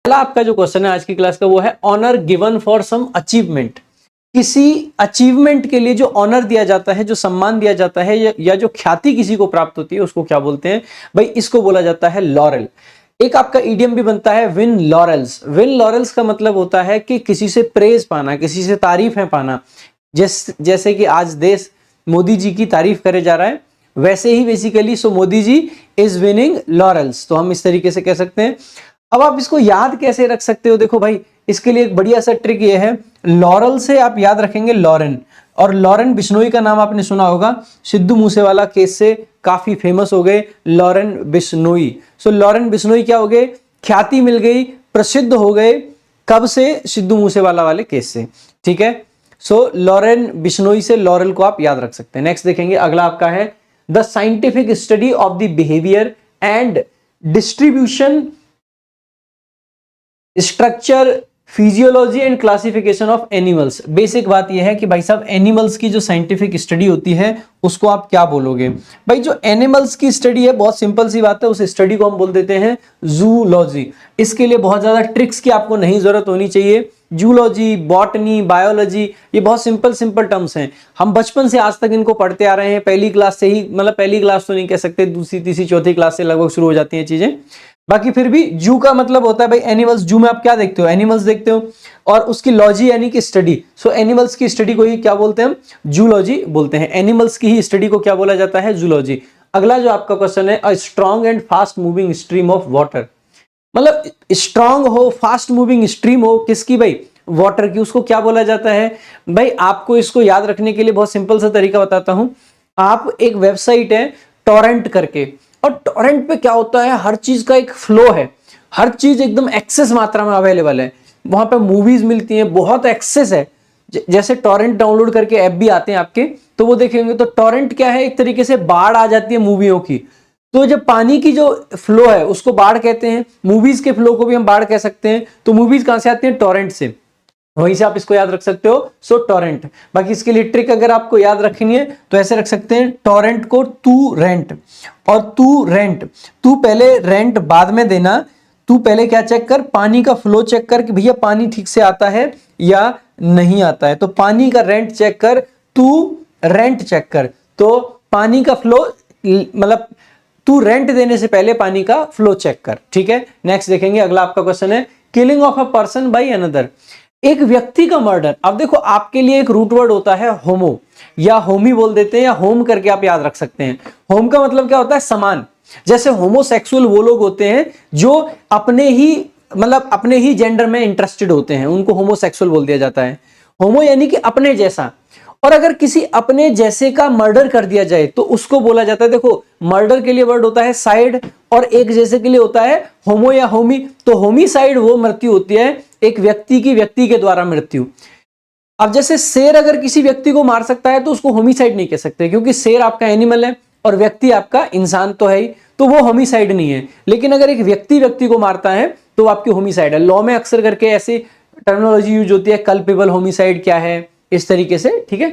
पहला आपका जो क्वेश्चन है आज की क्लास का वो है honour given for some achievement. किसी अचीवमेंट के लिए जो ऑनर दिया जाता है, जो सम्मान दिया जाता है या जो ख्याति किसी को प्राप्त होती है उसको क्या बोलते हैं भाई? इसको बोला जाता है लॉरेल। एक आपका ईडियम भी बनता है विन लॉरेल्स। विन लॉरेल्स का मतलब होता है कि किसी से प्रेज पाना, किसी से तारीफ है पाना। जैसे कि आज देश मोदी जी की तारीफ करे जा रहा है, वैसे ही basically so Modi ji is winning laurels, तो हम इस तरीके से कह सकते हैं। अब आप इसको याद कैसे रख सकते हो? देखो भाई, इसके लिए एक बढ़िया सा ट्रिक ये है, लॉरेल से आप याद रखेंगे लॉरेन, और लॉरेन बिश्नोई का नाम आपने सुना होगा, सिद्धू मूसेवाला केस से काफी फेमस हो गए लॉरेन बिश्नोई। सो लॉरेन बिश्नोई क्या हो गए? ख्याति मिल गई, प्रसिद्ध हो गए। कब से? सिद्धू मूसेवाला वाले केस से, ठीक है। सो लॉरेन बिश्नोई से लॉरेल को आप याद रख सकते हैं। नेक्स्ट देखेंगे, अगला आपका है the scientific study of the behaviour and distribution structure physiology and classification of animals. Basic बात यह है कि भाई साहब एनिमल्स की जो साइंटिफिक स्टडी होती है उसको आप क्या बोलोगे? भाई जो एनिमल्स की स्टडी है, बहुत सिंपल सी बात है, उस स्टडी को हम बोल देते हैं जूलॉजी। इसके लिए बहुत ज्यादा ट्रिक्स की आपको नहीं जरूरत होनी चाहिए। जूलॉजी, बॉटनी, बायोलॉजी, ये बहुत सिंपल टर्म्स हैं। हम बचपन से आज तक इनको पढ़ते आ रहे हैं, पहली क्लास से ही, मतलब पहली क्लास तो नहीं कह सकते, दूसरी तीसरी चौथी क्लास से लगभग शुरू हो जाती हैं चीजें। बाकी फिर भी जू का मतलब होता है भाई एनिमल्स। जू में आप क्या देखते हो? एनिमल्स देखते हो, और उसकी लॉजी यानी कि स्टडी। सो एनिमल्स की स्टडी को ही क्या बोलते हैं हम? जूलॉजी बोलते हैं। एनिमल्स की ही स्टडी को क्या बोला जाता है? जूलॉजी। अगला जो आपका क्वेश्चन है, a strong and fast moving stream of water. मतलब स्ट्रॉन्ग हो, फास्ट मूविंग स्ट्रीम हो, किसकी भाई? वाटर की। उसको क्या बोला जाता है भाई? आपको इसको याद रखने के लिए बहुत सिंपल सा तरीका बताता हूं। आप एक वेबसाइट है टॉरेंट करके, और टॉरेंट पे क्या होता है, हर चीज का एक फ्लो है, हर चीज एकदम एक्सेस मात्रा में अवेलेबल है। वहां पे मूवीज मिलती हैं, बहुत एक्सेस है। जैसे टॉरेंट डाउनलोड करके ऐप भी आते हैं आपके, तो वो देखेंगे तो टॉरेंट क्या है, एक तरीके से बाढ़ आ जाती है मूवियों की। तो जब पानी की जो फ्लो है उसको बाढ़ कहते हैं, मूवीज के फ्लो को भी हम बाढ़ कह सकते हैं। तो मूवीज कहां से आती हैं? टॉरेंट से। वहीं से आप इसको याद रख सकते हो, सो टॉरेंट। बाकी इसके लिए ट्रिक अगर आपको याद रखनी है तो ऐसे रख सकते हैं, टॉरेंट को टू रेंट, और टू रेंट, तू पहले रेंट बाद में देना। तू पहले क्या चेक कर? पानी का फ्लो चेक कर कि भैया पानी ठीक से आता है या नहीं आता है। तो पानी का रेंट चेक कर, तू रेंट चेक कर। तो पानी का फ्लो, मतलब तू रेंट देने से पहले पानी का फ्लो चेक कर, ठीक है। नेक्स्ट देखेंगे, अगला आपका क्वेश्चन है killing of a person by another. एक व्यक्ति का मर्डर। अब देखो, आपके लिए एक रूट वर्ड होता है होमो, या होमी बोल देते हैं, या होम करके आप याद रख सकते हैं। होम का मतलब क्या होता है? समान। जैसे होमोसेक्सुअल वो लोग होते हैं जो अपने ही, मतलब अपने ही जेंडर में इंटरेस्टेड होते हैं, उनको होमोसेक्सुअल बोल दिया जाता है। होमो यानी कि अपने जैसा। और अगर किसी अपने जैसे का मर्डर कर दिया जाए तो उसको बोला जाता है, देखो मर्डर के लिए वर्ड होता है साइड, और एक जैसे के लिए होता है होमो या होमी। तो होमिसाइड वो मृत्यु होती है, एक व्यक्ति की व्यक्ति के द्वारा मृत्यु। अब जैसे शेर अगर किसी व्यक्ति को मार सकता है तो उसको होमिसाइड नहीं कह सकते, क्योंकि शेर आपका एनिमल है और व्यक्ति आपका इंसान तो है ही, तो वो होमिसाइड नहीं है। लेकिन अगर एक व्यक्ति व्यक्ति को मारता है तो आपकी होमिसाइड है। लॉ में अक्सर करके ऐसी टर्मिनोलॉजी यूज होती है, कल्पेबल होमिसाइड क्या है, इस तरीके से, ठीक है।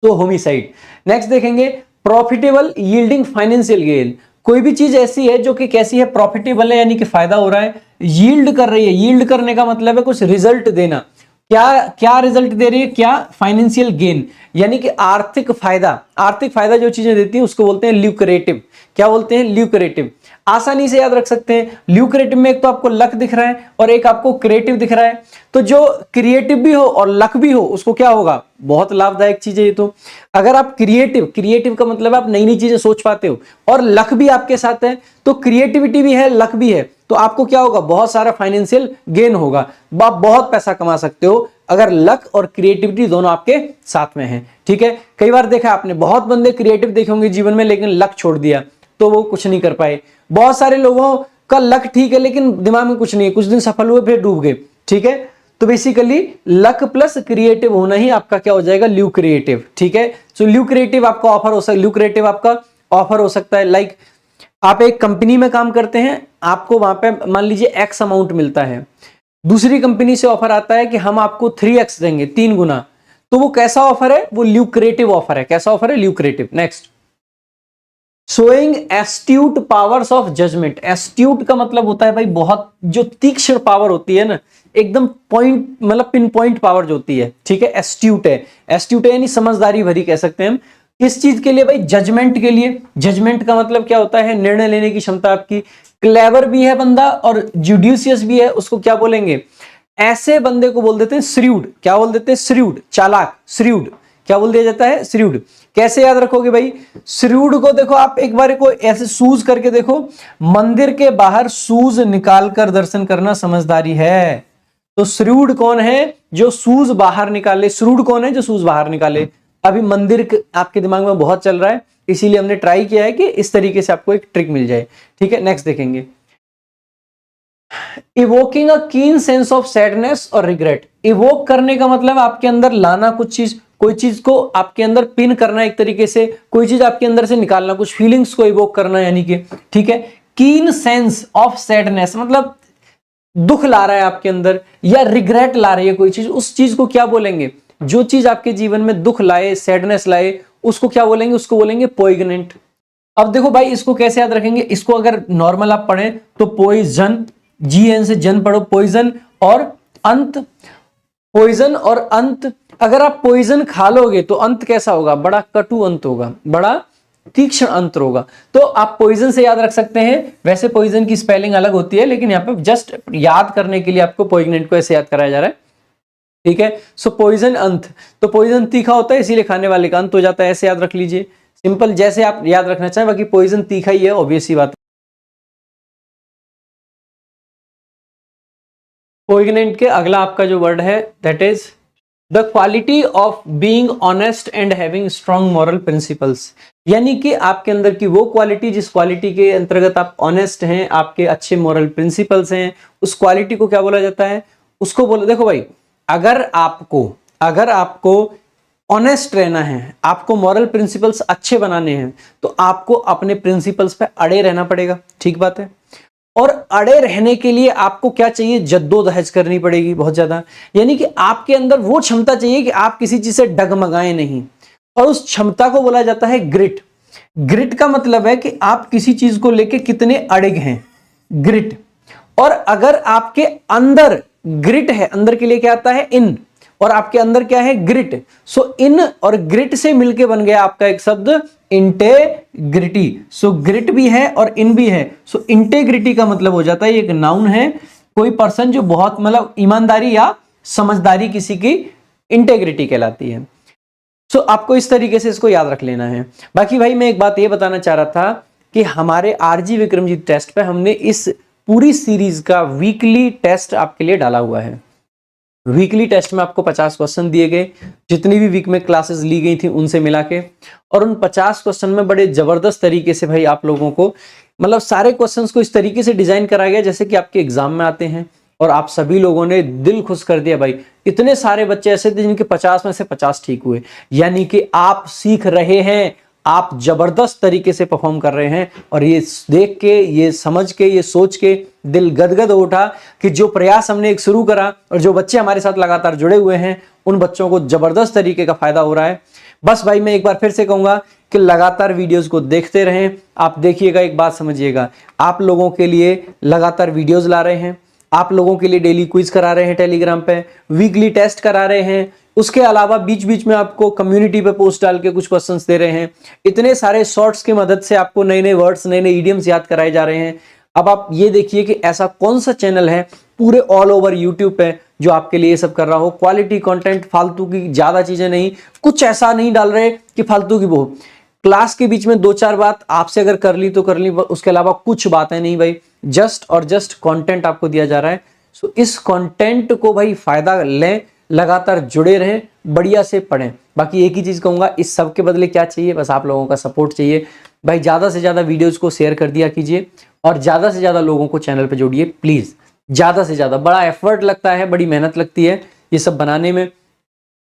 तो होमिसाइड। नेक्स्ट देखेंगे, प्रॉफिटेबल यील्डिंग फाइनेंशियल गेन। कोई भी चीज ऐसी है जो कि कैसी है? प्रॉफिटेबल है, यानी कि फायदा हो रहा है, यील्ड कर रही है। यील्ड करने का मतलब है कुछ रिजल्ट देना। क्या रिजल्ट दे रही है? क्या? फाइनेंशियल गेन, यानी कि आर्थिक फायदा। आर्थिक फायदा जो चीजें देती है उसको बोलते हैं ल्यूक्रेटिव। क्या बोलते हैं? ल्यूक्रेटिव। आसानी से याद रख सकते हैं। ल्यूक्रेटिव में एक तो आपको लक दिख रहा है और एक आपको क्रिएटिव दिख रहा है। तो जो क्रिएटिव भी हो और लक भी हो उसको क्या होगा? बहुत लाभदायक चीज है ये। तो अगर आप क्रिएटिव का मतलब आप नई नई चीजें सोच पाते हो, और लक भी आपके साथ है, तो क्रिएटिविटी भी है, लक भी है, तो आपको क्या होगा? बहुत सारा फाइनेंशियल गेन होगा, आप बहुत पैसा कमा सकते हो अगर लक और क्रिएटिविटी दोनों आपके साथ में है, ठीक है। कई बार देखा आपने, बहुत बंदे क्रिएटिव देखे होंगे जीवन में लेकिन लक छोड़ दिया तो वो कुछ नहीं कर पाए। बहुत सारे लोगों का लक ठीक है लेकिन दिमाग में कुछ नहीं है, कुछ दिन सफल हुए फिर डूब गए, ठीक है। तो बेसिकली लक प्लस क्रिएटिव होना ही आपका क्या हो जाएगा? ल्यूक्रिएटिव, ठीक है। सो ल्यूक्रिएटिव आपका ऑफर हो सकता है, ल्यूक्रिएटिव आपका ऑफर हो सकता है। लाइक आप एक कंपनी में काम करते हैं, आपको वहां पे मान लीजिए एक्स अमाउंट मिलता है, दूसरी कंपनी से ऑफर आता है कि हम आपको 3x देंगे, 3 गुना। तो वो कैसा ऑफर है? वो ल्यूक्रेटिव ऑफर है। कैसा ऑफर है? Lucrative. Next, showing astute powers of judgement. Astute का मतलब होता है भाई बहुत जो तीक्ष्ण पावर होती है ना, एकदम पॉइंट मतलब पिन पॉइंट पावर जो होती है, ठीक है, एस्ट्यूट है। एस्ट्यूट है यानी समझदारी भरी कह सकते हैं हम। किस चीज के लिए भाई? जजमेंट के लिए। जजमेंट का मतलब क्या होता है? निर्णय लेने की क्षमता आपकी। क्लेवर भी है बंदा और जुडिशियस भी है, उसको क्या बोलेंगे? ऐसे बंदे को बोल देते हैं श्रीउड। क्या बोल देते हैं? श्रीउड, चालाक, श्रीउड। क्या बोल दिया जाता है? श्रीउड। कैसे याद रखोगे भाई? श्रीउड को देखो आप एक बार को ऐसे शूज करके देखो, मंदिर के बाहर शूज निकालकर दर्शन करना समझदारी है। तो श्रीउड कौन है? जो शूज बाहर निकाले। श्रीउड कौन है? जो शूज बाहर निकाले। अभी मंदिर आपके दिमाग में बहुत चल रहा है, इसीलिए हमने ट्राई किया है कि इस तरीके से आपको एक ट्रिक मिल जाए, ठीक है। नेक्स्ट देखेंगे, इवोकिंग अ कीन सेंस ऑफ सैडनेस और रिग्रेट। इवोक करने का मतलब आपके अंदर लाना कुछ चीज, कोई चीज को आपके अंदर पिन करना, एक तरीके से कोई चीज आपके अंदर से निकालना, कुछ फीलिंग्स को इवोक करना, यानी कि ठीक है। कीन सेंस ऑफ सैडनेस मतलब दुख ला रहा है आपके अंदर, या रिग्रेट ला रही है कोई चीज, उस चीज को क्या बोलेंगे? जो चीज आपके जीवन में दुख लाए, सैडनेस लाए, उसको क्या बोलेंगे? उसको बोलेंगे पोइग्नेंट। अब देखो भाई इसको कैसे याद रखेंगे? इसको अगर नॉर्मल आप पढ़ें तो पोइजन, जीएन से जन पढ़ो, पॉइजन और अंत। पॉइजन और अंत, अगर आप पॉइजन खा लोगे तो अंत कैसा होगा? बड़ा कटु अंत होगा, बड़ा तीक्ष्ण अंत होगा। तो आप पॉइजन से याद रख सकते हैं। वैसे पॉइजन की स्पेलिंग अलग होती है, लेकिन यहाँ पे जस्ट याद करने के लिए आपको पोइग्नेंट को ऐसे याद कराया जा रहा है, ठीक है। सो पॉइजन अंत, तो पॉइजन तीखा होता है इसीलिए खाने वाले का अंत हो जाता है, ऐसे याद रख लीजिए। सिंपल जैसे आप याद रखना चाहें, बाकी पॉइजन तीखा ही है, ऑब्वियस सी बात है। पोइग्नेंट के अगला आपका जो वर्ड है that is the quality of being honest and having strong moral principles. यानी कि आपके अंदर की वो क्वालिटी जिस क्वालिटी के अंतर्गत आप ऑनेस्ट हैं, आपके अच्छे मॉरल प्रिंसिपल्स हैं, उस क्वालिटी को क्या बोला जाता है? उसको बोला, देखो भाई अगर आपको ऑनेस्ट रहना है, आपको मॉरल प्रिंसिपल्स अच्छे बनाने हैं, तो आपको अपने प्रिंसिपल्स पे अड़े रहना पड़ेगा, ठीक बात है। और अड़े रहने के लिए आपको क्या चाहिए? जद्दोजहद करनी पड़ेगी बहुत ज्यादा। यानी कि आपके अंदर वो क्षमता चाहिए कि आप किसी चीज से डगमगाएं नहीं, और उस क्षमता को बोला जाता है ग्रिट। ग्रिट का मतलब है कि आप किसी चीज को लेके कितने अड़िग हैं, ग्रिट। और अगर आपके अंदर ग्रिट है, अंदर के लिए क्या आता है? इन, और आपके अंदर क्या है? ग्रिट। सो इन और ग्रिट से मिलके बन गया आपका एक शब्द इंटेग्रिटी। सो ग्रिट भी है और इन भी है, सो इंटेग्रिटी का मतलब हो जाता है एक नाउन है, कोई पर्सन जो बहुत मतलब ईमानदारी या समझदारी किसी की इंटेग्रिटी कहलाती है। सो आपको इस तरीके से इसको याद रख लेना है। बाकी भाई मैं एक बात ये बताना चाह रहा था कि हमारे आरजी विक्रमजीत टेस्ट पे हमने इस पूरी सीरीज का वीकली टेस्ट आपके लिए डाला हुआ है। वीकली टेस्ट में आपको 50 क्वेश्चन दिए गए, जितनी भी वीक में क्लासेस ली गई थी उनसे मिला के, और उन 50 क्वेश्चन में बड़े जबरदस्त तरीके से भाई आप लोगों को मतलब सारे क्वेश्चंस को इस तरीके से डिजाइन कराया गया जैसे कि आपके एग्जाम में आते हैं, और आप सभी लोगों ने दिल खुश कर दिया भाई। इतने सारे बच्चे ऐसे थे जिनके 50 में से 50 ठीक हुए, यानी कि आप सीख रहे हैं, आप जबरदस्त तरीके से परफॉर्म कर रहे हैं। और ये देख के, ये समझ के, ये सोच के दिल गदगद हो उठा कि जो प्रयास हमने एक शुरू करा और जो बच्चे हमारे साथ लगातार जुड़े हुए हैं, उन बच्चों को जबरदस्त तरीके का फायदा हो रहा है। बस भाई मैं एक बार फिर से कहूंगा कि लगातार वीडियोस को देखते रहें। आप देखिएगा, एक बात समझिएगा, आप लोगों के लिए लगातार वीडियोस ला रहे हैं, आप लोगों के लिए डेली क्विज करा रहे हैं टेलीग्राम पे, वीकली टेस्ट करा रहे हैं, उसके अलावा बीच बीच में आपको कम्युनिटी पे पोस्ट डाल के कुछ क्वेश्चंस दे रहे हैं। इतने सारे शॉर्ट्स की मदद से आपको नए नए वर्ड्स, नए नए इडियम्स याद कराए जा रहे हैं। अब आप ये देखिए कि ऐसा कौन सा चैनल है पूरे ऑल ओवर यूट्यूब पे जो आपके लिए सब कर रहा हो, क्वालिटी कंटेंट, फालतू की ज्यादा चीजें नहीं, कुछ ऐसा नहीं डाल रहे कि फालतू की वो क्लास के बीच में 2-4 बात आपसे अगर कर ली तो कर ली, उसके अलावा कुछ बातें नहीं भाई, जस्ट और जस्ट कंटेंट आपको दिया जा रहा है। सो इस कंटेंट को भाई फायदा लें, लगातार जुड़े रहें, बढ़िया से पढ़ें। बाकी एक ही चीज कहूंगा, इस सब के बदले क्या चाहिए? बस आप लोगों का सपोर्ट चाहिए भाई। ज्यादा से ज्यादा वीडियोस को शेयर कर दिया कीजिए और ज्यादा से ज्यादा लोगों को चैनल पे जोड़िए प्लीज, ज्यादा से ज्यादा। बड़ा एफर्ट लगता है, बड़ी मेहनत लगती है ये सब बनाने में।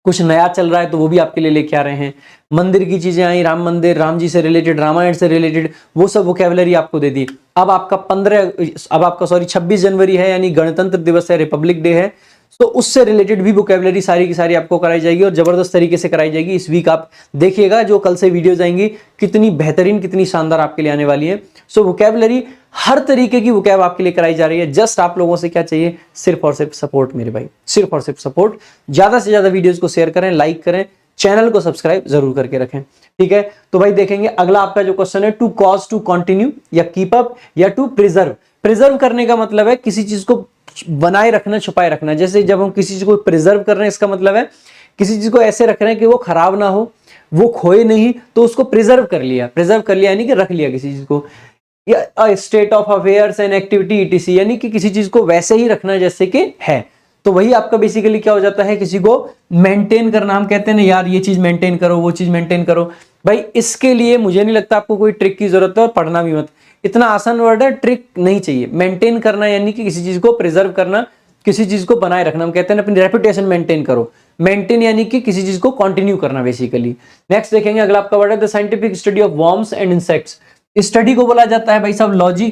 कुछ नया चल रहा है तो वो भी आपके लिए लेके आ रहे हैं। मंदिर की चीजें आई, राम मंदिर, राम जी से रिलेटेड, रामायण से रिलेटेड, वो सब वोकैबुलरी आपको दे दी। अब आपका 26 जनवरी है, यानी गणतंत्र दिवस है, रिपब्लिक डे है। तो उससे रिलेटेड भी वोकैबुलरी सारी की सारी आपको कराई जाएगी और जबरदस्त तरीके से कराई जाएगी। इस वीक आप देखिएगा जो कल से वीडियोज आएंगी कितनी बेहतरीन कितनी शानदार आपके लिए आने वाली है। सो वोकैबुलरी हर तरीके की वोकैब आपके लिए कराई जा रही है। जस्ट आप लोगों से क्या चाहिए, सिर्फ और सिर्फ सपोर्ट मेरे भाई, सिर्फ और सिर्फ सपोर्ट। ज्यादा से ज्यादा वीडियोज को शेयर करें, लाइक करें, चैनल को सब्सक्राइब जरूर करके रखें, ठीक है। तो भाई देखेंगे अगला आपका जो क्वेश्चन है, टू कॉज टू कंटिन्यू या कीप अप या टू प्रिजर्व। प्रिजर्व करने का मतलब है किसी चीज को बनाए रखना, छुपाए रखना। जैसे जब हम किसी चीज को प्रिजर्व कर रहे हैं, इसका मतलब है किसी चीज को ऐसे रख रहे हैं कि वो खराब ना हो, वो खोए नहीं, तो उसको प्रिजर्व कर लिया। प्रिजर्व कर लिया यानी कि रख लिया किसी चीज को। या state of affairs and activity etc, यानी कि किसी चीज को वैसे ही रखना जैसे कि है। तो वही आपका बेसिकली क्या हो जाता है, किसी को मेंटेन करना। हम कहते हैं ना यार ये चीज मेंटेन करो, वो चीज मेंटेन करो। भाई इसके लिए मुझे नहीं लगता आपको कोई ट्रिक की जरूरत है, और पढ़ना भी मत। इतना आसान वर्ड है, ट्रिक नहीं चाहिए। मेंटेन करना यानी कि किसी चीज को प्रिजर्व करना, किसी चीज को बनाए रखना। हम कहते हैं अपनी रेपुटेशन मेंटेन करो। मेंटेन यानी कि किसी चीज को कंटिन्यू करना बेसिकली। नेक्स्ट देखेंगे अगला आपका वर्ड है the scientific study of worms and insects. Study को बोला जाता है भाई साहब लॉजी,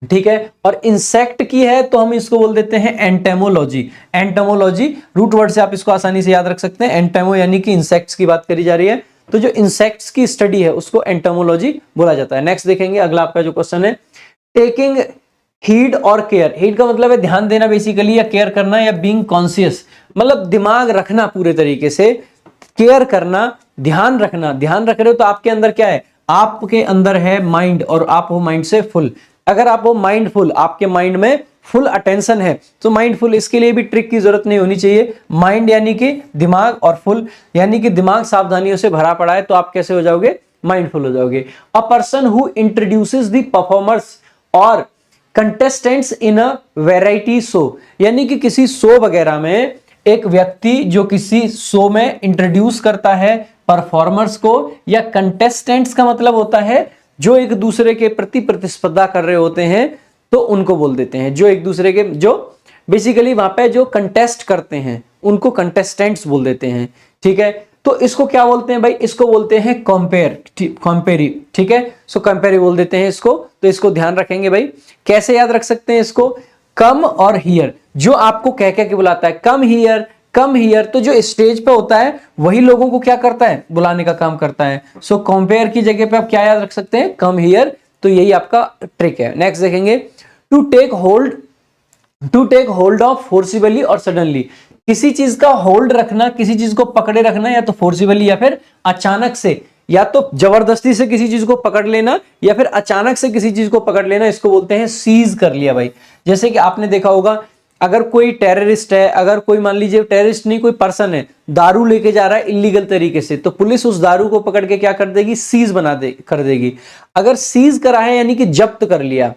ठीक है। और इंसेक्ट की है तो हम इसको बोल देते हैं एंटेमोलॉजी। एंटेमोलॉजी रूट वर्ड से आप इसको आसानी से याद रख सकते हैं। एंटेमो यानी कि इंसेक्ट्स की बात करी जा रही है, तो जो इंसेक्ट्स की स्टडी है उसको एंटेमोलॉजी बोला जाता है। नेक्स्ट देखेंगे अगला आपका जो क्वेश्चन है, टेकिंग हीड और केयर। हीड का मतलब है ध्यान देना बेसिकली, या केयर करना, या बीइंग कॉन्शियस मतलब दिमाग रखना पूरे तरीके से। केयर करना, ध्यान रखना। ध्यान रख रहे हो तो आपके अंदर क्या है, आपके अंदर है माइंड, और आप हो माइंड से फुल। अगर आप हो माइंडफुल, आपके माइंड में फुल अटेंशन है तो माइंडफुल। इसके लिए भी ट्रिक की जरूरत नहीं होनी चाहिए। माइंड यानी कि दिमाग, और फुल यानी कि दिमाग सावधानियों से भरा पड़ा है, तो आप कैसे हो जाओगे, माइंडफुल हो जाओगे। A person who introduces the performers और contestants in a variety show, यानी कि किसी शो वगैरह में एक व्यक्ति जो किसी शो में इंट्रोड्यूस करता है परफॉर्मर्स को, या कंटेस्टेंट्स का मतलब होता है जो एक दूसरे के प्रति प्रतिस्पर्धा कर रहे होते हैं, तो उनको बोल देते हैं। जो एक दूसरे के, जो बेसिकली वहां पे जो कंटेस्ट करते हैं उनको कंटेस्टेंट्स बोल देते हैं, ठीक है। तो इसको क्या बोलते हैं भाई, इसको बोलते हैं कंपेयर, कंपेरी, ठीक है। सो कंपेरी बोल देते हैं इसको। तो इसको ध्यान रखेंगे भाई। कैसे याद रख सकते हैं इसको, कम और हियर, जो आपको कह के बुलाता है कम हियर, कम हियर, तो जो स्टेज पे होता है वही लोगों को क्या करता है, बुलाने का काम करता है। सो कंपेयर की जगह पे आप क्या याद रख सकते हैं, कम हियर। तो यही आपका ट्रिक है। नेक्स्ट देखेंगे, to take hold of forcibly और सडनली। किसी चीज का होल्ड रखना, किसी चीज को पकड़े रखना, या तो फोर्सिबली या फिर अचानक से, या तो जबरदस्ती से किसी चीज को पकड़ लेना, या फिर अचानक से किसी चीज को पकड़ लेना, इसको बोलते हैं सीज कर लिया भाई। जैसे कि आपने देखा होगा, अगर कोई टेररिस्ट है, अगर कोई मान लीजिए टेररिस्ट नहीं, कोई पर्सन है, दारू लेके जा रहा है इलीगल तरीके से, तो पुलिस उस दारू को पकड़ के क्या कर देगी, सीज कर देगी। अगर सीज करा है यानी कि जब्त कर लिया।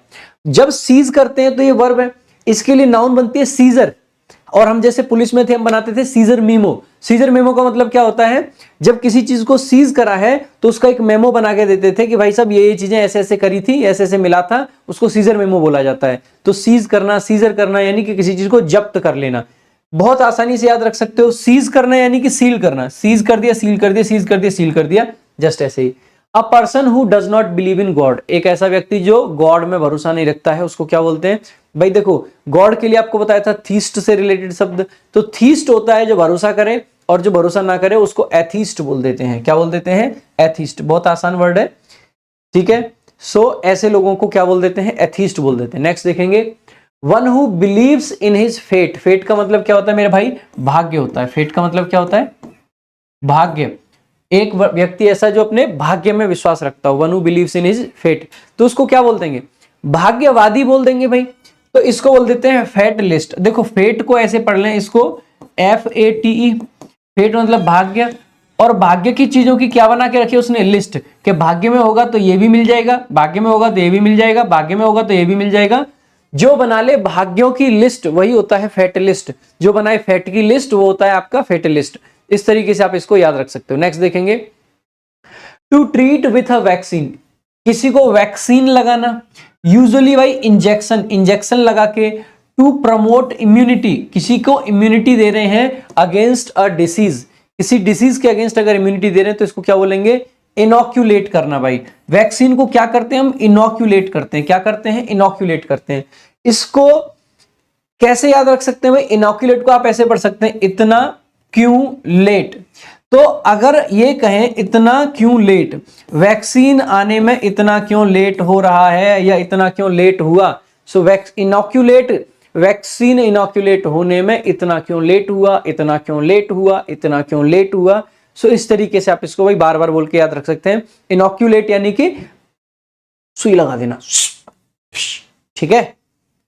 जब सीज करते हैं तो ये वर्ब है, इसके लिए नाउन बनती है सीजर। और हम जैसे पुलिस में थे, हम बनाते थे सीजर मेमो। सीजर मेमो का मतलब क्या होता है, जब किसी चीज को सीज करा है तो उसका एक मेमो बना के देते थे कि भाई साहब ये चीजें ऐसे ऐसे करी थी, ऐसे ऐसे मिला था, उसको सीजर मेमो बोला जाता है। तो सीज करना, सीजर करना यानी कि किसी चीज को जब्त कर लेना। बहुत आसानी से याद रख सकते हो। सीज करना यानी कि सील करना, सीज कर दिया, सील कर दिया, सीज कर दिया, सील कर दिया, जस्ट ऐसे ही। A person who does not believe in God, एक ऐसा व्यक्ति जो गॉड में भरोसा नहीं रखता है, उसको क्या बोलते हैं भाई। देखो गॉड के लिए आपको बताया था थीस्ट से रिलेटेड शब्द, तो थीस्ट होता है जो भरोसा करे, और जो भरोसा ना करे उसको एथीस्ट बोल देते हैं। क्या बोल देते हैं, एथीस्ट। बहुत आसान वर्ड है, ठीक है। सो ऐसे लोगों को क्या बोल देते हैं, एथीस्ट बोल देते हैं। नेक्स्ट देखेंगे, one who believes in his fate. Fate का मतलब क्या होता है मेरे भाई, भाग्य होता है। फेट का मतलब क्या होता है, भाग्य। एक व्यक्ति ऐसा जो अपने भाग्य में विश्वास रखता हो, one who believes in his fate, तो उसको क्या बोल देंगे, भाग्यवादी बोल देंगे भाई। तो इसको बोल देते हैं फेट लिस्ट। देखो फेट को ऐसे पढ़ लें, इसको FATE, फेट मतलब भाग्य। और भाग्य की चीजों की क्या बना के रखी उसने, लिस्ट, कि भाग्य में होगा तो ये भी मिल जाएगा, भाग्य में होगा तो ये भी मिल जाएगा, भाग्य में होगा तो ये भी मिल जाएगा। जो बना ले भाग्यों की लिस्ट वही होता है फेटलिस्ट। जो बनाए फेट की लिस्ट वो होता है आपका फेटलिस्ट। इस तरीके से आप इसको याद रख सकते हो। नेक्स्ट देखेंगे, to treat with a vaccine, किसी को वैक्सीन लगाना, यूजुअली भाई इंजेक्शन, इंजेक्शन लगा के। टू प्रमोट इम्यूनिटी, किसी को इम्यूनिटी दे रहे हैं अगेंस्ट अ डिसीज, किसी डिसीज के अगेंस्ट अगर इम्यूनिटी दे रहे हैं तो इसको क्या बोलेंगे, इनोक्यूलेट करना भाई। वैक्सीन को क्या करते हैं हम, इनोक्यूलेट करते हैं। क्या करते हैं, इनोक्यूलेट करते हैं। इसको कैसे याद रख सकते हैं भाई, इनोक्यूलेट को आप ऐसे पढ़ सकते हैं, इतना क्यों लेट। तो अगर ये कहें इतना क्यों लेट, वैक्सीन आने में इतना क्यों लेट हो रहा है या इतना क्यों लेट हुआ, सो इनोक्यूलेट, वैक्सीन इनोक्यूलेट होने में इतना क्यों लेट हुआ, इतना क्यों लेट हुआ, इतना क्यों लेट हुआ। सो इस तरीके से आप इसको भाई बार बार बोल के याद रख सकते हैं। इनोक्यूलेट यानी कि सुई लगा देना, ठीक है।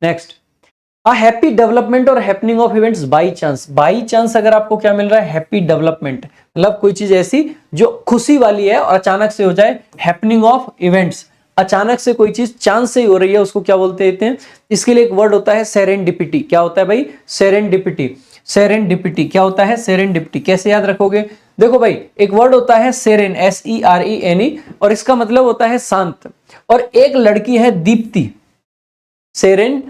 नेक्स्ट, अ हैप्पी डेवलपमेंट और happening of events by chance. By chance अगर आपको क्या मिल रहा है, हैप्पी डेवलपमेंट, मतलब कोई चीज ऐसी जो खुशी वाली है और अचानक से हो जाए। हैपनिंग ऑफ इवेंट्स, अचानक से कोई चीज चांस से ही हो रही है, उसको क्या बोलते हैं। इसके लिए एक वर्ड होता है सेरेंडिपिटी। क्या होता है भाई, सेरेंडिपिटी। सेरेंडिपिटी क्या होता है, सेरेंडिपिटी। कैसे याद रखोगे, देखो भाई एक वर्ड होता है सेरेन, SERENE, और इसका मतलब होता है शांत। और एक लड़की है दीप्ति, सेरेन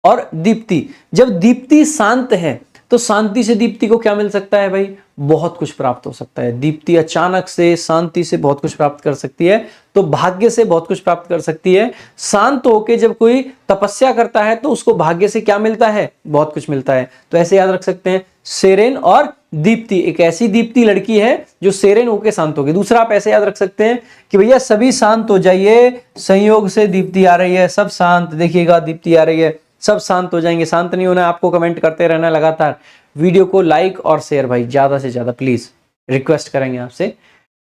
और दीप्ति। जब दीप्ति शांत है तो शांति से दीप्ति को क्या मिल सकता है भाई, बहुत कुछ प्राप्त हो सकता है। दीप्ति अचानक से शांति से बहुत कुछ प्राप्त कर सकती है, तो भाग्य से बहुत कुछ प्राप्त कर सकती है। शांत होके जब कोई तपस्या करता है तो उसको भाग्य से क्या मिलता है, बहुत कुछ मिलता है। तो ऐसे याद रख सकते हैं, सेरेन और दीप्ति। एक ऐसी दीप्ति लड़की है जो सेरेन होके शांत होगी। दूसरा आप ऐसे याद रख सकते हैं कि भैया सभी शांत हो जाइए, संयोग से दीप्ति आ रही है, सब शांत, देखिएगा दीप्ति आ रही है, सब शांत हो जाएंगे। शांत नहीं होना, आपको कमेंट करते रहना लगातार। वीडियो को लाइक और शेयर भाई ज्यादा से ज्यादा प्लीज रिक्वेस्ट करेंगे आपसे।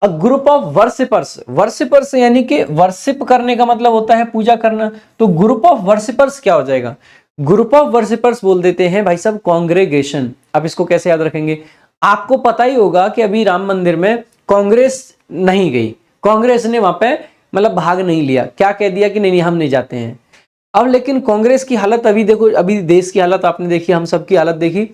A group of worshippers, worshippers यानी कि वर्शिप करने का मतलब होता है पूजा करना। तो ग्रुप ऑफ वर्शिपर्स क्या हो जाएगा, ग्रुप ऑफ वर्शिपर्स बोल देते हैं भाई साहब कॉन्ग्रेगेशन। अब इसको कैसे याद रखेंगे, आपको पता ही होगा कि अभी राम मंदिर में कांग्रेस नहीं गई, कांग्रेस ने वहां पे मतलब भाग नहीं लिया, क्या कह दिया कि नहीं हम नहीं जाते हैं। अब लेकिन कांग्रेस की हालत अभी देखो, अभी देश की हालत आपने देखी, हम सबकी हालत देखी।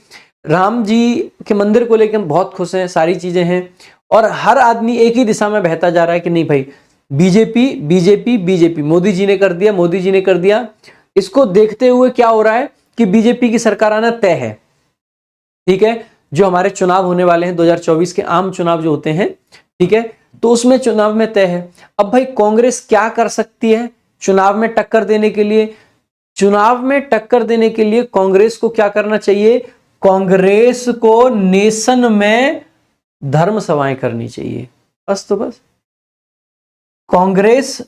राम जी के मंदिर को लेकर हम बहुत खुश हैं, सारी चीजें हैं, और हर आदमी एक ही दिशा में बहता जा रहा है कि नहीं भाई BJP BJP BJP, Modi ji ने कर दिया, मोदी जी ने कर दिया। इसको देखते हुए क्या हो रहा है कि बीजेपी की सरकार आना तय है, ठीक है। जो हमारे चुनाव होने वाले हैं 2024 के आम चुनाव जो होते हैं, ठीक है, तो उसमें चुनाव में तय है। अब भाई कांग्रेस क्या कर सकती है चुनाव में टक्कर देने के लिए, चुनाव में टक्कर देने के लिए कांग्रेस को क्या करना चाहिए, कांग्रेस को नेशन में धर्म सभाएं करनी चाहिए, बस। तो बस कांग्रेस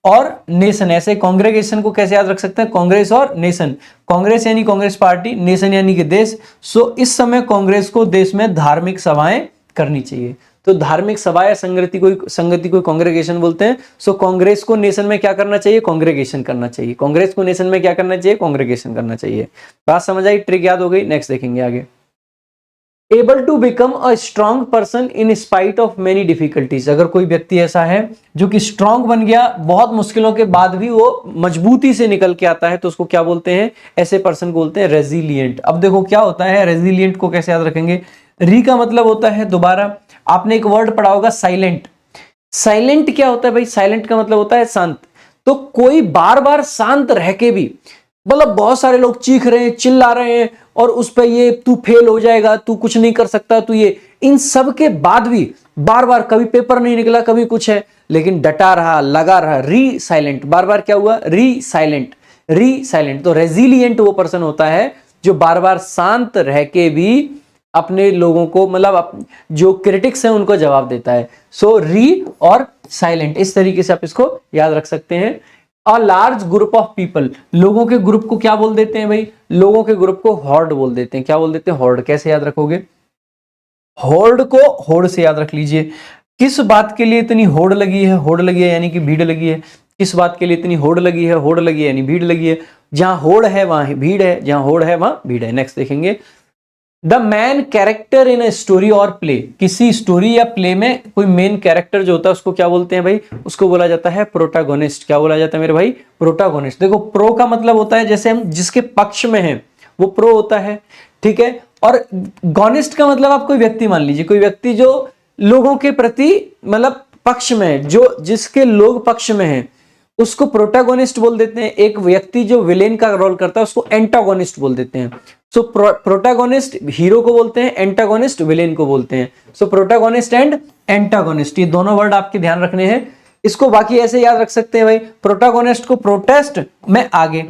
और नेशन, ऐसे कांग्रेगेशन को कैसे याद रख सकते हैं, कांग्रेस और नेशन। कांग्रेस यानी कांग्रेस पार्टी, नेशन यानी कि देश। सो इस समय कांग्रेस को देश में धार्मिक सभाएं करनी चाहिए। तो धार्मिक सभा या संगति को कांग्रेगेशन बोलते हैं। सो कांग्रेस को नेशन में क्या करना चाहिए, कांग्रेगेशन करना चाहिए। कांग्रेस को नेशन में क्या करना चाहिए, कांग्रेगेशन करना चाहिए। बात समझ आई, ट्रिक याद हो गई। नेक्स्ट देखेंगे आगे। Able to become a strong person in spite of many difficulties. अगर कोई व्यक्ति ऐसा है जो कि स्ट्रॉन्ग बन गया, बहुत मुश्किलों के बाद भी वो मजबूती से निकल के आता है, तो उसको क्या बोलते हैं, ऐसे पर्सन को बोलते हैं रेजिलियंट। अब देखो क्या होता है, रेजिलियंट को कैसे याद रखेंगे, री का मतलब होता है दोबारा। आपने एक वर्ड पढ़ा होगा साइलेंट। साइलेंट क्या होता है भाई, साइलेंट का मतलब होता है शांत। तो कोई बार बार शांत रह के भी, मतलब बहुत सारे लोग चीख रहे हैं, चिल्ला रहे हैं, और उस पर ये तू फेल हो जाएगा, तू कुछ नहीं कर सकता, तू ये, इन सब के बाद भी बार बार कभी पेपर नहीं निकला, कभी कुछ है, लेकिन डटा रहा, लगा रहा, री साइलेंट, बार बार क्या हुआ, री साइलेंट, री साइलेंट। तो रेजिलियंट वो पर्सन होता है जो बार बार शांत रह के भी अपने लोगों को, मतलब जो क्रिटिक्स हैं उनको जवाब देता है। सो री और साइलेंट, इस तरीके से आप इसको याद रख सकते हैं। A large group of people, लोगों के ग्रुप को क्या बोल देते हैं भाई, लोगों के ग्रुप को हॉर्ड बोल देते हैं। क्या बोल देते हैं, हॉर्ड। कैसे याद रखोगे, हॉर्ड को हॉर्ड से याद रख लीजिए। किस बात के लिए इतनी होड़ लगी है, होड़ लगी है यानी कि भीड़ लगी है। किस बात के लिए इतनी होड़ लगी है, होड़ लगी है यानी भीड़ लगी है। जहां होड़ है वहां भीड़ है, जहां होड़ है वहां भीड़ है। नेक्स्ट देखेंगे, the man character in a story और प्ले। किसी स्टोरी या प्ले में कोई मेन कैरेक्टर जो होता है उसको क्या बोलते हैं भाई, उसको बोला जाता है प्रोटागोनिस्ट। क्या बोला जाता है मेरे भाई, प्रोटागोनिस्ट। देखो प्रो का मतलब होता है जैसे हम जिसके पक्ष में हैं वो प्रो होता है, ठीक है। और गोनिस्ट का मतलब आप कोई व्यक्ति मान लीजिए, कोई व्यक्ति जो लोगों के प्रति मतलब पक्ष में है, जो जिसके लोग पक्ष में हैं, उसको प्रोटागोनिस्ट बोल देते हैं। एक व्यक्ति जो विलेन का रोल करता है उसको एंटागोनिस्ट बोल देते हैं। सो प्रोटागोनिस्ट हीरो को बोलते हैं, एंटागोनिस्ट विलेन को बोलते हैं। सो प्रोटागोनिस्ट एंड एंटागोनिस्ट, ये दोनों वर्ड आपके ध्यान रखने हैं। इसको बाकी ऐसे याद रख सकते हैं भाई, प्रोटागोनिस्ट को प्रोटेस्ट में आगे,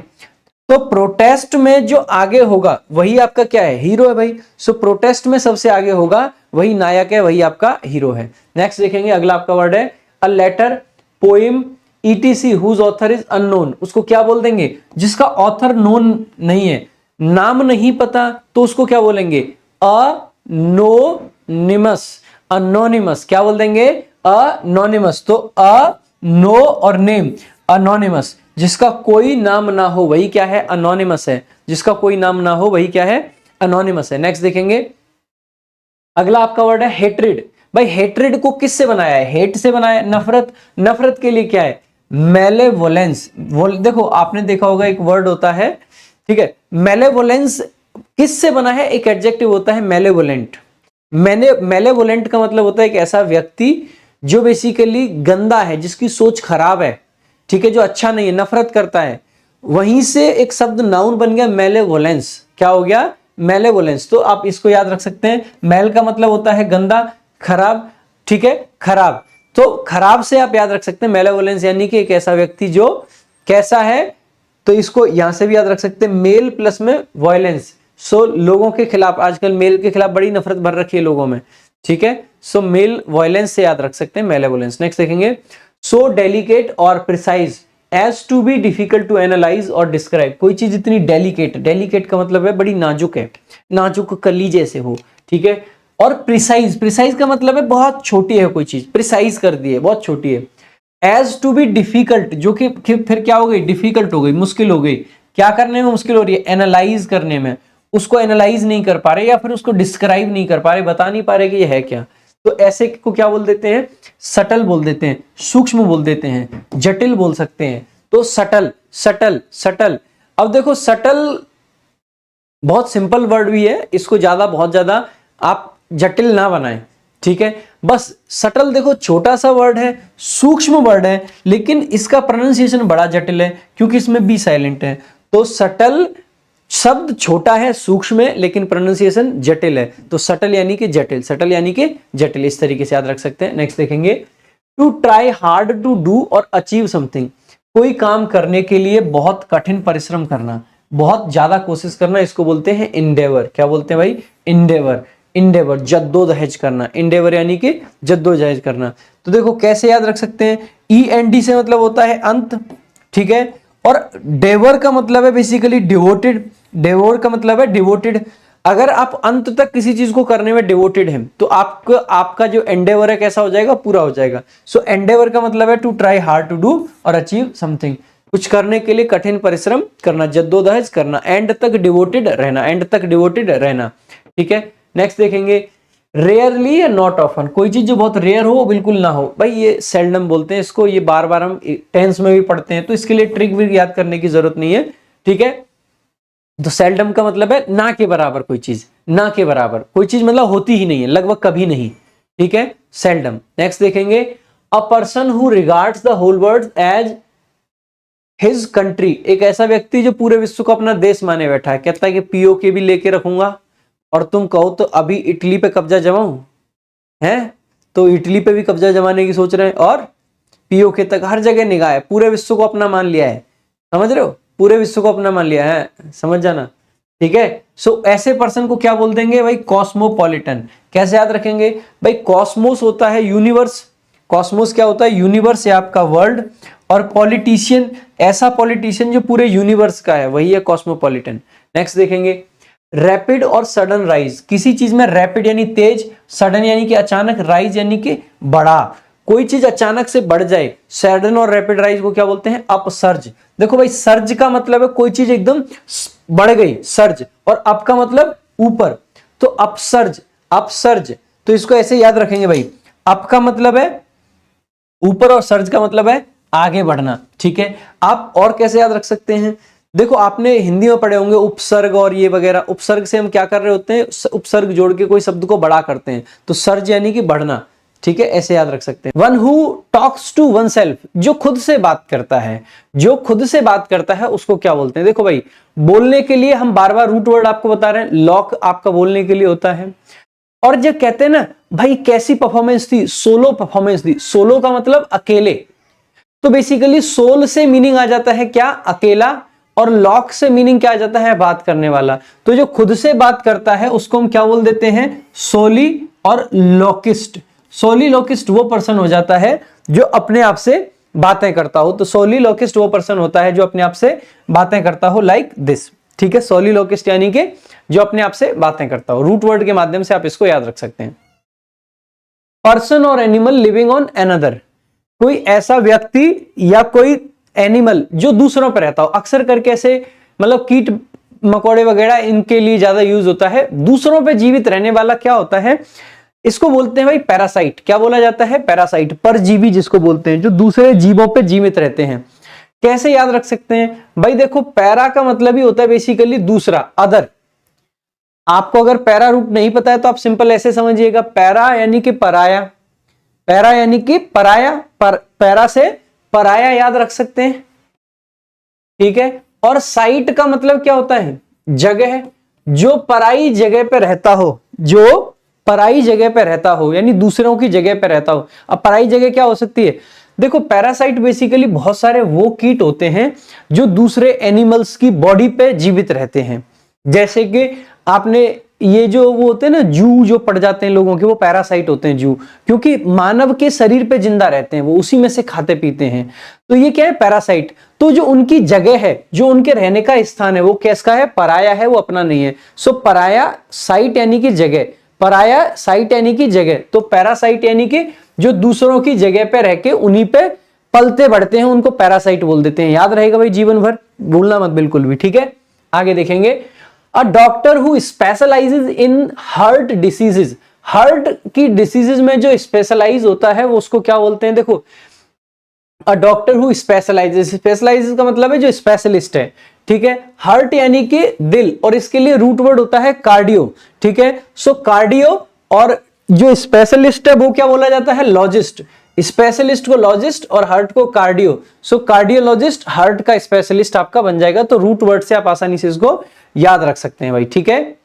तो प्रोटेस्ट में जो आगे होगा वही आपका क्या है, हीरो है भाई। सो प्रोटेस्ट में सबसे आगे होगा वही नायक है, वही आपका हीरो है। नेक्स्ट देखेंगे, अगला आपका वर्ड है a letter, poem, etc whose author is unknown. उसको क्या बोल देंगे, जिसका ऑथर नोन नहीं है, नाम नहीं पता, तो उसको क्या बोलेंगे, अनोनिमस। अनोनिमस क्या बोल देंगे, अनोनिमस। तो अ, नो और नेम, अनोनिमस। जिसका कोई नाम ना हो वही क्या है, अनोनिमस है। जिसका कोई नाम ना हो वही क्या है, अनोनिमस है। नेक्स्ट देखेंगे, अगला आपका वर्ड है हेट्रेड। भाई हेट्रेड को किससे बनाया है, हेट से बनाया है, नफरत। नफरत के लिए क्या है, मेलेवोलेंस। देखो आपने देखा होगा एक वर्ड होता है, ठीक है, मेलेवोलेंस किससे बना है, एक एडजेक्टिव होता है मेलेवोलेंट। मेलेवोलेंट का मतलब होता है एक ऐसा व्यक्ति जो बेसिकली गंदा है, जिसकी सोच खराब है, ठीक है, जो अच्छा नहीं है, नफरत करता है। वहीं से एक शब्द नाउन बन गया मेलेवोलेंस। क्या हो गया, मेलेवोलेंस। तो आप इसको याद रख सकते हैं, मेल का मतलब होता है गंदा, खराब, ठीक है, खराब। तो खराब से आप याद रख सकते हैं मेलेवोलेंस, यानी कि एक ऐसा व्यक्ति जो कैसा है। तो इसको यहां से भी याद रख सकते हैं, मेल प्लस में वायलेंस। सो लोगों के खिलाफ, आजकल मेल के खिलाफ बड़ी नफरत भर रखी है लोगों में, ठीक है। सो मेल वायलेंस से याद रख सकते हैं मेलेवोलेंस। नेक्स्ट देखेंगे, सो डेलिकेट और precise as to be difficult to analyse और डिस्क्राइब। कोई चीज इतनी डेलिकेट, डेलिकेट का मतलब है बड़ी नाजुक है, नाजुक कली जैसे हो, ठीक है। और प्रिसाइज, प्रिसाइज का मतलब है बहुत छोटी है कोई चीज, प्रिसाइज कर दी है, बहुत छोटी है। एज टू बी डिफिकल्ट, जो कि फिर क्या हो गई, डिफिकल्ट हो गई, मुश्किल हो गई। क्या करने में मुश्किल हो रही है, एनालाइज करने में। उसको एनालाइज नहीं कर पा रहे, या फिर उसको डिस्क्राइब नहीं कर पा रहे, बता नहीं पा रहे कि ये है क्या। तो ऐसे को क्या बोल देते हैं, सटल बोल देते हैं, सूक्ष्म बोल देते हैं, जटिल बोल सकते हैं। तो सटल, सटल, सटल। अब देखो सटल बहुत सिंपल वर्ड भी है, इसको ज्यादा, बहुत ज्यादा आप जटिल ना बनाएं, ठीक है। बस सटल देखो छोटा सा वर्ड है, सूक्ष्म वर्ड है, लेकिन इसका प्रोनाउंसिएशन बड़ा जटिल है, क्योंकि इसमें बी साइलेंट है। तो सटल शब्द छोटा है, सूक्ष्म है, लेकिन प्रोनाउंसिएशन जटिल है। तो सटल यानी कि जटिल, सटल यानी कि जटिल, इस तरीके से याद रख सकते हैं। नेक्स्ट देखेंगे, to try hard to do और अचीव समथिंग। कोई काम करने के लिए बहुत कठिन परिश्रम करना, बहुत ज्यादा कोशिश करना, इसको बोलते हैं इंडेवर। क्या बोलते हैं भाई, इंडेवर। इंडेवर जद्दोजहद करना, इंडेवर यानी कि जद्दोजहद करना। तो देखो कैसे याद रख सकते हैं, END से मतलब होता है अंत, ठीक है। और डेवर का मतलब है बेसिकली डिवोटेड, डेवोर का मतलब है डिवोटेड। अगर आप अंत तक किसी चीज को करने में डिवोटेड हैं, तो आपका जो एंडेवर है कैसा हो जाएगा, पूरा हो जाएगा। सो एंडेवर का मतलब है to try hard to do और अचीव समथिंग, कुछ करने के लिए कठिन परिश्रम करना, जद्दोजहद करना, एंड तक डिवोटेड रहना, एंड तक डिवोटेड रहना, ठीक है। नेक्स्ट देखेंगे, रेयरली या नॉट ऑफन। कोई चीज जो बहुत रेयर हो, बिल्कुल ना हो, भाई ये सेल्डम बोलते हैं इसको। ये बार बार हम टेंस में भी पढ़ते हैं, तो इसके लिए ट्रिक भी याद करने की जरूरत नहीं है, ठीक है। तो सेल्डम का मतलब है ना के बराबर कोई चीज, ना के बराबर कोई चीज मतलब होती ही नहीं है, लगभग कभी नहीं, ठीक है, सेल्डम। नेक्स्ट देखेंगे, a person who regards the whole world as his country. एक ऐसा व्यक्ति जो पूरे विश्व को अपना देश माने बैठा है, कहता है कि POK भी लेके रखूंगा, और तुम कहो तो अभी इटली पे कब्जा जमाऊं, है तो इटली पे भी कब्जा जमाने की सोच रहे हैं, और POK तक हर जगह निगाह है, पूरे विश्व को अपना मान लिया है, समझ रहे हो, पूरे विश्व को अपना मान लिया है, समझ जाना, ठीक है। सो ऐसे पर्सन को क्या बोल देंगे भाई, कॉस्मोपॉलिटन। कैसे याद रखेंगे भाई, कॉस्मोस होता है यूनिवर्स, कॉस्मोस क्या होता है, यूनिवर्स है आपका वर्ल्ड, और पॉलिटिशियन ऐसा पॉलिटिशियन जो पूरे यूनिवर्स का है, वही है कॉस्मोपॉलिटन। नेक्स्ट देखेंगे, रैपिड और सडन राइज। किसी चीज में रैपिड यानी तेज, सडन यानी कि अचानक, राइज यानी कि बढ़ा। कोई चीज अचानक से बढ़ जाए, सडन और रैपिड राइज को क्या बोलते हैं, अपसर्ज। देखो भाई सर्ज का मतलब है कोई चीज एकदम बढ़ गई, सर्ज, और अप का मतलब ऊपर, तो अपसर्ज, अपसर्ज। तो इसको ऐसे याद रखेंगे भाई, अप का मतलब है ऊपर और सर्ज का मतलब है आगे बढ़ना, ठीक है। आप और कैसे याद रख सकते हैं, देखो आपने हिंदी में पढ़े होंगे उपसर्ग और ये वगैरह। उपसर्ग से हम क्या कर रहे होते हैं, उपसर्ग जोड़ के कोई शब्द को बड़ा करते हैं, तो सर्ज यानी कि बढ़ना, ठीक है, ऐसे याद रख सकते हैं। One who talks to oneself, जो खुद से बात करता है, जो खुद से बात करता है उसको क्या बोलते हैं। देखो भाई बोलने के लिए हम बार बार रूट वर्ड आपको बता रहे हैं, लॉक आपका बोलने के लिए होता है। और जो कहते हैं ना भाई कैसी परफॉर्मेंस थी, सोलो परफॉर्मेंस थी। सोलो का मतलब अकेले, तो बेसिकली सोल से मीनिंग आ जाता है क्या, अकेला, और लॉक से मीनिंग क्या आ जाता है, बात करने वाला। तो जो खुद से बात करता है उसको हम क्या बोल देते हैं, सोली और लोकिस्ट। सोली लोकिस्ट वो पर्सन हो जाता है जो अपने आप से बातें करता हो। तो सोली लोकिस्ट वो पर्सन होता है जो अपने आप से बातें करता हो, लाइक दिस। ठीक है, सोली लोकिस्ट यानी कि जो अपने आप से बातें करता हो। रूट वर्ड के माध्यम से आप इसको याद रख सकते हैं। पर्सन और एनिमल लिविंग ऑन अनदर, कोई ऐसा व्यक्ति या कोई एनिमल जो दूसरों पर रहता हो। अक्सर करके ऐसे मतलब कीट मकोड़े वगैरह इनके लिए ज्यादा यूज होता है। दूसरों पे जीवित रहने वाला क्या होता है, इसको बोलते हैं भाई पैरासाइट। क्या बोला जाता है, पैरासाइट, परजीवी जिसको बोलते हैं, जो दूसरे जीवों पे जीवित रहते हैं। कैसे याद रख सकते हैं भाई, देखो पैरा का मतलब ही होता है बेसिकली दूसरा, अदर। आपको अगर पैरा रूट नहीं पता है तो आप सिंपल ऐसे समझिएगा, पैरा यानी कि पराया, पैरा यानी कि पराया, पैरा से पराया याद रख सकते हैं। ठीक है, और साइट का मतलब क्या होता है, जगह, जो पराई जगह पे रहता हो, जो पराई जगह पे रहता हो यानी दूसरों की जगह पे रहता हो। अब पराई जगह क्या हो सकती है, देखो पैरासाइट बेसिकली बहुत सारे वो कीट होते हैं जो दूसरे एनिमल्स की बॉडी पे जीवित रहते हैं। जैसे कि आपने ये जो वो होते हैं ना जू जो पड़ जाते हैं लोगों के, वो पैरासाइट होते हैं जू, क्योंकि मानव के शरीर पे जिंदा रहते हैं, वो उसी में से खाते पीते हैं। तो ये क्या है, पैरासाइट। तो जो उनकी जगह है, जो उनके रहने का स्थान है, वो कैसा है, पराया है, वो अपना नहीं है। सो पराया साइट यानी कि जगह, पराया साइट यानी कि जगह। तो पैरासाइट यानी कि जो दूसरों की जगह पे रह के उन्हीं पे पलते बढ़ते हैं, उनको पैरासाइट बोल देते हैं। याद रहेगा भाई जीवन भर, भूलना मत बिल्कुल भी। ठीक है, आगे देखेंगे। A doctor who specialises in heart diseases, heart की डिसीजेज में जो स्पेशलाइज होता है वो उसको क्या बोलते हैं, देखो a doctor who specialises, specialises का मतलब है जो स्पेशलिस्ट है। ठीक है, हार्ट यानी कि दिल, और इसके लिए रूट वर्ड होता है कार्डियो। ठीक है, सो कार्डियो, और जो स्पेशलिस्ट है वो क्या बोला जाता है, लॉजिस्ट। स्पेशलिस्ट को लॉजिस्ट और हार्ट को कार्डियो। सो कार्डियोलॉजिस्ट हार्ट का स्पेशलिस्ट आपका बन जाएगा। तो रूट वर्ड से आप आसानी से इसको याद रख सकते हैं भाई। ठीक है,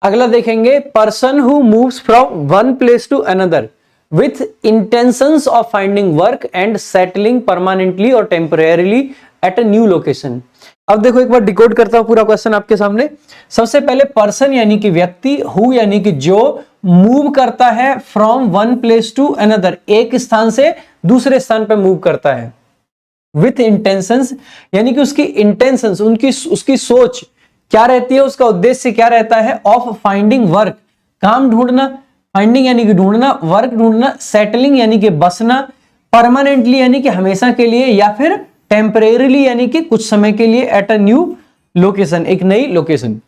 अगला देखेंगे, person who moves from one place to another with intentions of finding work and settling permanently और temporarily at a new location. अब देखो एक बार डिकोड करता हूं पूरा क्वेश्चन आपके सामने। सबसे पहले पर्सन यानी कि व्यक्ति, हु यानी कि जो, मूव करता है from one place to another, एक स्थान से दूसरे स्थान पर मूव करता है। विथ इंटेंशंस यानी कि उसकी इंटेंशंस, उसकी सोच क्या रहती है, उसका उद्देश्य क्या रहता है, ऑफ फाइंडिंग वर्क, काम ढूंढना, फाइंडिंग यानी कि ढूंढना, वर्क ढूंढना, सेटलिंग यानी कि बसना, परमानेंटली यानी कि हमेशा के लिए, या फिर टेम्परेरीली यानी कि कुछ समय के लिए, एट अ न्यू लोकेशन, एक नई लोकेशन।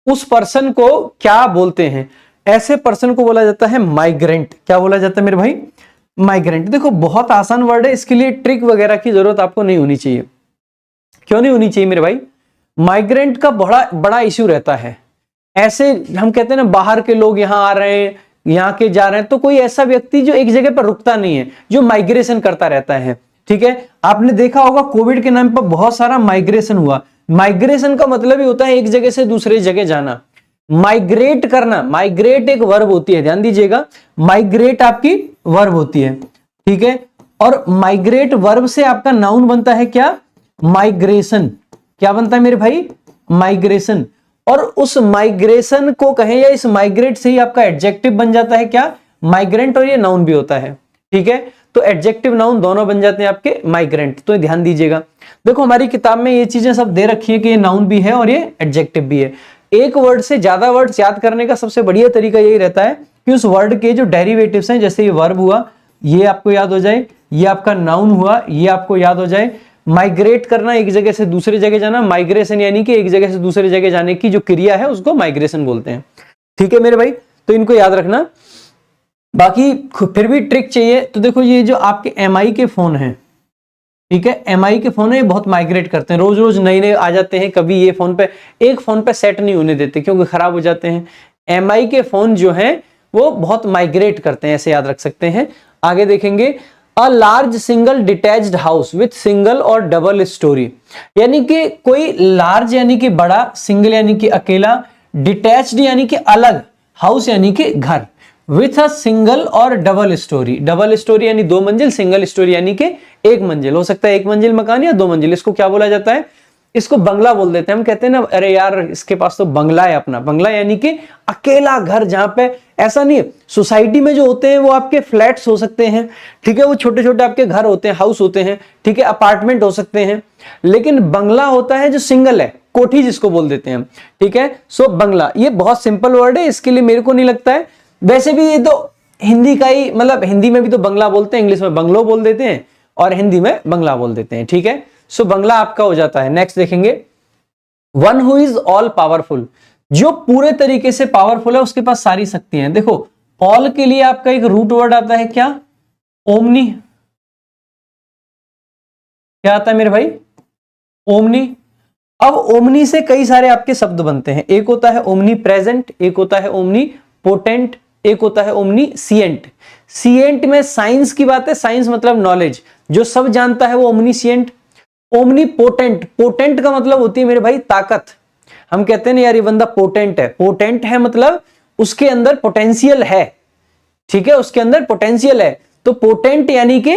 उस पर्सन को क्या बोलते हैं, ऐसे पर्सन को बोला जाता है माइग्रेंट। क्या बोला जाता है मेरे भाई, माइग्रेंट। देखो बहुत आसान वर्ड है, इसके लिए ट्रिक वगैरह की जरूरत आपको नहीं होनी चाहिए। क्यों नहीं होनी चाहिए मेरे भाई, माइग्रेंट का बड़ा इश्यू रहता है। ऐसे हम कहते हैं ना, बाहर के लोग यहाँ आ रहे हैं, यहाँ के जा रहे हैं, तो कोई ऐसा व्यक्ति जो एक जगह पर रुकता नहीं है, जो माइग्रेशन करता रहता है। ठीक है, आपने देखा होगा कोविड के नाम पर बहुत सारा माइग्रेशन हुआ। माइग्रेशन का मतलब ही होता है एक जगह से दूसरे जगह जाना, माइग्रेट करना। माइग्रेट एक वर्ब होती है, ध्यान दीजिएगा, माइग्रेट आपकी वर्ब होती है। ठीक है, और माइग्रेट वर्ब से आपका नाउन बनता है क्या, माइग्रेशन। क्या बनता है मेरे भाई, माइग्रेशन। और उस माइग्रेशन को कहें या इस माइग्रेट से ही आपका एडजेक्टिव बन जाता है क्या, माइग्रेंट, और ये नाउन भी होता है। ठीक है, तो एडजेक्टिव नाउन दोनों बन जाते हैं आपके माइग्रेंट। तो ध्यान दीजिएगा, देखो हमारी किताब में ये चीजें सब दे रखी है कि ये नाउन भी है और ये एडजेक्टिव भी है। एक वर्ड से ज्यादा वर्ड्स याद करने का सबसे बढ़िया तरीका यही रहता है कि उस वर्ड के जो डेरिवेटिव्स हैं, जैसे ये वर्ब हुआ, ये आपको याद हो जाए, ये आपका नाउन हुआ, ये आपको याद हो जाए। माइग्रेट करना, एक जगह से दूसरी जगह जाना, माइग्रेशन यानी कि एक जगह से दूसरी जगह जाने की जो क्रिया है उसको माइग्रेशन बोलते हैं। ठीक है मेरे भाई, तो इनको याद रखना। बाकी फिर भी ट्रिक चाहिए तो देखो, ये जो आपके MI के फोन हैं, ठीक है, MI के फोन है, ये बहुत माइग्रेट करते हैं, रोज रोज नए नए आ जाते हैं। कभी ये फोन पे, एक फोन पे सेट नहीं होने देते क्योंकि खराब हो जाते हैं। MI के फोन जो हैं वो बहुत माइग्रेट करते हैं, ऐसे याद रख सकते हैं। आगे देखेंगे, a large single detached house with single और डबल स्टोरी, यानी कि कोई लार्ज यानी कि बड़ा, सिंगल यानी कि अकेला, डिटैच्ड यानी कि अलग, हाउस यानी कि घर, विथ अ सिंगल और डबल स्टोरी। डबल स्टोरी यानी 2 मंजिल, सिंगल स्टोरी यानी कि 1 मंजिल। हो सकता है 1 मंजिल मकान या 2 मंजिल, इसको क्या बोला जाता है, इसको बंगला बोल देते हैं। हम कहते हैं ना, अरे यार इसके पास तो बंगला है अपना। बंगला यानी कि अकेला घर, जहां पे ऐसा नहीं है। सोसाइटी में जो होते हैं वो आपके फ्लैट्स हो सकते हैं, ठीक है, वो छोटे छोटे आपके घर होते हैं, हाउस होते हैं, ठीक है, अपार्टमेंट हो सकते हैं। लेकिन बंगला होता है जो सिंगल है, कोठी जिसको बोल देते हैं, ठीक है। सो बंगला, ये बहुत सिंपल वर्ड है, इसके लिए मेरे को नहीं लगता है, वैसे भी ये तो हिंदी का ही, मतलब हिंदी में भी तो बंगला बोलते हैं, इंग्लिश में बंगलो बोल देते हैं और हिंदी में बंगला बोल देते हैं, ठीक है। सो बंगला आपका हो जाता है। नेक्स्ट देखेंगे, one who is all powerful, जो पूरे तरीके से पावरफुल है, उसके पास सारी शक्तियां हैं। देखो ऑल के लिए आपका एक रूट वर्ड आता है क्या, ओमनी। क्या आता है मेरे भाई, ओमनी। अब ओमनी से कई सारे आपके शब्द बनते हैं, एक होता है ओमनी प्रेजेंट, एक होता है ओमनी पोटेंट, एक होता है ओमनी सिएंट। सिएंट में साइंस की बात है, साइंस मतलब नॉलेज, जो सब जानता है वो ओमनी सिएंट। ओमनी पोटेंट, पोटेंट का मतलब होती है मेरे भाई ताकत। हम कहते हैं ना यार ये बंदा पोटेंट है, पोटेंट है मतलब उसके अंदर पोटेंशियल है, ठीक है, उसके अंदर पोटेंशियल है। तो पोटेंट यानी कि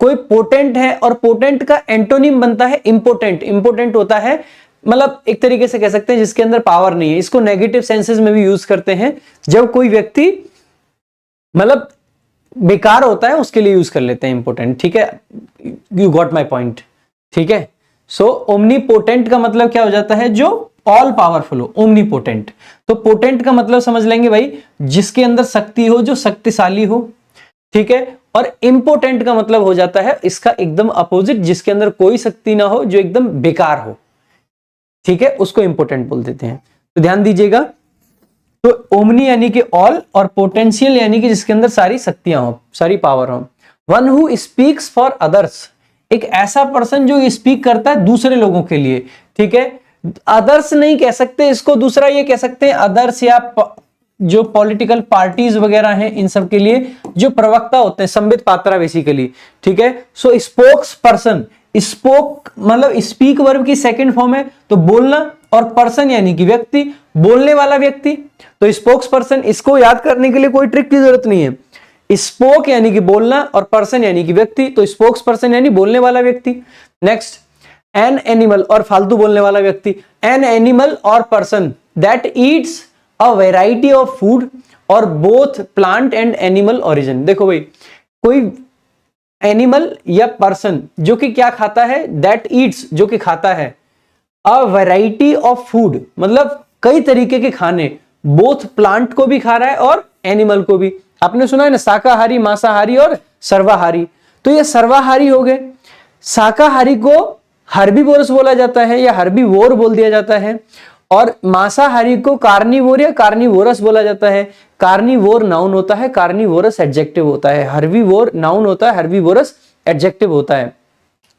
कोई पोटेंट है, और पोटेंट का एंटोनिम बनता है इंपोर्टेंट। इंपोर्टेंट होता है मतलब एक तरीके से कह सकते हैं जिसके अंदर पावर नहीं है। इसको नेगेटिव सेंसेस में भी यूज करते हैं, जब कोई व्यक्ति मतलब बेकार होता है उसके लिए यूज कर लेते हैं इंपोर्टेंट, ठीक है। यू गॉट माई पॉइंट, ठीक है। सो ओमनीपोटेंट का मतलब क्या हो जाता है, जो ऑल पावरफुल हो, ओमनीपोटेंट। तो पोटेंट का मतलब समझ लेंगे भाई, जिसके अंदर शक्ति हो, जो शक्तिशाली हो, ठीक है। और इंपोर्टेंट का मतलब हो जाता है इसका एकदम अपोजिट, जिसके अंदर कोई शक्ति ना हो, जो एकदम बेकार हो, ठीक है, उसको इंपोर्टेंट बोल देते हैं। तो ध्यान दीजिएगा, तो ओमनी यानी कि ऑल, और पोटेंशियल यानी कि जिसके अंदर सारी शक्तियां हो, सारी पावर हो। One who speaks for others, एक ऐसा पर्सन जो स्पीक करता है दूसरे लोगों के लिए, ठीक है। अदर्स नहीं कह सकते इसको, दूसरा ये कह सकते हैं अदर्स, या जो पॉलिटिकल पार्टीज वगैरह हैं इन सब के लिए जो प्रवक्ता होते हैं, संबित पात्रा बेसिकली, ठीक है। सो स्पोक्स पर्सन, स्पोक मतलब स्पीक वर्ब की सेकंड फॉर्म है, तो बोलना, और पर्सन यानी कि व्यक्ति, बोलने वाला व्यक्ति। तो स्पोक्स पर्सन, इसको याद करने के लिए कोई ट्रिक की जरूरत नहीं है। स्पोक यानी कि बोलना और पर्सन यानी कि व्यक्ति, तो स्पोक्स पर्सन यानी बोलने वाला व्यक्ति। नेक्स्ट, एन एनिमल, और फालतू बोलने वाला व्यक्ति। एन एनिमल और person that eats a variety of food और both plant and animal origin. देखो भाई, कोई एनिमल या पर्सन जो कि क्या खाता है, दैट ईट्स, जो कि खाता है, अ वैरायटी ऑफ फूड मतलब कई तरीके के खाने, बोथ प्लांट को भी खा रहा है और एनिमल को भी। आपने सुना है ना, शाकाहारी, मांसाहारी और सर्वाहारी। तो ये सर्वाहारी हो गए। शाकाहारी को हर्बीवोरस बोला जाता है या हर्बीवोर बोल दिया जाता है, और मांसाहारी को कार्निवोर या कार्निवोरस बोला जाता है। कार्निवोर नाउन होता है, कार्निवोरस एडजेक्टिव होता है। हर्बीवोर नाउन होता है, हर्बीवोरस एडजेक्टिव होता है।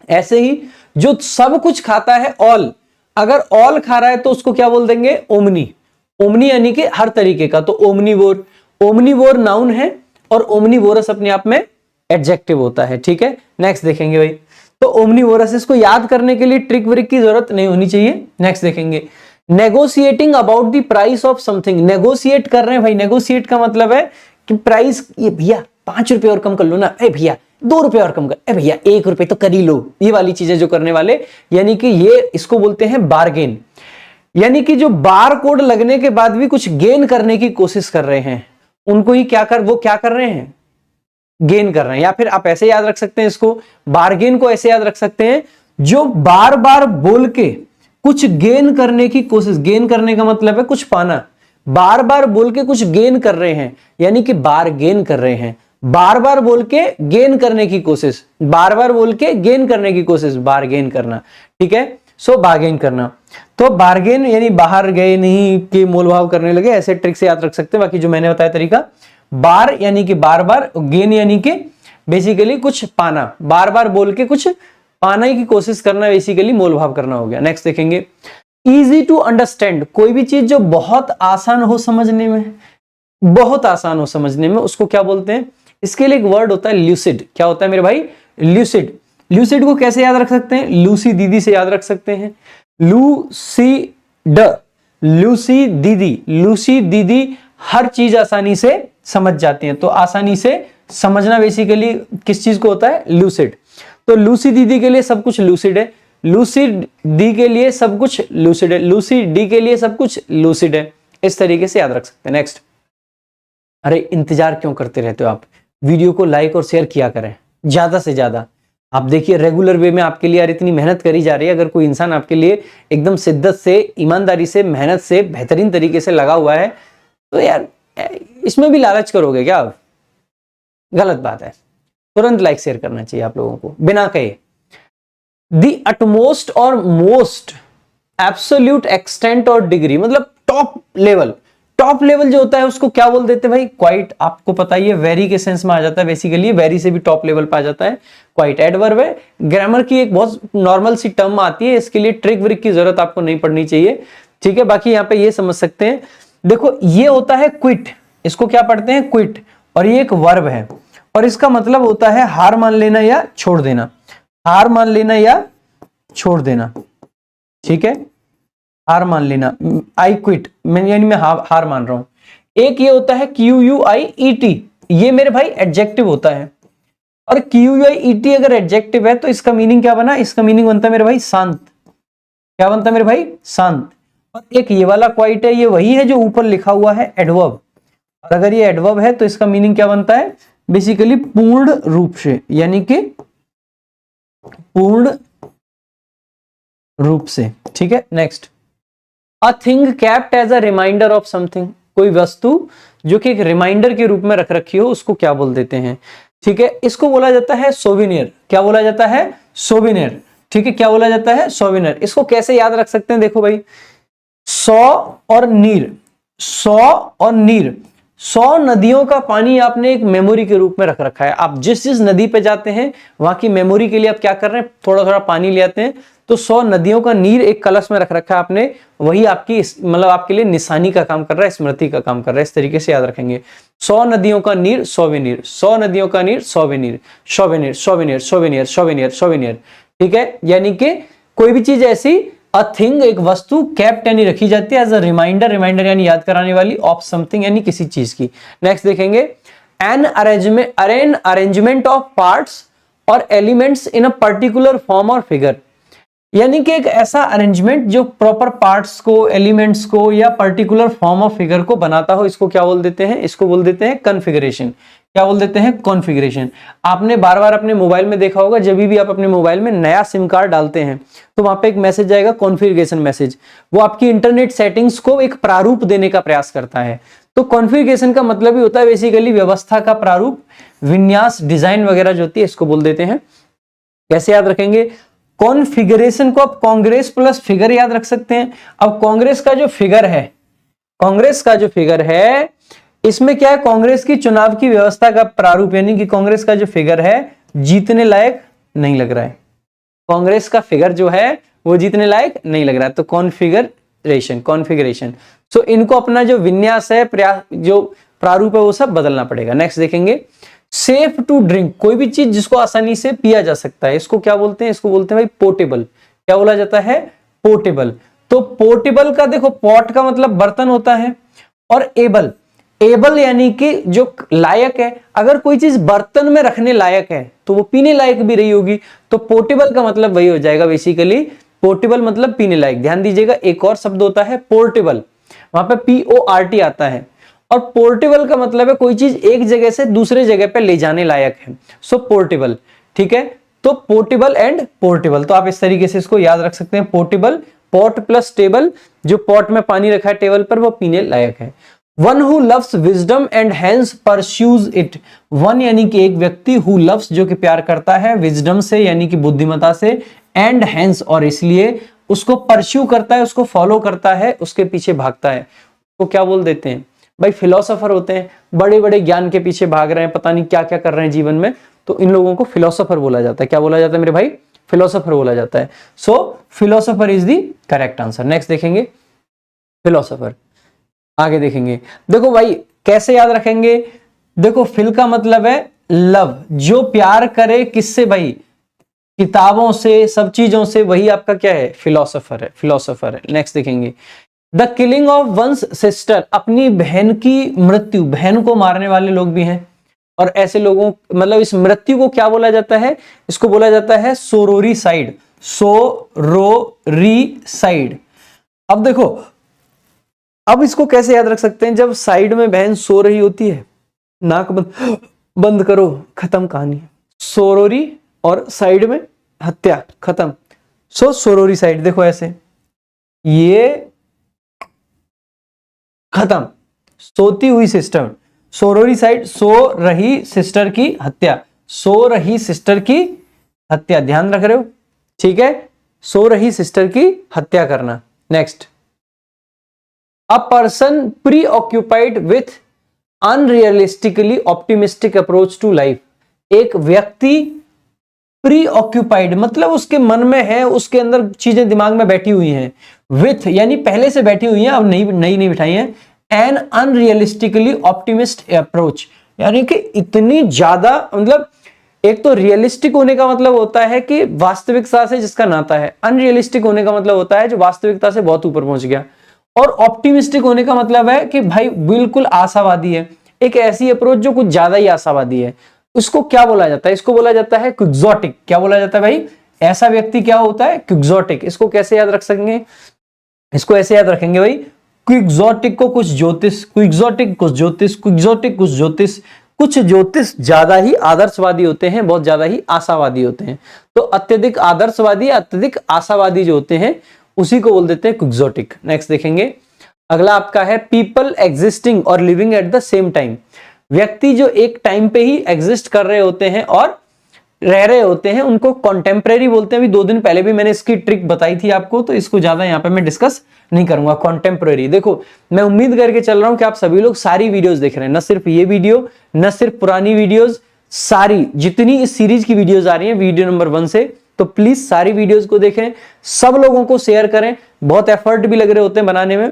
ऐसे ही जो सब कुछ खाता है, ऑल, अगर ऑल खा रहा है तो उसको क्या बोल देंगे, ओमनी। ओमनी यानी कि हर तरीके का, तो ओमनीवोर। ओमनीवोर नाउन है और ओमनीवोरस अपने आप में एडजेक्टिव होता है, ठीक है। नेक्स्ट देखेंगे भाई, तो ओमनीवोरस, इसको याद करने के लिए ट्रिक व्रिक की जरूरत नहीं होनी चाहिए। नेक्स्ट देखेंगे, negotiating about the price of something. Negotiate कर रहे हैं भाई, नेगोशिएट का मतलब है कि प्राइस, ये भैया 5 रुपए और कम कर लो ना, ए भैया 2 रुपए और कम कर, ए भैया 1 रुपए तो कर ही लो, ये वाली चीजें जो करने वाले, यानी कि ये इसको बोलते हैं बार्गेन। यानी कि जो बार कोड लगने के बाद भी कुछ गेन करने की कोशिश कर रहे हैं, उनको ही वो क्या कर रहे हैं, गेन कर रहे हैं। या फिर आप ऐसे याद रख सकते हैं इसको, बार्गेन को ऐसे याद रख सकते हैं, जो बार बार बोल के कुछ गेन करने की कोशिश। गेन करने का मतलब है कुछ पाना, बार बार बोल के कुछ गेन कर रहे हैं, यानी कि बार्गेन कर रहे हैं। बार बार बोल के गेन करने की कोशिश, बार बार बोल के गेन करने की कोशिश, बार्गेन करना, ठीक है। सो बार्गेन करना, तो बार्गेन यानी बाहर गए नहीं कि मोल भाव करने लगे, ऐसे ट्रिक से याद रख सकते हैं। बाकी जो मैंने बताया तरीका, बार यानी कि बार बार, गेन यानी कि बेसिकली कुछ पाना, बार बार बोल के कुछ पाने की कोशिश करना, बेसिकली मोल भाव करना हो गया। नेक्स्ट देखेंगे, इजी टू अंडरस्टैंड, कोई भी चीज जो बहुत आसान हो समझने में, बहुत आसान हो समझने में, उसको क्या बोलते हैं। इसके लिए एक वर्ड होता है ल्यूसिड। क्या होता है मेरे भाई, ल्यूसिड। ल्यूसिड को कैसे याद रख सकते हैं, लूसी दीदी से याद रख सकते हैं। लूसीड, लूसी दीदी, लूसी दीदी हर चीज आसानी से समझ जाती है। तो आसानी से समझना बेसिकली किस चीज को होता है, लूसिड। तो लूसी दीदी के लिए सब कुछ लूसिड है। लूसिड डी के लिए सब कुछ लूसिड है, लूसिड डी के लिए सब कुछ लूसिड है। इस तरीके से याद रख सकते हैं। नेक्स्ट, अरे इंतजार क्यों करते रहते हो आप, वीडियो को लाइक और शेयर किया करें ज्यादा से ज्यादा। आप देखिए रेगुलर वे में आपके लिए यार इतनी मेहनत करी जा रही है, अगर कोई इंसान आपके लिए एकदम शिद्दत से, ईमानदारी से, मेहनत से, बेहतरीन तरीके से लगा हुआ है, तो यार इसमें भी लालच करोगे क्या आप? गलत बात है। तुरंत लाइक शेयर करना चाहिए आप लोगों को बिना कहे। दी अटमोस्ट और मोस्ट, एब्सोल्यूट एक्सटेंट और डिग्री, मतलब टॉप लेवल। टॉप लेवल जो होता है उसको क्या बोल देते हैं भाई? क्वाइट। आपको पता ही है, वेरी के सेंस में आ जाता है बेसिकली, वेरी से भी टॉप लेवल पे आ जाता है। क्वाइट एडवर्ब है, ग्रामर की एक बहुत नॉर्मल सी टर्म आती है, इसके लिए ट्रिक व्रिक की जरूरत आपको नहीं पड़नी चाहिए, ठीक है। बाकी यहाँ पे ये समझ सकते हैं, देखो ये होता है क्विट, इसको क्या पढ़ते हैं? क्विट। और ये एक वर्ब है और इसका मतलब होता है हार मान लेना या छोड़ देना, हार मान लेना या छोड़ देना, ठीक है। हार मान लेना, आई क्विट, यानी मैं हार मान रहा हूं। एक ये होता है QUIET, ये मेरे भाई एडजेक्टिव होता है, और QUIET अगर एडजेक्टिव है तो इसका मीनिंग क्या बना? इसका मीनिंग बनता है मेरे भाई शांत। क्या बनता है मेरे भाई? शांत। और एक ये वाला क्वाइट है, ये वही है जो ऊपर लिखा हुआ है एडवर्ब, और अगर ये एडवर्ब है तो इसका मीनिंग क्या बनता है? बेसिकली पूर्ण रूप से, यानी कि पूर्ण रूप से, ठीक है। Next, a thing kept as a reminder of something, कोई वस्तु जो कि एक रिमाइंडर के रूप में रख रखी हो उसको क्या बोल देते हैं? ठीक है, इसको बोला जाता है सोविनियर। क्या बोला जाता है? सोविनियर, ठीक है। क्या बोला जाता है? सोविनियर। इसको कैसे याद रख सकते हैं? देखो भाई, 100 और नीर, 100 और नीर, 100 नदियों का पानी आपने एक मेमोरी के रूप में रख रखा है। आप जिस जिस नदी पे जाते हैं वहां की मेमोरी के लिए आप क्या कर रहे हैं? थोड़ा थोड़ा पानी ले आते हैं। तो 100 नदियों का नीर एक कलश में रख रखा है आपने, वही आपकी मतलब आपके लिए निशानी का काम कर रहा है, स्मृति का काम कर रहा है। इस तरीके से याद रखेंगे, 100 नदियों का नीर सोवेनियर, 100 नदियों का नीर souvenir, souvenir, souvenir, souvenir, souvenir, souvenir, ठीक है। यानी कि कोई भी चीज ऐसी, अ थिंग एक वस्तु, केप्ट यानी रखी जाती है, एज अ रिमाइंडर, रिमाइंडर यानी याद कराने वाली, ऑफ समथिंग यानी किसी चीज की। नेक्स्ट देखेंगे, एन अरेंजमेंट ऑफ पार्ट्स और elements in a particular form और फिगर, यानी कि एक ऐसा अरेंजमेंट जो प्रॉपर पार्ट्स को, एलिमेंट्स को या पर्टिकुलर फॉर्म ऑफ फिगर को बनाता हो, इसको क्या बोल देते हैं? इसको बोल देते हैं कॉन्फ़िगरेशन। क्या बोल देते हैं? कॉन्फ़िगरेशन। आपने बार बार अपने मोबाइल में देखा होगा, जब भी आप अपने मोबाइल में नया सिम कार्ड डालते हैं तो वहां पे एक मैसेज आएगा, कॉन्फ़िगरेशन मैसेज। वो आपकी इंटरनेट सेटिंग्स को एक प्रारूप देने का प्रयास करता है। तो कॉन्फ़िगरेशन का मतलब ही होता है बेसिकली व्यवस्था का प्रारूप, विन्यास, डिजाइन वगैरह जो होती है, इसको बोल देते हैं। कैसे याद रखेंगे? कॉन्फ़िगरेशन को आप कांग्रेस प्लस फिगर याद रख सकते हैं। अब कांग्रेस का जो फिगर है, कांग्रेस का जो फिगर है, इसमें क्या है? कांग्रेस की चुनाव की व्यवस्था का प्रारूप, यानी कि कांग्रेस का जो फिगर है जीतने लायक नहीं लग रहा है। कांग्रेस का फिगर जो है वो जीतने लायक नहीं लग रहा है, तो कॉन्फ़िगरेशन, कॉन्फ़िगरेशन। सो इनको अपना जो विन्यास है, जो प्रारूप है, वो सब बदलना पड़ेगा। नेक्स्ट देखेंगे, सेफ टू ड्रिंक, कोई भी चीज जिसको आसानी से पिया जा सकता है, इसको क्या बोलते हैं? इसको बोलते हैं भाई पोर्टेबल। क्या बोला जाता है? पोर्टेबल। तो पोर्टेबल का देखो, पॉट का मतलब बर्तन होता है, और एबल, एबल यानी कि जो लायक है। अगर कोई चीज बर्तन में रखने लायक है तो वो पीने लायक भी रही होगी, तो पोर्टेबल का मतलब वही हो जाएगा बेसिकली। पोर्टेबल मतलब पीने लायक। ध्यान दीजिएगा, एक और शब्द होता है पोर्टेबल, वहां पे PORT आता है, और पोर्टेबल का मतलब है कोई चीज एक जगह से दूसरे जगह पे ले जाने लायक है। सो पोर्टेबल, ठीक है। तो पोर्टेबल एंड पोर्टेबल, तो आप इस तरीके से इसको याद रख सकते हैं। पोर्टेबल, पॉट प्लस टेबल, जो पॉट में पानी रखा है टेबल पर वो पीने लायक है। One who loves wisdom and hence pursues it, one यानी कि एक व्यक्ति, हु लव्स जो कि प्यार करता है, विजडम से यानी कि बुद्धिमता से, एंड हेंस और इसलिए उसको परस्यू करता है, उसको फॉलो करता है, उसके पीछे भागता है, वो क्या बोल देते हैं भाई? फिलोसोफर होते हैं। बड़े बड़े ज्ञान के पीछे भाग रहे हैं, पता नहीं क्या क्या कर रहे हैं जीवन में, तो इन लोगों को फिलोसोफर बोला जाता है। क्या बोला जाता है मेरे भाई? फिलोसोफर बोला जाता है। So philosopher is the correct answer. Next देखेंगे, फिलोसोफर। आगे देखेंगे, देखो भाई कैसे याद रखेंगे? देखो, फिल का मतलब है लव, जो प्यार करे किससे भाई? किताबों से, सब चीजों से, वही आपका क्या है? फिलोसोफर है, फिलोसोफर है। नेक्स्ट देखेंगे, the killing of one's sister, अपनी बहन की मृत्यु, बहन को मारने वाले लोग भी हैं, और ऐसे लोगों मतलब इस मृत्यु को क्या बोला जाता है? इसको बोला जाता है सोरोरिसाइड। सोरोरीसाइड। अब देखो, अब इसको कैसे याद रख सकते हैं? जब साइड में बहन सो रही होती है, नाक बंद करो, खत्म कहानी। सोरोरी और साइड में हत्या, खत्म। सो सोरोरीसाइड, देखो ऐसे, ये खत्म, सोती हुई सिस्टर। सोरोरीसाइड, सो रही सिस्टर की हत्या, सो रही सिस्टर की हत्या, ध्यान रख रहे हो? ठीक है, सो रही सिस्टर की हत्या करना। Next, a person preoccupied with unrealistically optimistic approach to life. एक व्यक्ति प्री ऑक्यूपाइड मतलब उसके मन में है, उसके अंदर चीजें दिमाग में बैठी हुई हैं, विथ यानी पहले से बैठी हुई हैं, अब नई नहीं बिठाई हैं, एन अनरियलिस्टिकली ऑप्टिमिस्ट अप्रोच, यानी कि इतनी ज्यादा, मतलब एक तो रियलिस्टिक होने का मतलब होता है कि वास्तविकता से जिसका नाता है, अनरियलिस्टिक होने का मतलब होता है जो वास्तविकता से बहुत ऊपर पहुंच गया, और ऑप्टिमिस्टिक होने का मतलब है कि भाई बिल्कुल आशावादी है, एक ऐसी अप्रोच जो कुछ ज्यादा ही आशावादी है। इसको क्या बोला जाता है? इसको बोला जाता है क्विक्सोटिक। क्या बोला जाता है भाई? ऐसा व्यक्ति क्या होता है? क्विक्सोटिक। इसको कैसे याद रख सकेंगे? इसको ऐसे याद रखेंगे भाई, क्विक्सोटिक को कुछ ज्योतिष, क्विक्सोटिक कुछ ज्योतिष, क्विक्सोटिक कुछ ज्योतिष। कुछ ज्योतिष ज्यादा ही आदर्शवादी होते हैं, बहुत ज्यादा ही आशावादी होते हैं। तो अत्यधिक आदर्शवादी, अत्यधिक आशावादी जो होते हैं उसी को बोल देते हैं क्विक्सोटिक। नेक्स्ट देखेंगे, अगला आपका है पीपल एग्जिस्टिंग और living at the same time. व्यक्ति जो एक टाइम पे ही एग्जिस्ट कर रहे होते हैं और रह रहे होते हैं, उनको कॉन्टेम्परेरी बोलते हैं। अभी 2 दिन पहले भी मैंने इसकी ट्रिक बताई थी आपको, तो इसको ज्यादा यहाँ पे मैं डिस्कस नहीं करूंगा। कॉन्टेम्परेरी, देखो मैं उम्मीद करके चल रहा हूं कि आप सभी लोग सारी वीडियोस देख रहे हैं, न सिर्फ ये वीडियो, न सिर्फ पुरानी वीडियोस, सारी जितनी इस सीरीज की वीडियोस आ रही है वीडियो नंबर 1 से, तो प्लीज सारी वीडियोस को देखें, सब लोगों को शेयर करें। बहुत एफर्ट भी लग रहे होते हैं बनाने में,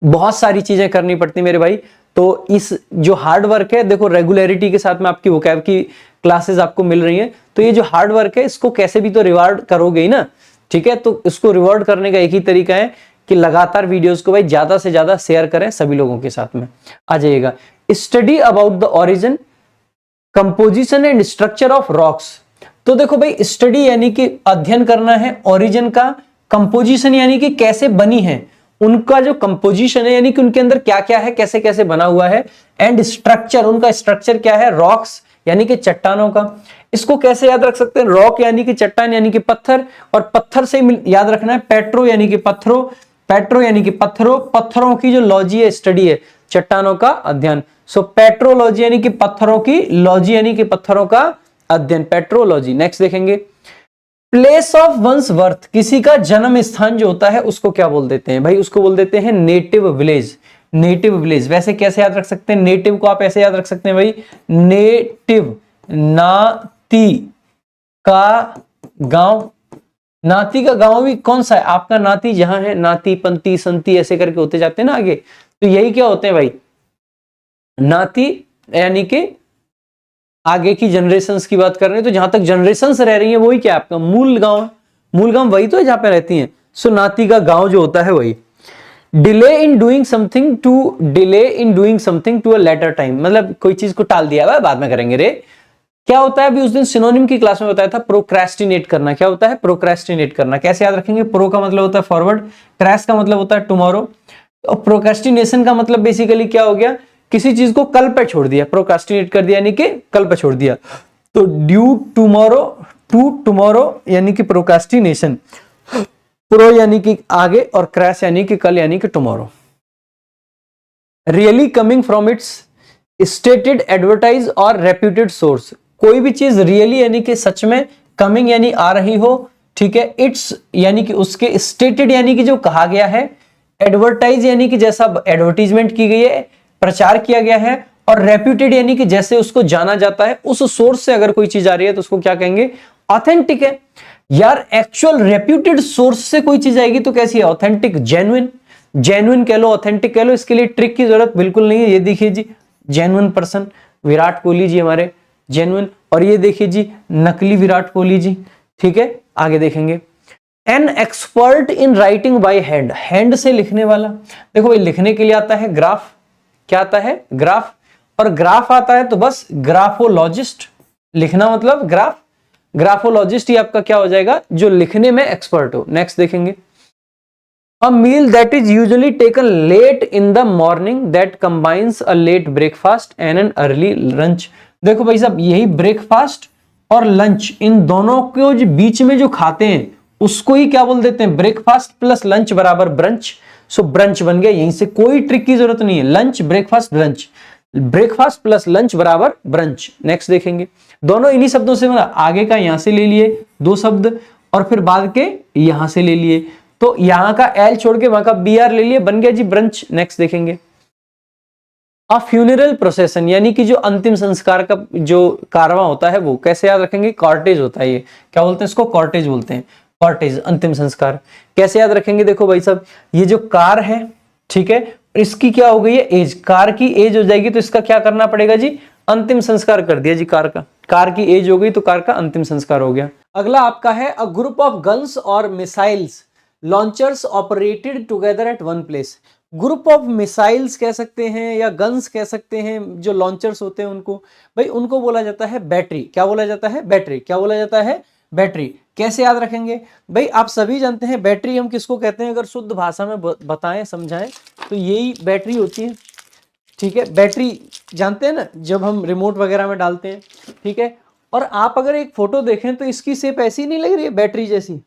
बहुत सारी चीजें करनी पड़ती मेरे भाई। तो इस जो हार्ड वर्क है, देखो रेगुलरिटी के साथ में आपकी वोकैब की क्लासेस आपको मिल रही हैं, तो ये जो हार्ड वर्क है इसको कैसे भी तो रिवार्ड करोगे ही ना, ठीक है? तो इसको रिवार्ड करने का एक ही तरीका है कि लगातार वीडियोस को भाई ज्यादा से ज्यादा शेयर करें सभी लोगों के साथ में। आ जाइएगा, study about the origin, composition and structure of rocks. तो देखो भाई, स्टडी यानी कि अध्ययन करना है ओरिजिन का, कंपोजिशन यानी कि कैसे बनी है, उनका जो कंपोजिशन है यानी कि उनके अंदर क्या क्या है, कैसे कैसे बना हुआ है, एंड स्ट्रक्चर, उनका स्ट्रक्चर क्या है, रॉक्स यानी कि चट्टानों का। इसको कैसे याद रख सकते हैं? रॉक यानी कि चट्टान यानी कि पत्थर, और पत्थर से याद रखना है पेट्रो यानी कि पत्थरों, पेट्रो यानी कि पत्थरों, पत्थरों की जो लॉजी है, स्टडी है, चट्टानों का अध्ययन। सो पेट्रोलॉजी यानी कि पत्थरों की, लॉजी यानी कि पत्थरों का अध्ययन, पेट्रोलॉजी। नेक्स्ट देखेंगे, प्लेस ऑफ वंस बर्थ, किसी का जन्म स्थान जो होता है उसको क्या बोल देते हैं भाई? उसको बोल देते हैं नेटिव विलेज। नेटिव विलेज वैसे कैसे याद रख सकते हैं? नेटिव को आप ऐसे याद रख सकते हैं भाई, नेटिव, नाती का गांव। नाती का गांव भी कौन सा है? आपका नाती जहां है, नाती, पंती, संती ऐसे करके होते जाते हैं ना आगे, तो यही क्या होते हैं भाई? नाती यानी कि आगे की जनरेशंस की बात कर रहे हैं, तो जहां तक जनरेशंस रह रही हैं वही क्या है आपका मूल गांव है। मूल गांव वही तो है जहां पे रहती हैं। सो नाती का गांव जो होता है वही। Delay in doing something to, delay in doing something to a later time, मतलब कोई चीज को टाल दिया, बाद में करेंगे रे। क्या होता है? अभी उस दिन सिनोनिम की क्लास में बताया था, प्रोक्रेस्टिनेट करना। क्या होता है? प्रोक्रेस्टिनेट करना। कैसे याद रखेंगे? प्रो का मतलब होता है फॉरवर्ड, क्रैश का मतलब होता है टुमारो, और प्रोक्रेस्टिनेशन का मतलब बेसिकली क्या हो गया? किसी चीज को कल पे छोड़ दिया, प्रोक्रेस्टिनेट कर दिया यानी कि कल पे छोड़ दिया। तो ड्यू टुमारो, टू टुमारो यानी कि प्रोक्रेस्टिनेशन, प्रो यानी कि आगे, और क्रैश यानी कि कल यानी कि tomorrow. Really coming from its stated, advertise और रेप्यूटेड सोर्स। कोई भी चीज रियली यानी कि सच में, कमिंग यानी आ रही हो, ठीक है, इट्स यानी कि उसके, स्टेटेड यानी कि जो कहा गया है, एडवर्टाइज यानी कि जैसा एडवर्टीजमेंट की गई है, प्रचार किया गया है, और रेप्यूटेड यानी कि जैसे उसको जाना जाता है, उस सोर्स से अगर कोई चीज आ रही है तो उसको क्या कहेंगे? ऑथेंटिक है। यार एक्चुअल रेप्यूटेड सोर्स से कोई चीज आएगी तो कैसी है? Authentic, genuine. जेन्युइन कह लो, ऑथेंटिक कह लो, इसके लिए ट्रिक की जरूरत बिल्कुल नहीं है। ये देखिए जी, जेन्युइन पर्सन विराट कोहली जी हमारे जेन्युइन, और ये देखिए जी नकली विराट कोहली जी, ठीक है। आगे देखेंगे, an expert in writing by hand, hand से लिखने वाला। देखो भाई, लिखने के लिए आता है ग्राफ, क्या आता है? ग्राफ, और ग्राफ आता है तो बस ग्राफोलॉजिस्ट। लिखना मतलब ग्राफ, ग्राफोलॉजिस्ट ही आपका क्या हो जाएगा, जो लिखने में एक्सपर्ट हो। नेक्स्ट देखेंगे, a meal that is usually taken late in the morning that combines a late breakfast and an early lunch. देखो भाई साहब, यही ब्रेकफास्ट और लंच, इन दोनों को जो बीच में जो खाते हैं उसको ही क्या बोल देते हैं, ब्रेकफास्ट प्लस लंच बराबर ब्रंच। सो ब्रंच बन गया, यहीं से कोई ट्रिक की जरूरत नहीं है, lunch breakfast lunch, breakfast plus lunch बराबर ब्रंच। नेक्स्ट देखेंगे, दोनों इन्हीं शब्दों से बना, आगे का यहां से ले लिए दो शब्द और फिर बाद के यहां से ले लिए, तो यहां का एल छोड़ के वहां का बी आर ले लिए, बन गया जी ब्रंच। नेक्स्ट देखेंगे, अ फ्यूनरल प्रोसेशन, यानी कि जो अंतिम संस्कार का जो कारवां होता है वो कैसे याद रखेंगे, कॉर्टेज होता है, ये क्या बोलते हैं इसको, कॉर्टेज बोलते हैं, कॉर्टेज अंतिम संस्कार। कैसे याद रखेंगे, देखो भाई साहब, ये जो कार है, ठीक है, इसकी क्या हो गई है एज, कार की एज हो जाएगी तो इसका क्या करना पड़ेगा जी, अंतिम संस्कार कर दिया जी कार का, कार की एज हो गई तो कार का अंतिम संस्कार हो गया। अगला आपका है, अ ग्रुप ऑफ गन्स और missiles launchers operated together at one place. Group of missiles कह सकते हैं या गन्स कह सकते हैं, जो लॉन्चर्स होते हैं उनको, भाई उनको बोला जाता है बैटरी। क्या बोला जाता है, बैटरी। क्या बोला जाता है, बैटरी। कैसे याद रखेंगे, भाई आप सभी जानते हैं बैटरी हम किसको कहते हैं, अगर शुद्ध भाषा में बताएं समझाएं तो यही बैटरी होती है, ठीक है। बैटरी जानते हैं ना, जब हम रिमोट वगैरह में डालते हैं, ठीक है। और आप अगर एक फोटो देखें तो इसकी शेप ऐसी नहीं लग रही है बैटरी जैसी,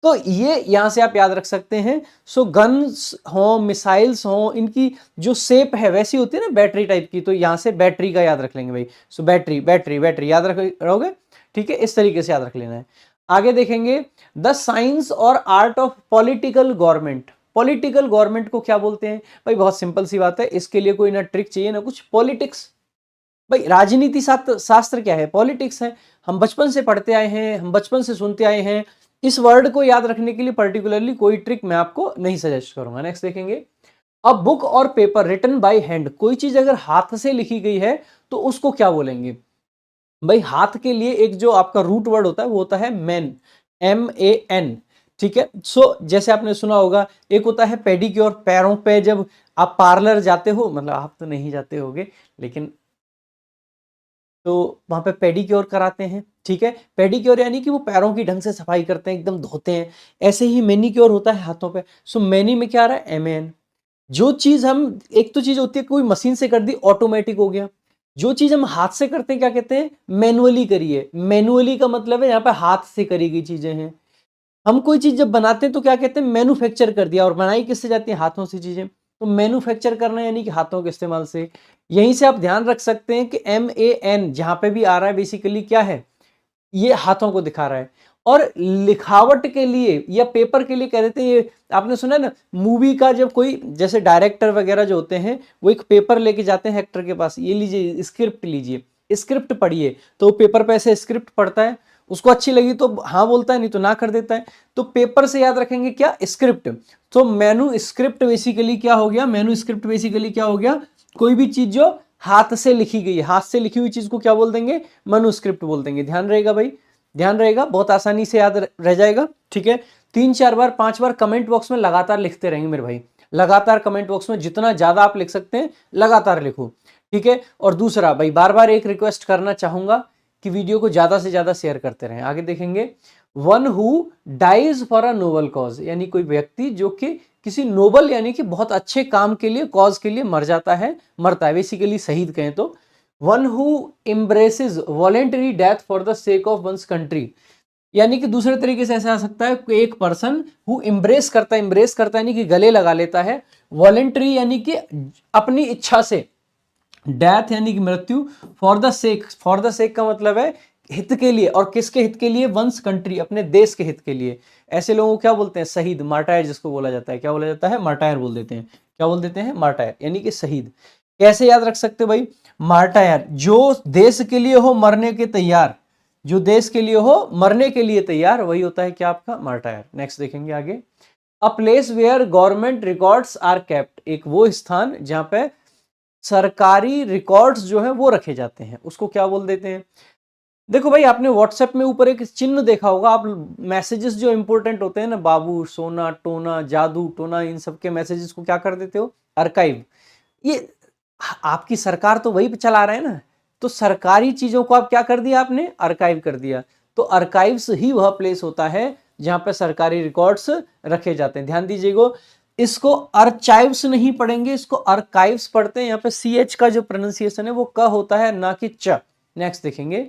तो ये यहां से आप याद रख सकते हैं। सो गन्स हो, मिसाइल्स हो, इनकी जो शेप है वैसी होती है ना बैटरी टाइप की, तो यहां से बैटरी का याद रख लेंगे भाई। सो बैटरी बैटरी बैटरी याद रखोगे, ठीक है, इस तरीके से याद रख लेना है। आगे देखेंगे, द साइंस और art of political government. Political government को क्या बोलते हैं भाई, बहुत सिंपल सी बात है, इसके लिए कोई ना ट्रिक चाहिए ना कुछ, पॉलिटिक्स। भाई राजनीति शास्त्र क्या है, पॉलिटिक्स है, हम बचपन से पढ़ते आए हैं, हम बचपन से सुनते आए हैं। इस वर्ड को याद रखने के लिए पर्टिकुलरली कोई ट्रिक मैं आपको नहीं सजेस्ट करूंगा। नेक्स्ट देखेंगे, अब बुक और पेपर रिटन बाय हैंड, कोई चीज अगर हाथ से लिखी गई है तो उसको क्या बोलेंगे भाई। हाथ के लिए एक जो आपका रूट वर्ड होता है वो होता है मैन, MAN, ठीक है। सो जैसे आपने सुना होगा, एक होता है पेडिक्योर, पैरों पे जब आप पार्लर जाते हो, मतलब आप तो नहीं जाते होगे लेकिन, तो वहां पे पेडिक्योर कराते हैं, ठीक है। पेडिक्योर यानी कि वो पैरों की ढंग से सफाई करते हैं, एकदम धोते हैं। ऐसे ही मैनिक्योर होता है हाथों पे। सो मैनी में क्या आ रहा है, MAN। जो चीज हम, एक तो चीज होती है कोई मशीन से कर दी ऑटोमेटिक हो गया, जो चीज हम हाथ से करते हैं क्या कहते हैं, मैनुअली करिए। मैनुअली का मतलब है यहाँ पे हाथ से करी गई चीजें हैं। हम कोई चीज जब बनाते हैं तो क्या कहते हैं, मैन्युफैक्चर कर दिया, और बनाई किससे जाती है, हाथों से चीजें। तो मैन्युफैक्चर करना यानी कि हाथों के इस्तेमाल से। यहीं से आप ध्यान रख सकते हैं कि MAN जहां पे भी आ रहा है बेसिकली क्या है, ये हाथों को दिखा रहा है। और लिखावट के लिए या पेपर के लिए कह देते हैं, ये आपने सुना है ना, मूवी का जब कोई जैसे डायरेक्टर वगैरह जो होते हैं वो एक पेपर लेके जाते हैं एक्टर के पास, ये लीजिए स्क्रिप्ट लीजिए, स्क्रिप्ट पढ़िए, तो पेपर पे ऐसे स्क्रिप्ट पढ़ता है, उसको अच्छी लगी तो हाँ बोलता है, नहीं तो ना कर देता है। तो पेपर से याद रखेंगे क्या, स्क्रिप्ट। तो मेनू स्क्रिप्ट बेसिकली क्या हो गया, मेनू स्क्रिप्ट बेसिकली क्या हो गया, कोई भी चीज जो हाथ से लिखी गई है, हाथ से लिखी हुई चीज को क्या बोल देंगे, मनुस्क्रिप्ट बोल देंगे। ध्यान रहेगा भाई, ध्यान रहेगा, बहुत आसानी से याद रह जाएगा, ठीक है। 3-4 बार 5 बार कमेंट बॉक्स में लगातार लिखते रहेंगे मेरे भाई, लगातार कमेंट बॉक्स में जितना ज्यादा आप लिख सकते हैं लगातार लिखो, ठीक है। और दूसरा भाई, बार बार एक रिक्वेस्ट करना चाहूंगा कि वीडियो को ज्यादा से ज्यादा शेयर करते रहें। आगे देखेंगे, one who dies for a noble cause, यानी कोई व्यक्ति जो कि किसी नोबल यानी कि बहुत अच्छे काम के लिए, कॉज के लिए मर जाता है, मरता है, बेसिकली शहीद कहें तो। One who embraces voluntary death for the sake of one's country, यानी कि दूसरे तरीके से ऐसा आ सकता है कि एक पर्सन हु एम्ब्रेस करता है, एम्ब्रेस करता है यानी कि गले लगा लेता है, वॉलेंटरी यानी कि अपनी इच्छा से, डेथ यानी कि मृत्यु, for the sec, for the सेक का मतलब है हित के लिए, और किसके हित के लिए, वंस कंट्री, अपने देश के हित के लिए। ऐसे लोगों को क्या बोलते हैं, शहीद, मार्टायर जिसको बोला जाता है, क्या बोला जाता है, मार्टायर बोल देते हैं। क्या बोल देते हैं, मार्टायर यानी कि शहीद। कैसे याद रख सकते भाई, मार्टायर जो देश के लिए हो मरने के तैयार, जो देश के लिए हो मरने के लिए तैयार, वही होता है क्या, आपका मार्टायर। नेक्स्ट देखेंगे आगे, a place where government records are kept, एक वो स्थान जहां पे सरकारी रिकॉर्ड्स जो है वो रखे जाते हैं, उसको क्या बोल देते हैं। देखो भाई, आपने व्हाट्सएप में ऊपर एक चिन्ह देखा होगा, आप मैसेजेस जो इंपॉर्टेंट होते हैं ना, बाबू, सोना, टोना, जादू टोना, इन सब के मैसेजेस को क्या कर देते हो, आर्काइव। ये आपकी सरकार तो वही पे चला रहा है ना, तो सरकारी चीजों को आप क्या कर दिया, आपने आर्काइव कर दिया। तो आर्काइव्स ही वह प्लेस होता है जहां पर सरकारी रिकॉर्ड्स रखे जाते हैं। ध्यान दीजिएगा, इसको आर्चाइव्स नहीं पढ़ेंगे, इसको आर्काइव्स पढ़ते हैं। यहाँ पे CH का जो प्रोनाउंसिएशन है वो क होता है, ना कि च। नेक्स्ट देखेंगे,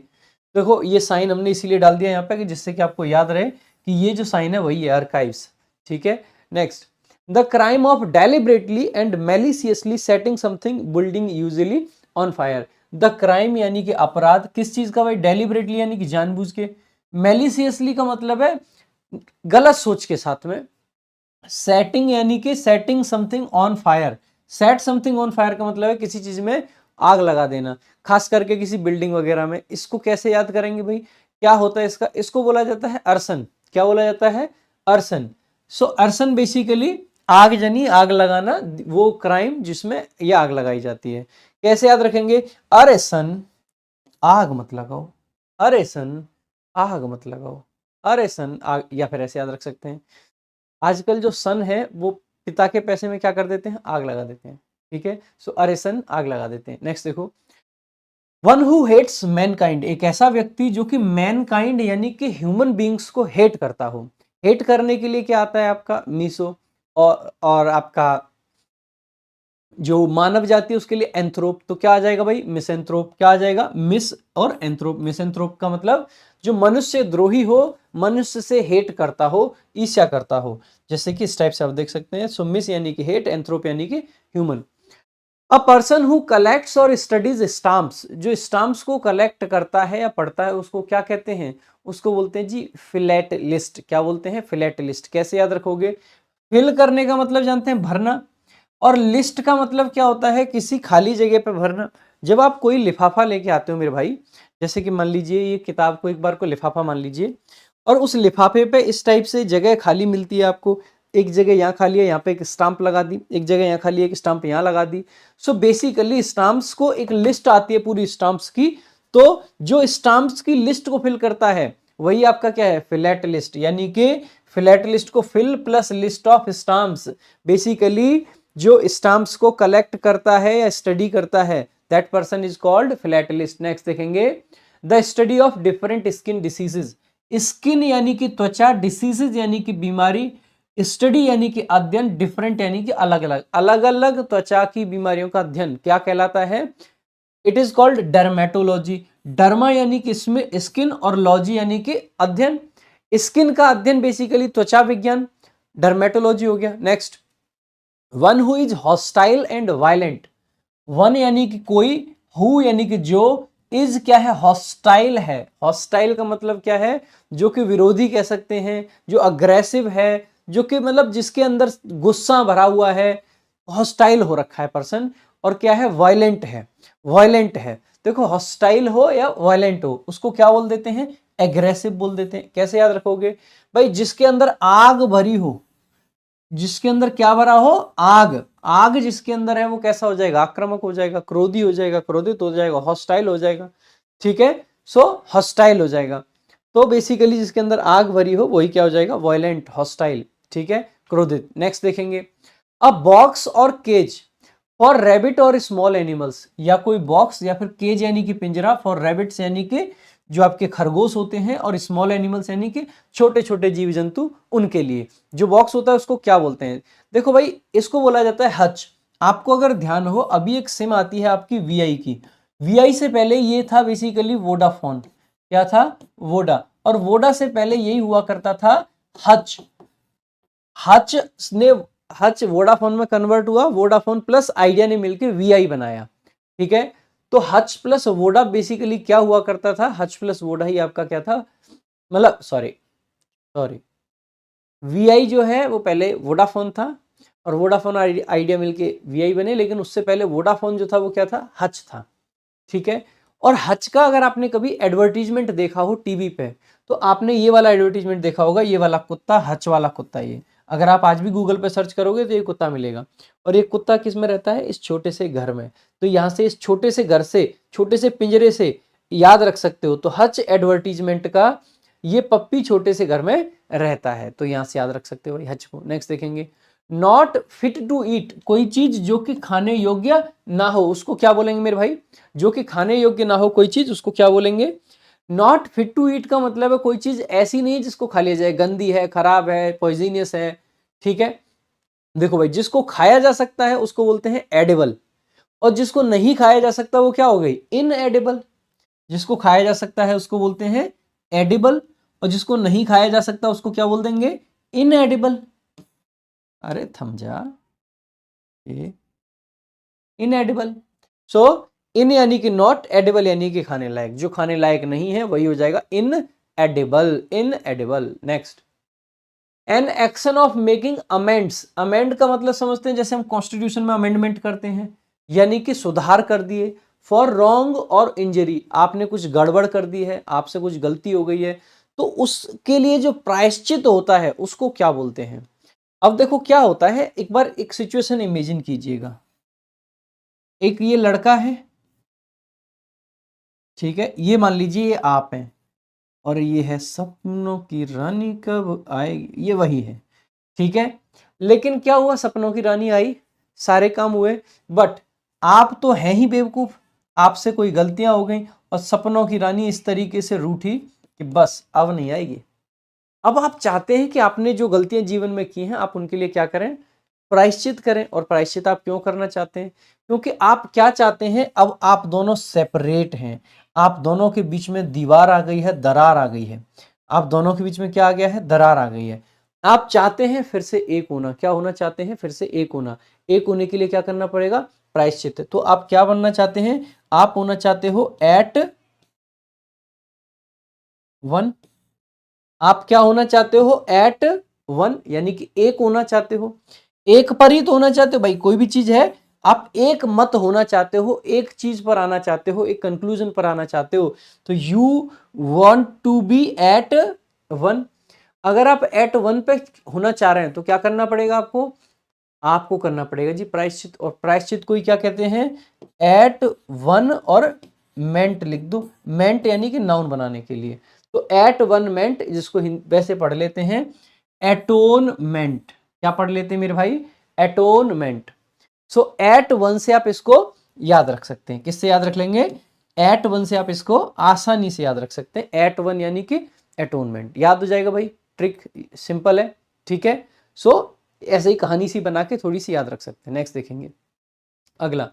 देखो ये साइन हमने इसीलिए डाल दिया यहाँ पे कि जिससे कि आपको याद रहे कि ये जो साइन है वही है आर्काइव्स। ठीक है, next, the crime of deliberately and maliciously setting something building usually on fire. The crime यानी कि अपराध, किस चीज का भाई? डेलिबरेटली यानी कि जानबूझ के, मैलिशियसली का मतलब है गलत सोच के साथ में, सेटिंग यानी कि setting something on fire. Set something on fire का मतलब है किसी चीज में आग लगा देना, खास करके किसी बिल्डिंग वगैरह में। इसको कैसे याद करेंगे भाई? क्या होता है इसका? इसको बोला जाता है अर्सन। क्या बोला जाता है? अर्सन। सो अर्सन बेसिकली आगजनी, आग लगाना, वो क्राइम जिसमें ये आग लगाई जाती है। कैसे याद रखेंगे? अरे सन, आग मत लगाओ, अरे सन, आग मत लगाओ, अरे सन, आग। या फिर ऐसे याद रख सकते हैं, आजकल जो सन है वो पिता के पैसे में क्या कर देते हैं? आग लगा देते हैं। ठीक है, सो अरे सन, आग लगा देते हैं। नेक्स्ट देखो, वन हु हेट्स मैनकाइंड, एक ऐसा व्यक्ति जो कि मैनकाइंड यानी कि ह्यूमन बींग्स को हेट करता हो। हेट करने के लिए क्या आता है आपका? मीसो। और आपका जो मानव जाति है उसके लिए एंथ्रोप। तो क्या आ जाएगा भाई? मिसएंथ्रोप। क्या आ जाएगा? मिस और एंथ्रोप। मिसएंथ्रोप का मतलब जो मनुष्य द्रोही हो, मनुष्य से हेट करता हो, ईर्ष्या करता हो, जैसे कि इस टाइप से आप देख सकते हैं। सो मिस यानी कि हेट, एंथ्रोप यानी कि human. A person who collects और स्टडीज स्टाम्प्स, जो स्टाम्प्स को कलेक्ट करता है या पढ़ता है उसको क्या कहते हैं? उसको बोलते हैं जी फिलेटलिस्ट। क्या बोलते हैं? फिलेटलिस्ट। कैसे याद रखोगे? फिल करने का मतलब जानते हैं? भरना। और लिस्ट का मतलब क्या होता है? किसी खाली जगह पे भरना। जब आप कोई लिफाफा लेके आते हो मेरे भाई, जैसे कि मान लीजिए ये किताब को एक बार को लिफाफा मान लीजिए, और उस लिफाफे पे इस टाइप से जगह खाली मिलती है आपको। एक जगह यहाँ खाली है, यहाँ पे एक स्टाम्प लगा दी, एक जगह यहाँ खाली है, एक स्टाम्प यहाँ लगा दी। सो बेसिकली स्टाम्प्स को एक लिस्ट आती है पूरी स्टाम्प्स की, तो जो स्टाम्प्स की लिस्ट को फिल करता है वही आपका क्या है? Philatelist. यानी कि फिलेट लिस्ट को phil plus list of stamps, basically जो स्टाम्प्स को कलेक्ट करता है या स्टडी करता है, that person is called philatelist. Next देखेंगे, the study of different skin diseases. Skin यानी कि त्वचा, डिसीजेज यानी कि बीमारी, स्टडी यानी कि अध्ययन, डिफरेंट यानी कि अलग अलग, अलग अलग त्वचा की बीमारियों का अध्ययन क्या कहलाता है? It is called dermatology. Derma यानी कि इसमें स्किन, और लॉजी यानी कि अध्ययन। स्किन का अध्ययन बेसिकली त्वचा विज्ञान, डर्मेटोलॉजी हो गया। Next, one who is hostile and violent. One यानी कि कोई, हु यानी कि जो, इज क्या है? हॉस्टाइल है। हॉस्टाइल का मतलब क्या है? जो कि विरोधी कह सकते हैं, जो अग्रेसिव है, जो कि मतलब जिसके अंदर गुस्सा भरा हुआ है, हॉस्टाइल हो रखा है पर्सन। और क्या है? वायलेंट है। वायलेंट है, देखो हॉस्टाइल हो या वायलेंट हो उसको क्या बोल देते हैं? एग्रेसिव बोल देते हैं। कैसे याद रखोगे भाई? जिसके अंदर आग भरी हो, जिसके अंदर क्या भरा हो? आग। आग जिसके अंदर है वो कैसा हो जाएगा? आक्रामक हो जाएगा, क्रोधी हो जाएगा, क्रोधित हो जाएगा, हॉस्टाइल हो जाएगा। ठीक है, सो हॉस्टाइल हो जाएगा। तो बेसिकली जिसके अंदर आग भरी हो वही क्या हो जाएगा? Violent, hostile. ठीक है, क्रोधित। नेक्स्ट देखेंगे, अ बॉक्स और केज फॉर रैबिट और स्मॉल एनिमल्स। या कोई बॉक्स या फिर केज यानी कि पिंजरा, फॉर रैबिट्स यानी कि जो आपके खरगोश होते हैं, और स्मॉल एनिमल्स यानी कि छोटे छोटे जीव जंतु, उनके लिए जो बॉक्स होता है उसको क्या बोलते हैं? देखो भाई, इसको बोला जाता है हच। आपको अगर ध्यान हो, अभी एक सिम आती है आपकी वीआई की, वीआई से पहले ये था बेसिकली वोडाफोन। क्या था? वोडा। और वोडा से पहले यही हुआ करता था हच। हच ने, हच वोडाफोन में कन्वर्ट हुआ, वोडाफोन प्लस आइडिया ने मिलकर वीआई बनाया। ठीक है, तो हच प्लस वोडा बेसिकली क्या हुआ करता था? हच प्लस वोडा ही आपका क्या था? मतलब सॉरी वीआई जो है वो पहले वोडाफोन था, और वोडाफोन आइडिया मिलके वीआई बने, लेकिन उससे पहले वोडाफोन जो था वो क्या था? हच था। ठीक है, और हच का अगर आपने कभी एडवर्टीजमेंट देखा हो टीवी पे, तो आपने ये वाला एडवर्टीजमेंट देखा होगा, ये वाला कुत्ता, हच वाला कुत्ता। ये अगर आप आज भी गूगल पे सर्च करोगे तो ये कुत्ता मिलेगा। और ये कुत्ता किस में रहता है? इस छोटे से घर में। तो यहाँ से इस छोटे से घर से, छोटे से पिंजरे से याद रख सकते हो। तो हच एडवर्टीजमेंट का ये पप्पी छोटे से घर में रहता है, तो यहाँ से याद रख सकते हो भाई हच को। नेक्स्ट देखेंगे, नॉट फिट टू ईट। कोई चीज जो कि खाने योग्य ना हो उसको क्या बोलेंगे मेरे भाई? जो कि खाने योग्य ना हो कोई चीज उसको क्या बोलेंगे? नॉट फिट टू ईट का मतलब है कोई चीज ऐसी नहीं जिसको खा लिया जाए, गंदी है, खराब है, पॉइजनियस है, ठीक है। देखो भाई, जिसको खाया जा सकता है उसको बोलते हैं एडिबल, और जिसको नहीं खाया जा सकता वो क्या हो गई, इनएडिबल। जिसको खाया जा सकता है उसको बोलते हैं एडिबल, और जिसको नहीं खाया जा सकता उसको क्या बोल देंगे, इनएडिबल। अरे थम जा, ये इनएडिबल। सो इन यानी कि नॉट, एडिबल यानी कि खाने लायक, जो खाने लायक नहीं है वही हो जाएगा इनएडिबल, इनएडिबल। Next, an action of making amends. Amend का मतलब समझते हैं, जैसे हम कॉन्स्टिट्यूशन में अमेंडमेंट करते हैं, यानी कि सुधार कर दिए। फॉर रॉन्ग और इंजरी, आपने कुछ गड़बड़ कर दी है, आपसे कुछ गलती हो गई है, तो उसके लिए जो प्रायश्चित होता है उसको क्या बोलते हैं। अब देखो क्या होता है, एक बार एक सिचुएशन इमेजिन कीजिएगा। एक ये लड़का है, ठीक है, ये मान लीजिए ये आप हैं, और ये है सपनों की रानी कब आएगी, ये वही है, ठीक है। लेकिन क्या हुआ, सपनों की रानी आई, सारे काम हुए, बट आप तो हैं ही बेवकूफ, आपसे कोई गलतियां हो गई, और सपनों की रानी इस तरीके से रूठी कि बस अब नहीं आएगी। अब आप चाहते हैं कि आपने जो गलतियां जीवन में की हैं आप उनके लिए क्या करें, प्रायश्चित करें। और प्रायश्चित आप क्यों करना चाहते हैं, क्योंकि आप क्या चाहते हैं, अब आप दोनों सेपरेट हैं, आप दोनों के बीच में दीवार आ गई है, दरार आ गई है, आप दोनों के बीच में क्या आ गया है, दरार आ गई है। आप चाहते हैं फिर से एक होना, क्या होना चाहते हैं, फिर से एक होना। एक होने के लिए क्या करना पड़ेगा, प्रायश्चित। तो आप क्या बनना चाहते हैं, आप होना चाहते हो एट वन। आप क्या होना चाहते हो, एट वन, यानी कि एक होना चाहते हो। एक पर ही तो होना चाहते हो भाई, कोई भी चीज है, आप एक मत होना चाहते हो, एक चीज पर आना चाहते हो, एक कंक्लूजन पर आना चाहते हो, तो you want to be at one. अगर आप एट वन पे होना चाह रहे हैं तो क्या करना पड़ेगा आपको, आपको करना पड़ेगा जी प्रायश्चित। और प्रायश्चित को ही क्या कहते हैं, एट वन, और मेंट लिख दो, मेंट यानी कि नाउन बनाने के लिए। तो एट वन मेंट, जिसको वैसे पढ़ लेते हैं एटोनमेंट। क्या पढ़ लेते हैं मेरे भाई, एटोनमेंट। सो एट वन से आप इसको याद रख सकते हैं, किससे याद रख लेंगे, एट वन से आप इसको आसानी से याद रख सकते हैं, एट वन यानी कि एटोनमेंट, याद हो जाएगा भाई। ट्रिक सिंपल है, ठीक है। सो ऐसे ही कहानी सी बना के थोड़ी सी याद रख सकते हैं। नेक्स्ट देखेंगे अगला,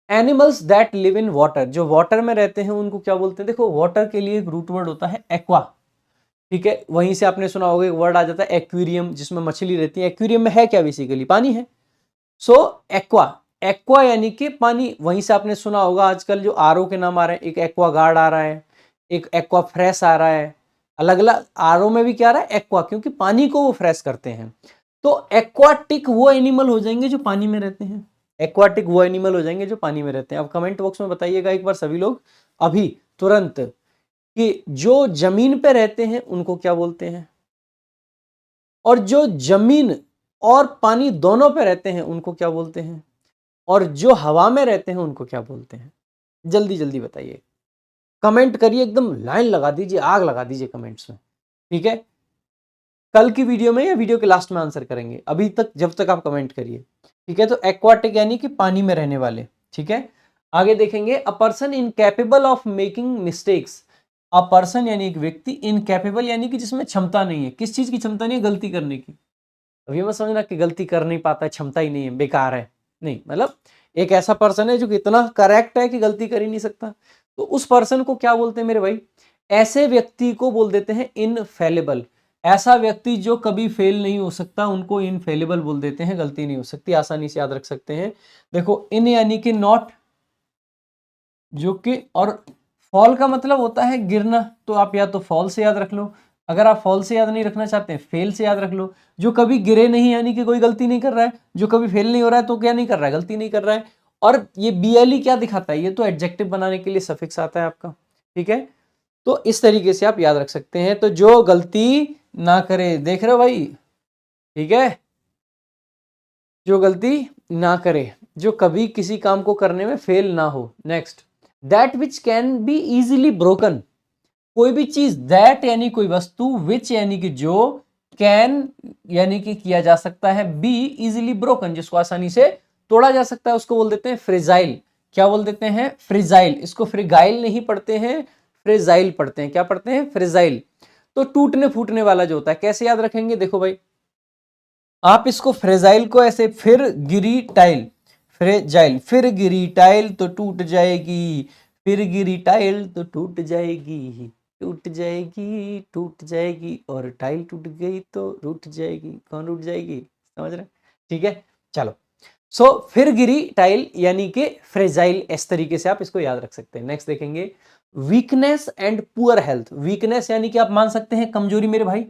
animals that live in water, जो वाटर में रहते हैं उनको क्या बोलते हैं। देखो वाटर के लिए एक रूट वर्ड होता है एक्वा, ठीक है। वहीं से आपने सुना होगा एक वर्ड आ जाता है एक्वेरियम, जिसमें मछली रहती है। एक्वेरियम में है क्या, बेसिकली पानी है। सो एक्वा, एक्वा यानी कि पानी। वहीं से आपने सुना होगा आजकल जो आरओ के नाम आ रहे हैं, एक एक्वा गार्ड आ रहा है, एक एक्वा फ्रेश आ रहा है। अलग अलग आरओ में भी क्या आ रहा है, एक्वा, क्योंकि पानी को वो फ्रेश करते हैं। तो एक्वाटिक वो एनिमल हो जाएंगे जो पानी में रहते हैं, एक्वाटिक वो एनिमल हो जाएंगे जो पानी में रहते हैं। अब कमेंट बॉक्स में बताइएगा एक बार सभी लोग अभी तुरंत, कि जो जमीन पे रहते हैं उनको क्या बोलते हैं, और जो जमीन और पानी दोनों पे रहते हैं उनको क्या बोलते हैं, और जो हवा में रहते हैं उनको क्या बोलते हैं। जल्दी जल्दी बताइए, कमेंट करिए, एकदम लाइन लगा दीजिए, आग लगा दीजिए कमेंट्स में, ठीक है। कल की वीडियो में या वीडियो के लास्ट में आंसर करेंगे, अभी तक जब तक आप कमेंट करिए, ठीक है। तो एक्वाटिक यानी कि पानी में रहने वाले, ठीक है। आगे देखेंगे, a person incapable of making mistakes. A person यानी एक व्यक्ति, इनकैपेबल यानी कि जिसमें क्षमता नहीं है, किस चीज की क्षमता नहीं है, गलती करने की। अभी मत समझना कि गलती कर नहीं पाता है, क्षमता ही नहीं है, बेकार है, नहीं, मतलब एक ऐसा पर्सन है जो कि इतना करेक्ट है कि गलती कर ही नहीं सकता। तो उस पर्सन को क्या बोलते हैं मेरे भाई, ऐसे व्यक्ति को बोल देते हैं इनफेलेबल। ऐसा व्यक्ति जो कभी फेल नहीं हो सकता उनको इनफेलेबल बोल देते हैं, गलती नहीं हो सकती, आसानी से याद रख सकते हैं। देखो इन यानी कि नॉट, जो कि, और फॉल का मतलब होता है गिरना, तो आप या तो फॉल से याद रख लो, अगर आप फॉल से याद नहीं रखना चाहते हैं फेल से याद रख लो। जो कभी गिरे नहीं यानी कि कोई गलती नहीं कर रहा है, जो कभी फेल नहीं हो रहा है तो क्या नहीं कर रहा है, गलती नहीं कर रहा है। और ये बीएलई क्या दिखाता है, ये तो एडजेक्टिव बनाने के लिए सफिक्स आता है आपका, ठीक है। तो इस तरीके से आप याद रख सकते हैं। तो जो गलती ना करे, देख रहे हो भाई, ठीक है, जो गलती ना करे, जो कभी किसी काम को करने में फेल ना हो। Next, that which can be easily broken. कोई भी चीज, दैट यानी कोई वस्तु, विच यानी कि जो, कैन यानी कि किया जा सकता है, बी इजीली ब्रोकन जिसको आसानी से तोड़ा जा सकता है, उसको बोल देते हैं फ्रेजाइल। क्या बोल देते हैं, फ्रेजाइल। इसको फ्रेगाइल नहीं पढ़ते हैं, फ्रेजाइल पढ़ते हैं। क्या पढ़ते हैं? फ्रेजाइल। तो टूटने फूटने वाला जो होता है, कैसे याद रखेंगे? देखो भाई, आप इसको फ्रेजाइल को ऐसे, फिर गिरी टाइल, फ्रेजाइल, फिर गिरी टाइल तो टूट जाएगी, फिर गिरी टाइल तो टूट जाएगी, टूट जाएगी, टूट जाएगी, और टाइल टूट गई तो रूठ जाएगी। कौन रूठ जाएगी? समझ रहे? ठीक है, चलो। सो फिर गिरी टाइल यानी कि फ्रेजाइल, इस तरीके से आप इसको याद रख सकते हैं। नेक्स्ट देखेंगे, weakness and poor health. Weakness यानी कि आप मान सकते हैं कमजोरी मेरे भाई,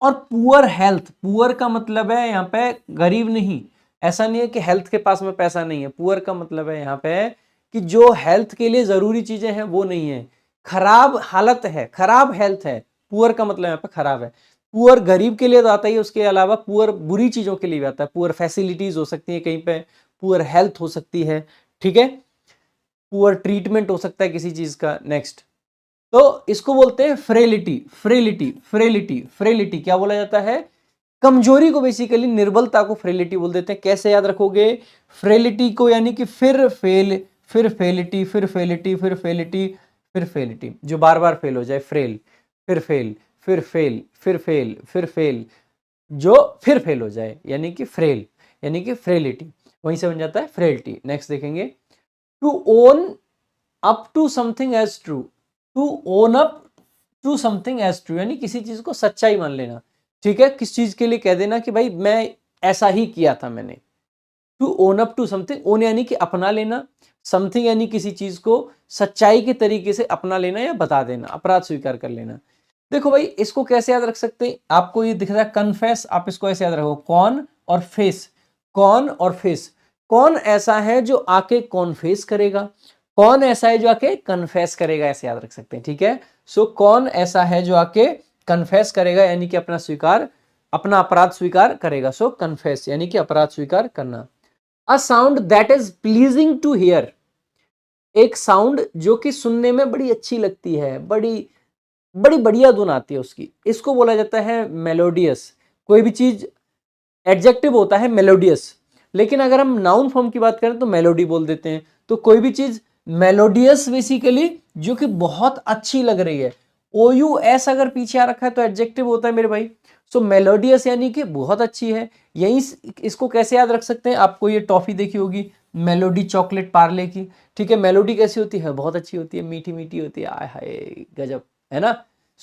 और पुअर हेल्थ, पुअर का मतलब है यहाँ पे गरीब नहीं, ऐसा नहीं है कि हेल्थ के पास में पैसा नहीं है। पुअर का मतलब है यहाँ पे कि जो हेल्थ के लिए जरूरी चीजें हैं वो नहीं है, खराब हालत है, खराब हेल्थ है। पुअर का मतलब यहाँ पे खराब है। पुअर गरीब के लिए तो आता ही है, उसके अलावा पुअर बुरी चीजों के लिए भी आता है। पुअर फैसिलिटीज हो सकती है कहीं पे, पुअर हेल्थ हो सकती है, ठीक है, पुअर ट्रीटमेंट हो सकता है किसी चीज का। नेक्स्ट, तो इसको बोलते हैं फ्रेलिटी, फ्रेलिटी, फ्रेलिटी, फ्रेलिटी क्या बोला जाता है? कमजोरी को, बेसिकली निर्बलता को फ्रेलिटी बोल देते हैं। कैसे याद रखोगे फ्रेलिटी को? यानी कि फिर फेल, फिर फेलिटी, फिर फेलिटी, फिर फेलिटी, फिर फेलिटी, जो बार बार फेल हो जाए, फ्रेल, फिर फेल, फिर फेल, फिर फेल, फिर फेल, जो फिर फेल हो जाए, यानी कि फ्रेल, यानी कि फ्रेलिटी, वहीं से बन जाता है फ्रेलिटी। नेक्स्ट देखेंगे, to own up to something as true, to own up to something as true, यानी किसी चीज को सच्चाई मान लेना। ठीक है, किस चीज के लिए कह देना कि भाई मैं ऐसा ही किया था मैंने। To own up to something, own यानी कि अपना लेना, समथिंग यानी किसी चीज को सच्चाई के तरीके से अपना लेना या बता देना, अपराध स्वीकार कर लेना। देखो भाई, इसको कैसे याद रख सकते हैं? आपको ये दिख रहा है कन्फेस, आप इसको ऐसे याद रखो, कौन और फेस, कौन और फेस। कौन ऐसा है जो आके कॉन्फेस करेगा, कौन ऐसा है जो आके कन्फेस करेगा, ऐसे याद रख सकते हैं। ठीक है, सो कौन ऐसा है जो आके कन्फेस करेगा, यानी कि अपना स्वीकार, अपना अपराध स्वीकार करेगा। सो कन्फेस यानी कि अपराध स्वीकार करना। A sound that is pleasing to hear, एक साउंड जो कि सुनने में बड़ी अच्छी लगती है, बड़ी बड़ी बढ़िया धुन आती है उसकी, इसको बोला जाता है मेलोडियस। कोई भी चीज एडजेक्टिव होता है मेलोडियस, लेकिन अगर हम नाउन फॉर्म की बात करें तो मेलोडी बोल देते हैं। तो कोई भी चीज मेलोडियस बेसिकली जो कि बहुत अच्छी लग रही है, ओ यू एस अगर पीछे आ रखा है तो एडजेक्टिव होता है मेरे भाई। सो मेलोडियस यानी कि बहुत अच्छी है। यही इसको कैसे याद रख सकते हैं? आपको ये टॉफी देखी होगी, मेलोडी चॉकलेट पार्ले की। ठीक है, मेलोडी कैसी होती है? बहुत अच्छी होती है, मीठी मीठी होती है, आय हाय गजब, है ना।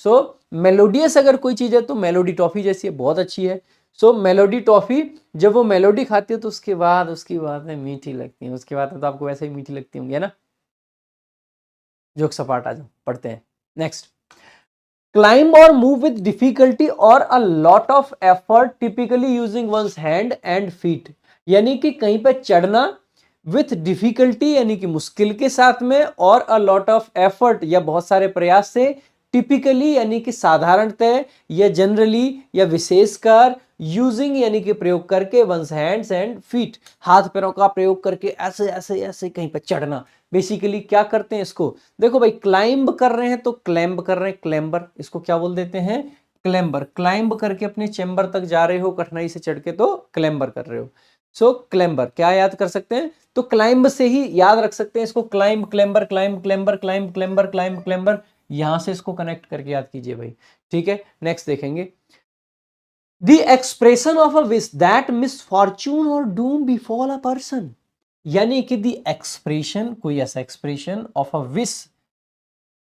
सो मेलोडियस अगर कोई चीज है तो मेलोडी टॉफी जैसी है, बहुत अच्छी है। सो मेलोडी टॉफी, जब वो मेलोडी खाती है तो उसकी बात में मीठी लगती है, उसके बाद तो आपको वैसे ही मीठी लगती होंगी, है ना। जोक सपाट आ जाओ, पढ़ते हैं। नेक्स्ट, क्लाइंब और मूव विद डिफिकल्टी और a lot of effort typically using one's hand and feet, यानी कि कहीं पर चढ़ना विथ डिफिकल्टी यानी कि मुश्किल के साथ में, और अ लॉट ऑफ एफर्ट या बहुत सारे प्रयास से, टिपिकली यानी कि साधारणतः या जनरली या विशेषकर, यूजिंग यानी कि प्रयोग करके, वंस हैंड्स एंड फीट, हाथ पैरों का प्रयोग करके ऐसे ऐसे ऐसे कहीं पर चढ़ना। बेसिकली क्या करते हैं इसको? देखो भाई, क्लाइंब कर रहे हैं तो क्लैम्ब कर रहे हैं, क्लैम्बर, इसको क्या बोल देते हैं? क्लैम्बर। क्लाइंब करके अपने चेंबर तक जा रहे हो कठिनाई से चढ़ के, तो क्लैम्बर कर रहे हो। सो क्लैम्बर क्या याद कर सकते हैं? तो क्लाइंब से ही याद रख सकते हैं इसको, क्लाइंब क्लैम्बर, क्लाइंब क्लैम्बर, क्लाइंब क्लैम्बर, क्लाइंब क्लैम्बर, यहां से इसको कनेक्ट करके याद कीजिए भाई। ठीक है, नेक्स्ट देखेंगे, the expression of a wish that misfortune और डूम बिफॉल अ पर्सन, यानी कि द एक्सप्रेशन, कोई ऐसा एक्सप्रेशन ऑफ अ विश,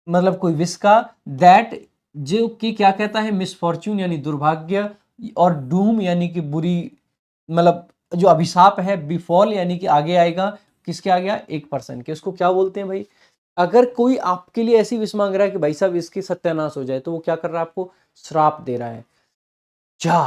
मतलब कोई विश का, दैट जो कि क्या कहता है, मिसफॉर्च्यून यानी दुर्भाग्य, और डूम यानी कि बुरी, मतलब जो अभिशाप है, बिफॉल यानी कि आगे आएगा, किसके आ गया? एक पर्सन के। उसको क्या बोलते हैं भाई? अगर कोई आपके लिए ऐसी विश मांग रहा है कि भाई साहब इसकी सत्यानाश हो जाए, तो वो क्या कर रहा है? आपको श्राप दे रहा है। जा,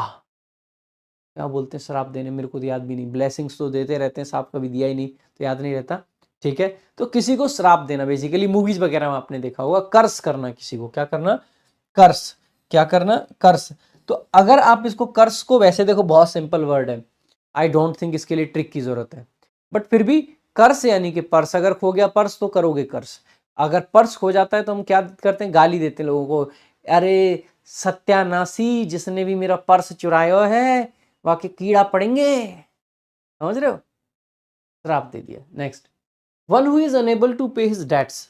क्या बोलते हैं श्राप देने, मेरे को तो याद भी नहीं, ब्लेसिंग्स तो देते रहते हैं, श्राप कभी दिया ही नहीं तो याद नहीं रहता। ठीक है, तो किसी को श्राप देना, बेसिकली मूवीज वगैरह में आपने देखा होगा, कर्स करना किसी को, क्या करना? कर्स, क्या करना? कर्स। तो अगर आप इसको कर्स को, वैसे देखो बहुत सिंपल वर्ड है, आई डोंट थिंक इसके लिए ट्रिक की जरूरत है, बट फिर भी कर्स यानी कि पर्स, अगर खो गया पर्स तो करोगे कर्स। अगर पर्स खो जाता है तो हम क्या करते हैं? गाली देते हैं लोगों को, अरे सत्यानाशी, जिसने भी मेरा पर्स चुराया है वाकई कीड़ा पड़ेंगे, समझ रहे हो? श्राप दे दिया। Next, one who is unable to pay his debts,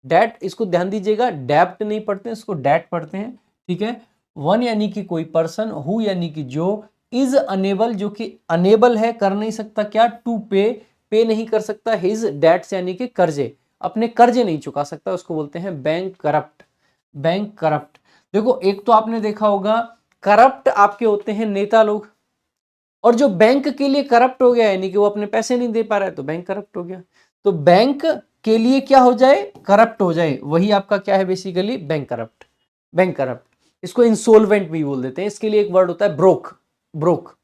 debt, इसको ध्यान दीजिएगा, डेप्ट नहीं पढ़ते हैं, इसको डेट पढ़ते हैं, ठीक है। वन यानी कि कोई पर्सन, हु यानी कि जो, इज अनेबल जो कि अनेबल है, कर नहीं सकता क्या, टू पे, पे नहीं कर सकता, हिज डेट्स यानी कि कर्जे, अपने कर्जे नहीं चुका सकता, उसको बोलते हैं बैंक करप्ट। बैंक करप्ट, देखो एक तो आपने देखा होगा करप्ट आपके होते हैं नेता लोग, और जो बैंक के लिए करप्ट हो गया यानी कि वो अपने पैसे नहीं दे पा रहा है तो बैंक करप्ट हो गया। तो बैंक के लिए क्या हो जाए, करप्ट हो जाए, वही आपका क्या है basically, bank corrupt. Bank corrupt, इसको इंसोल्वेंट भी बोल देते हैं, इसके लिए एक वर्ड होता है ब्रोक, ब्रोक,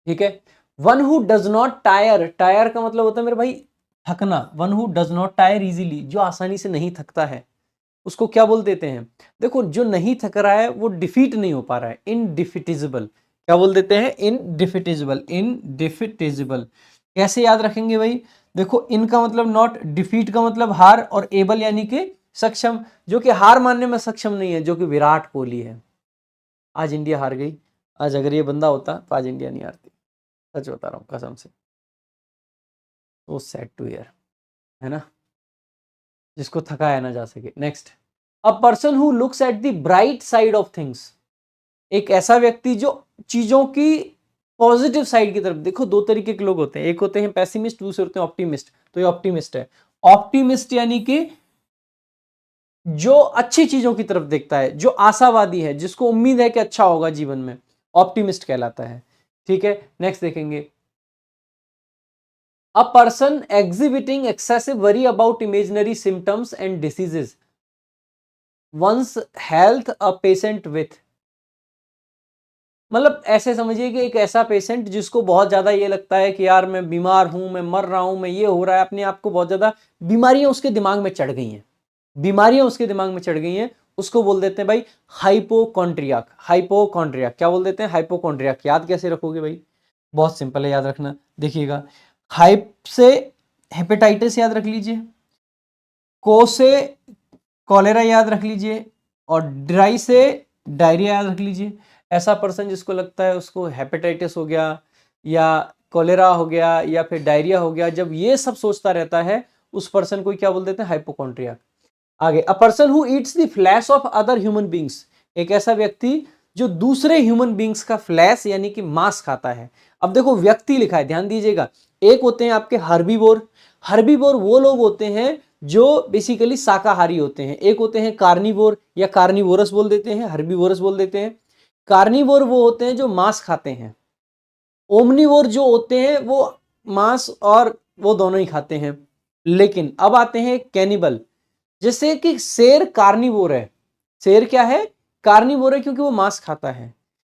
ठीक है। One who does not tire, tire का मतलब होता है मेरे भाई थकना, one who does not tire easily, जो आसानी से नहीं थकता है, उसको क्या बोल देते हैं, देखो जो नहीं थक रहा है वो डिफीट नहीं हो पा रहा है, इनडिफिटिजिबल, क्या बोल देते हैं, इनडिफिटिजिबल, इनडिफिटिजिबल। कैसे याद रखेंगे भाई, देखो इनका मतलब नॉट, डिफीट का मतलब हार, और एबल यानी कि सक्षम, जो कि हार मानने में सक्षम नहीं है, जो कि विराट कोहली है। आज इंडिया हार गई, आज अगर ये बंदा होता तो आज इंडिया नहीं हारती, सच बता रहा हूँ कसम से, तो सैड टू हियर, है ना, जिसको थकाया ना जा सके। Next, a person who looks at the bright side of things, एक ऐसा व्यक्ति जो चीजों की पॉजिटिव साइड की तरफ, देखो दो तरीके के लोग होते हैं, एक होते हैं पैसिमिस्ट, दूसरे होते हैं ऑप्टिमिस्ट, तो ये ऑप्टिमिस्ट है। ऑप्टिमिस्ट यानी कि जो अच्छी चीजों की तरफ देखता है, जो आशावादी है, जिसको उम्मीद है कि अच्छा होगा जीवन में, ऑप्टिमिस्ट कहलाता है, ठीक है। नेक्स्ट देखेंगे, a person exhibiting excessive worry about imaginary symptoms and diseases one's health a patient with, मतलब ऐसे समझिए कि एक ऐसा पेशेंट जिसको बहुत ज्यादा ये लगता है कि यार मैं बीमार हूं, मैं मर रहा हूं, मैं ये हो रहा है, अपने आप को बहुत ज्यादा बीमारियां उसके दिमाग में चढ़ गई हैं, बीमारियां उसके दिमाग में चढ़ गई हैं, उसको बोल देते हैं भाई हाइपोकॉन्ड्रियाक। हाइपोकॉन्ड्रियाक क्या बोल देते हैं, हाइपोकॉन्ड्रियाक। याद कैसे रखोगे भाई, बहुत सिंपल है याद रखना, देखिएगा, हाइप से हेपेटाइटिस याद रख लीजिए, को से कॉलेरा याद रख लीजिए, और ड्राई से डायरिया याद रख लीजिए। ऐसा पर्सन जिसको लगता है उसको हेपेटाइटिस हो गया या कॉलेरा हो गया या फिर डायरिया हो गया, जब ये सब सोचता रहता है उस पर्सन को क्या बोल देते हैं, हाइपोकॉन्ड्रिया। आगे, a person who eats the flash of other human beings, एक ऐसा व्यक्ति जो दूसरे ह्यूमन बींग्स का फ्लैश यानी कि मांस खाता है। अब देखो व्यक्ति लिखा है, ध्यान दीजिएगा, एक होते हैं आपके हर्बीवोर, हर्बीवोर वो लोग होते हैं जो बेसिकली शाकाहारी होते हैं, एक होते हैं कार्निवोर या कार्निवोरस बोल देते हैं, हर्बीवोरस बोल देते हैं। कार्निवोर वो होते हैं जो मांस खाते हैं, ओमनीवोर जो होते हैं वो मांस और वो दोनों ही खाते हैं। लेकिन अब आते हैं कैनिबल, जैसे कि शेर कार्निवोर है, शेर क्या है, कार्निवोर है क्योंकि वो मांस खाता है,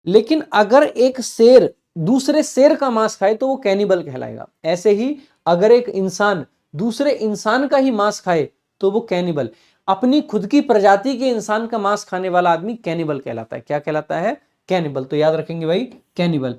लेकिन अगर एक शेर दूसरे शेर का मांस खाए तो वो कैनिबल कहलाएगा। ऐसे ही अगर एक इंसान दूसरे इंसान का ही मांस खाए तो वो कैनिबल, अपनी खुद की प्रजाति के इंसान का मांस खाने वाला आदमी कैनिबल कहलाता है। क्या कहलाता है, कैनिबल। तो याद रखेंगे भाई, कैनिबल,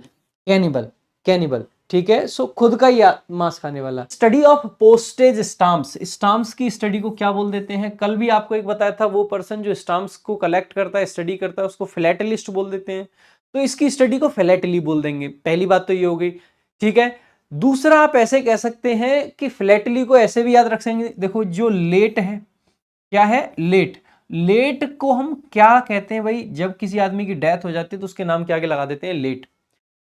कैनिबल, कैनिबल, ठीक है। सो खुद का ही मांस खाने वाला। Study of postage stamps, stamps की स्टडी को क्या बोल देते हैं, कल भी आपको एक बताया था, वो पर्सन जो स्टाम्प्स को कलेक्ट करता है, स्टडी करता है, उसको फिलेटलिस्ट बोल देते हैं। तो इसकी स्टडी को फिलेटली बोल देंगे, पहली बात तो ये हो गई, ठीक है। दूसरा आप ऐसे कह सकते हैं कि फिलेटली को ऐसे भी याद रख सकेंगे, देखो जो लेट है, क्या है, लेट, लेट को हम क्या कहते हैं भाई, जब किसी आदमी की डेथ हो जाती है तो उसके नाम के आगे लगा देते हैं लेट,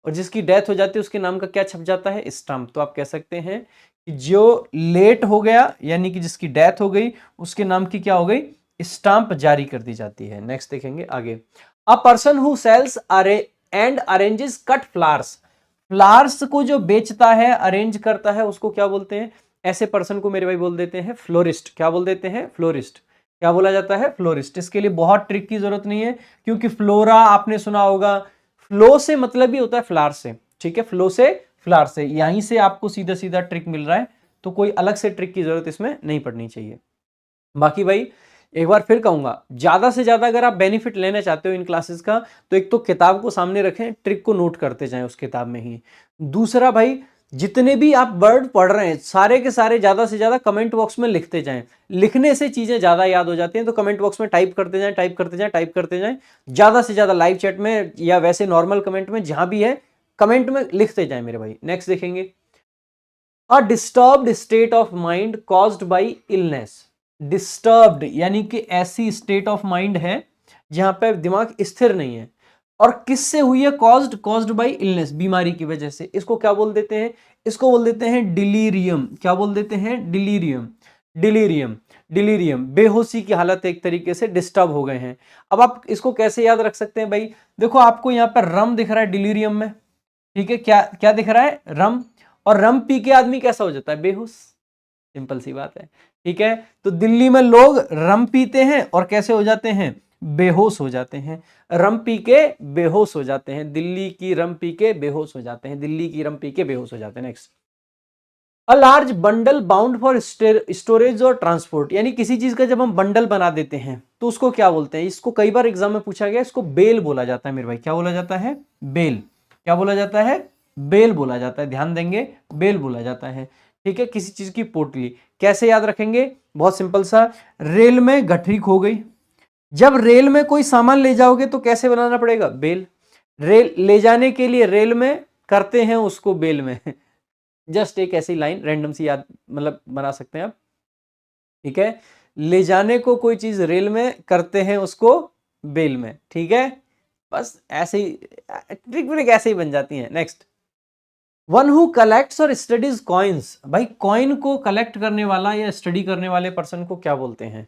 और जिसकी डेथ हो जाती है उसके नाम का क्या छप जाता है, स्टाम्प। तो आप कह सकते हैं कि जो लेट हो गया यानी कि जिसकी डेथ हो गई उसके नाम की क्या हो गई, स्टाम्प जारी कर दी जाती है। नेक्स्ट देखेंगे आगे, a person who sells and arranges cut flowers, flowers को जो बेचता है, अरेंज करता है, उसको क्या बोलते हैं, ऐसे पर्सन को मेरे भाई बोल देते हैं फ्लोरिस्ट। क्या बोल देते हैं, फ्लोरिस्ट। क्या बोला जाता है, फ्लोरिस्ट। इसके लिए बहुत ट्रिक की जरूरत नहीं है, क्योंकि फ्लोरा आपने सुना होगा, फ्लो से मतलब ही होता है फ्लावर से, ठीक है, फ्लो से फ्लावर से, यहीं से आपको सीधा सीधा ट्रिक मिल रहा है, तो कोई अलग से ट्रिक की जरूरत इसमें नहीं पड़नी चाहिए। बाकी भाई एक बार फिर कहूंगा, ज्यादा से ज्यादा अगर आप बेनिफिट लेना चाहते हो इन क्लासेस का, तो एक तो किताब को सामने रखें, ट्रिक को नोट करते जाएं उस किताब में ही। दूसरा भाई, जितने भी आप वर्ड पढ़ रहे हैं सारे के सारे ज्यादा से ज्यादा कमेंट बॉक्स में लिखते जाएं, लिखने से चीजें ज्यादा याद हो जाती हैं, तो कमेंट बॉक्स में टाइप करते जाएं, टाइप करते जाएं, टाइप करते जाएं, ज्यादा से ज्यादा लाइव चैट में या वैसे नॉर्मल कमेंट में, जहां भी है कमेंट में लिखते जाएं मेरे भाई। नेक्स्ट देखेंगे, a disturbed state of mind caused by illness, disturbed यानी कि ऐसी स्टेट ऑफ माइंड है जहां पे दिमाग स्थिर नहीं है। और किससे हुई है? कॉज्ड बाय इलनेस, बीमारी की वजह से। इसको क्या बोल देते हैं? इसको बोल देते हैं डिलीरियम। क्या बोल देते हैं? डिलीरियम। डिलीरियम। डिलीरियम, बेहोशी की हालत एक तरीके से डिस्टर्ब हो गए हैं। अब आप इसको कैसे याद रख सकते हैं भाई? देखो आपको यहाँ पर रम दिख रहा है डिलीरियम में, ठीक है, क्या क्या दिख रहा है? रम। और रम पी के आदमी कैसा हो जाता है? बेहोश। सिंपल सी बात है, ठीक है। तो दिल्ली में लोग रम पीते हैं और कैसे हो जाते हैं? बेहोश हो जाते हैं। रम पी के बेहोश हो जाते हैं, दिल्ली की रम पी के बेहोश हो जाते हैं, दिल्ली की रम पी के बेहोश हो जाते हैं। Next, a large bundle bound for storage और ट्रांसपोर्ट, यानी किसी चीज का जब हम बंडल बना देते हैं तो उसको क्या बोलते हैं? इसको कई बार एग्जाम में पूछा गया, इसको बेल बोला जाता है मेरे भाई। क्या बोला जाता है? बेल। क्या बोला जाता है? बेल बोला जाता है, ध्यान देंगे, बेल बोला जाता है, ठीक है। किसी चीज की पोटली। कैसे याद रखेंगे? बहुत सिंपल सा, रेल में गठरी खो गई, जब रेल में कोई सामान ले जाओगे तो कैसे बनाना पड़ेगा? बेल। रेल ले जाने के लिए रेल में करते हैं उसको बेल में। जस्ट एक ऐसी लाइन रैंडम सी याद मतलब बना सकते हैं आप, ठीक है। ले जाने को कोई चीज रेल में करते हैं उसको बेल में, ठीक है। बस ऐसे ही ट्रिक ब्रिक ऐसे ही बन जाती है। नेक्स्ट, वन हु कलेक्ट्स और स्टडीज कॉइन्स। भाई कॉइन को कलेक्ट करने वाला या स्टडी करने वाले पर्सन को क्या बोलते हैं?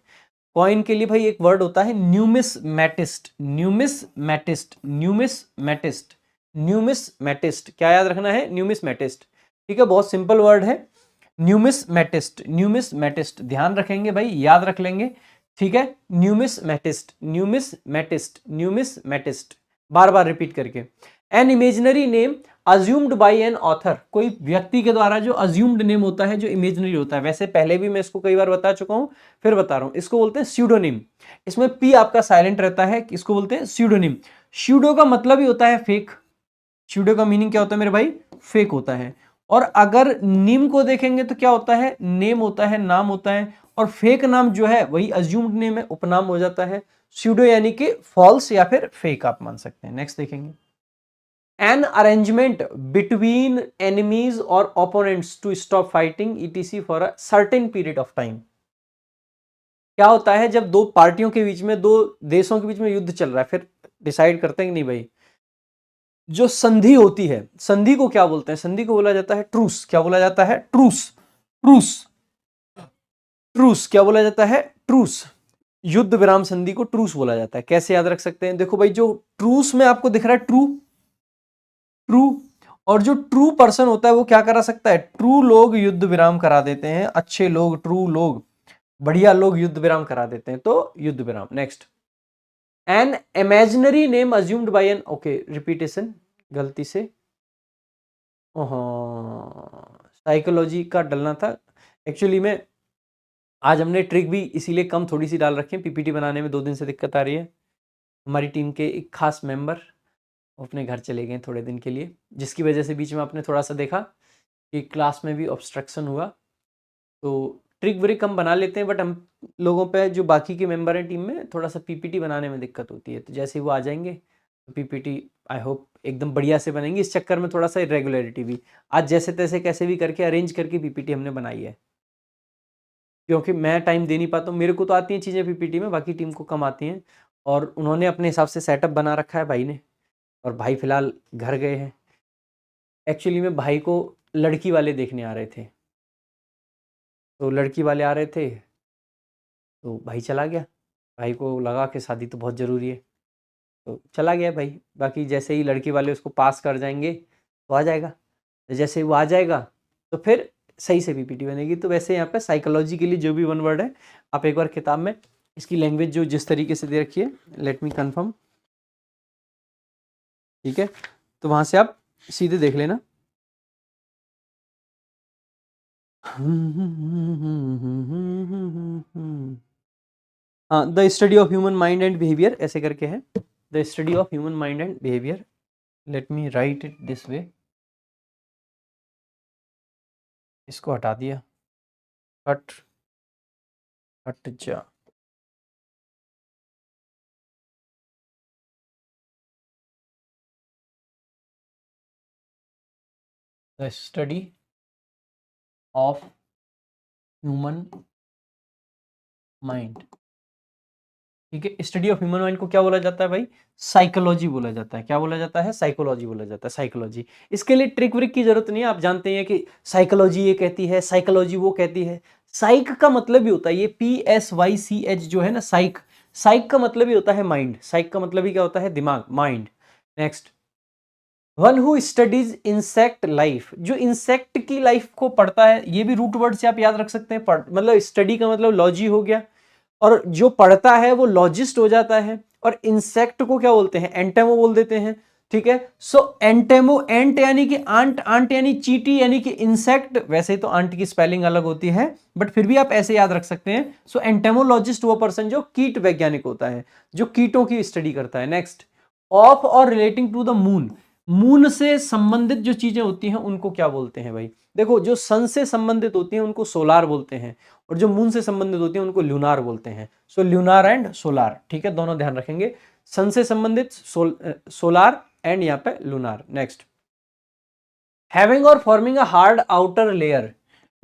कॉइन के लिए भाई एक वर्ड होता है न्यूमिसमैटिस्ट। Numismatist, numismatist, न्यूमिसमैटिस्ट। क्या याद रखना है? न्यूमिसमैटिस्ट, ठीक है। बहुत सिंपल वर्ड है, न्यूमिसमैटिस्ट। न्यूमिसमैटिस्ट ध्यान रखेंगे भाई, याद रख लेंगे, ठीक है। न्यूमिसमैटिस्ट, न्यूमिसमैटिस्ट, न्यूमिसमैटिस्ट, बार बार रिपीट करके। An imaginary name assumed by an author, कोई व्यक्ति के द्वारा जो अज्यूम्ड नेम होता है, जो इमेजिनरी होता है। वैसे पहले भी मैं इसको कई बार बता चुका हूं, फिर बता रहा हूं। इसको बोलते हैं स्यूडोनिम। इसमें पी आपका साइलेंट रहता है, इसको बोलते हैं स्यूडोनिम। स्यूडो का मतलब ही होता है फेक। स्यूडो का मीनिंग क्या होता है मेरे भाई? फेक होता है। और अगर निम को देखेंगे तो क्या होता है? नेम होता है, नाम होता है। और फेक नाम जो है वही अज्यूम्ड नेम है, उपनाम हो जाता है। स्यूडो यानी कि फॉल्स या फिर फेक आप मान सकते हैं। नेक्स्ट देखेंगे, एन अरेंजमेंट बिटवीन एनिमीज और opponents to stop fighting etc for a certain period of time. क्या होता है जब दो पार्टियों के बीच में, दो देशों के बीच में युद्ध चल रहा है, फिर डिसाइड करते हैं कि नहीं भाई, जो संधि होती है, संधि को क्या बोलते हैं? संधि को बोला जाता है ट्रूस। क्या बोला जाता है? ट्रूस। ट्रूस। ट्रूस क्या बोला जाता है? ट्रूस। युद्ध विराम संधि को ट्रूस बोला जाता है। कैसे याद रख सकते हैं? देखो भाई, जो ट्रूस में आपको दिख रहा है ट्रू, ट्रू, और जो ट्रू पर्सन होता है वो क्या करा सकता है? ट्रू लोग युद्ध विराम करा देते हैं, अच्छे लोग, ट्रू लोग, बढ़िया लोग युद्ध विराम करा देते हैं, तो युद्ध विराम। Next, an imaginary name assumed by an, okay repetition गलती से, साइकोलॉजी का डलना था एक्चुअली में। आज हमने ट्रिक भी इसीलिए कम थोड़ी सी डाल रखी है, पीपीटी बनाने में 2 दिन से दिक्कत आ रही है। हमारी टीम के एक खास मेंबर अपने घर चले गए थोड़े दिन के लिए, जिसकी वजह से बीच में आपने थोड़ा सा देखा कि क्लास में भी ऑब्स्ट्रक्शन हुआ। तो ट्रिक व्रिक कम बना लेते हैं, बट हम लोगों पे जो बाकी के मेंबर हैं टीम में, थोड़ा सा पीपीटी बनाने में दिक्कत होती है। तो जैसे ही वो आ जाएंगे तो पीपीटी आई होप एकदम बढ़िया से बनेंगी। इस चक्कर में थोड़ा सा इरेगुलरिटी भी, आज जैसे तैसे कैसे भी करके अरेंज करके पीपीटी हमने बनाई है, क्योंकि मैं टाइम दे नहीं पाता हूँ। मेरे को तो आती हैं चीज़ें पीपीटी में, बाकी टीम को कम आती हैं। और उन्होंने अपने हिसाब से सेटअप बना रखा है भाई ने, और भाई फिलहाल घर गए हैं। एक्चुअली में भाई को लड़की वाले देखने आ रहे थे, तो लड़की वाले आ रहे थे तो भाई चला गया। भाई को लगा कि शादी तो बहुत ज़रूरी है, तो चला गया भाई। बाकी जैसे ही लड़की वाले उसको पास कर जाएंगे तो आ जाएगा। तो जैसे ही वो आ जाएगा तो फिर सही से पीपीटी बनेगी। तो वैसे यहाँ पे साइकोलॉजी के लिए जो भी वन वर्ड है, आप एक बार किताब में इसकी लैंग्वेज जो जिस तरीके से दे रखी है, लेट मी कन्फर्म, ठीक है, तो वहाँ से आप सीधे देख लेना। हाँ, the study of human mind and behaviour ऐसे करके है, the study of human mind and behaviour. Let me right it this way, इसको हटा दिया, हट, हट जा। The study of human mind. ठीक है, स्टडी ऑफ ह्यूमन माइंड को क्या बोला जाता है भाई? साइकोलॉजी बोला जाता है। क्या बोला जाता है? साइकोलॉजी बोला जाता है, साइकोलॉजी। इसके लिए ट्रिक व्रिक की जरूरत नहीं है, आप जानते हैं कि साइकोलॉजी ये कहती है, साइकोलॉजी वो कहती है। साइक का मतलब ही होता है, ये PSYCH जो है ना, साइक, साइक का मतलब ही होता है माइंड। साइक का मतलब ही क्या होता है? दिमाग, mind. Next, one who studies insect life, जो इंसेक्ट की लाइफ को पढ़ता है, ये भी रूट वर्ड से आप याद रख सकते हैं। मतलब स्टडी का मतलब लॉजी हो गया, और जो पढ़ता है वो लॉजिस्ट हो जाता है। और इंसेक्ट को क्या बोलते हैं? एंटेमो बोल देते हैं। ठीक है, सो एंटेमो, एंट यानी कि आंट, आंट यानी चीटी यानी कि इंसेक्ट। वैसे तो आंट की स्पेलिंग अलग होती है, बट फिर भी आप ऐसे याद रख सकते हैं। सो एंटेमोलॉजिस्ट वो पर्सन जो कीट वैज्ञानिक होता है, जो कीटों की स्टडी करता है। नेक्स्ट, ऑफ और relating to the moon, moon से संबंधित जो चीजें होती हैं उनको क्या बोलते हैं भाई? देखो, जो सन से संबंधित होती हैं उनको सोलार बोलते हैं, और जो मून से संबंधित होती हैं उनको ल्यूनार बोलते हैं। सो ल्यूनार एंड सोलार, ठीक है, दोनों ध्यान रखेंगे। सन से संबंधित सोलार एंड यहाँ पे लूनार। नेक्स्ट, हैविंग और forming a hard outer layer,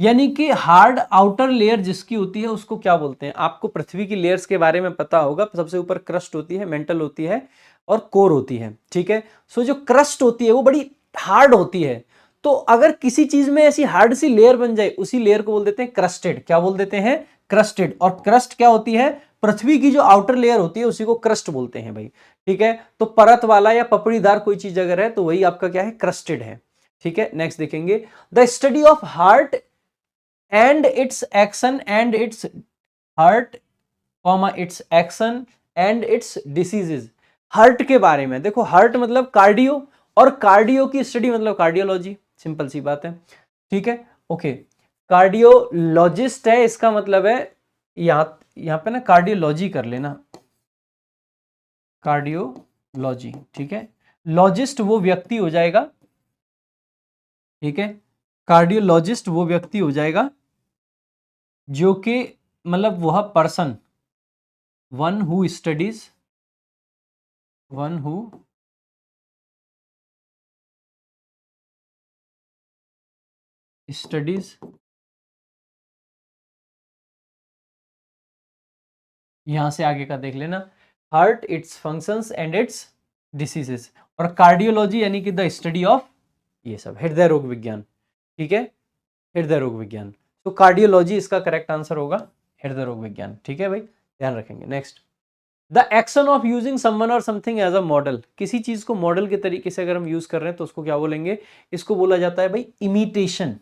यानी कि हार्ड आउटर लेयर जिसकी होती है उसको क्या बोलते हैं? आपको पृथ्वी की लेयर्स के बारे में पता होगा। सबसे ऊपर क्रस्ट होती है, मेंटल होती है, और कोर होती है। ठीक है, सो जो क्रस्ट होती है वो बड़ी हार्ड होती है। तो अगर किसी चीज में ऐसी हार्ड सी लेयर बन जाए, उसी लेयर को बोल देते हैं क्रस्टेड। क्या बोल देते हैं? क्रस्टेड। और क्रस्ट क्या होती है? पृथ्वी की जो आउटर लेयर होती है उसी को क्रस्ट बोलते हैं भाई। ठीक है, तो परत वाला या पपड़ीदार कोई चीज अगर है तो वही आपका क्या है? क्रस्टेड है। ठीक है, नेक्स्ट देखेंगे, the study of heart and it's action and its heart comma it's action and it's diseases. Heart के बारे में देखो, हार्ट मतलब कार्डियो, और कार्डियो की स्टडी मतलब कार्डियोलॉजी। सिंपल सी बात है। ठीक है, ओके, कार्डियोलॉजिस्ट है, इसका मतलब है यहां पे ना कार्डियोलॉजी कर लेना, कार्डियोलॉजी। ठीक है, लॉजिस्ट वो व्यक्ति हो जाएगा। ठीक है, कार्डियोलॉजिस्ट वो व्यक्ति हो जाएगा जो कि मतलब वह person, one who studies, one who studies, यहां से आगे का देख लेना, heart, it's functions and it's diseases. और कार्डियोलॉजी यानी कि द स्टडी ऑफ ये सब, हृदय रोग विज्ञान। ठीक है, हृदय रोग विज्ञान। तो कार्डियोलॉजी इसका करेक्ट आंसर होगा, हृदय रोग विज्ञान। ठीक है भाई, ध्यान रखेंगे। Next, the action of using someone और समथिंग एज अ मॉडल, किसी चीज को मॉडल के तरीके से अगर हम यूज कर रहे हैं तो उसको क्या बोलेंगे? इसको बोला जाता है भाई इमिटेशन,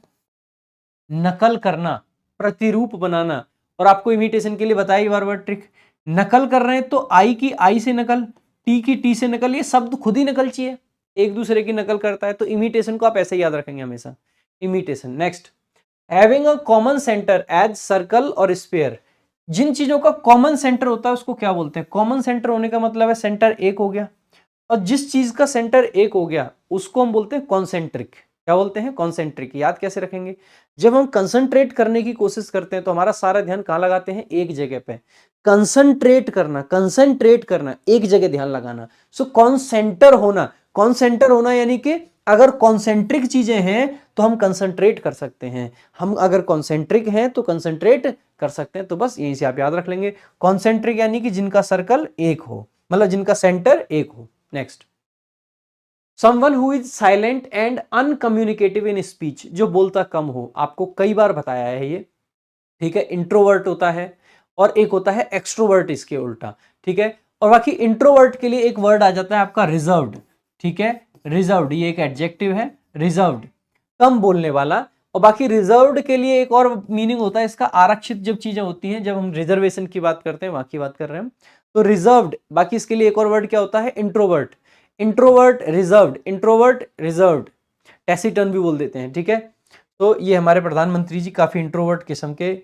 नकल करना, प्रतिरूप बनाना। और आपको इमिटेशन के लिए बताई बार बार ट्रिक, नकल कर रहे हैं तो आई की आई से नकल, टी की टी से नकल, ये शब्द खुद ही नकल चाहिए, एक दूसरे की नकल करता है। तो इमिटेशन को आप ऐसे याद रखेंगे हमेशा, imitation. Next, having a common centre as circle और स्फीयर, जिन चीजों का कॉमन सेंटर होता है उसको क्या बोलते हैं? कॉमन सेंटर होने का मतलब है सेंटर एक हो गया, और जिस चीज का सेंटर एक हो गया उसको हम बोलते हैं कॉन्सेंट्रिक। क्या बोलते हैं? कॉन्सेंट्रिक। याद कैसे रखेंगे? जब हम कंसंट्रेट करने की कोशिश करते हैं तो हमारा सारा ध्यान कहां लगाते हैं? एक जगह पे। कंसंट्रेट करना, कंसंट्रेट करना, एक जगह ध्यान लगाना। सो कॉन्सेंटर होना, कॉन्सेंटर होना यानी कि अगर कॉन्सेंट्रिक चीजें हैं तो हम कंसंट्रेट कर सकते हैं, हम अगर कॉन्सेंट्रिक हैं तो कंसंट्रेट कर सकते हैं। तो बस यहीं से आप याद रख लेंगे, कॉन्सेंट्रिक यानी कि जिनका सर्कल एक हो, मतलब जिनका सेंटर एक हो। Next, someone who is silent and uncommunicative in speech, जो बोलता कम हो। आपको कई बार बताया है ये। ठीक है, इंट्रोवर्ट होता है और एक होता है एक्सट्रोवर्ट, इसके उल्टा। ठीक है, और बाकी इंट्रोवर्ट के लिए एक वर्ड आ जाता है आपका रिजर्व्ड। ठीक है, रिजर्व्ड ये एक एडजेक्टिव है, रिजर्व्ड, कम बोलने वाला। और बाकी रिजर्व्ड के लिए एक और मीनिंग होता है इसका, आरक्षित जब चीजें होती हैं, जब हम रिजर्वेशन की बात करते हैं वहां की बात कर रहे हैं, तो रिजर्व्ड। बाकी इसके लिए एक और वर्ड क्या होता है? Introvert, introvert reserved, introvert reserved, taciturn भी बोल देते हैं। ठीक है, तो ये हमारे प्रधानमंत्री जी काफी इंट्रोवर्ट किस्म के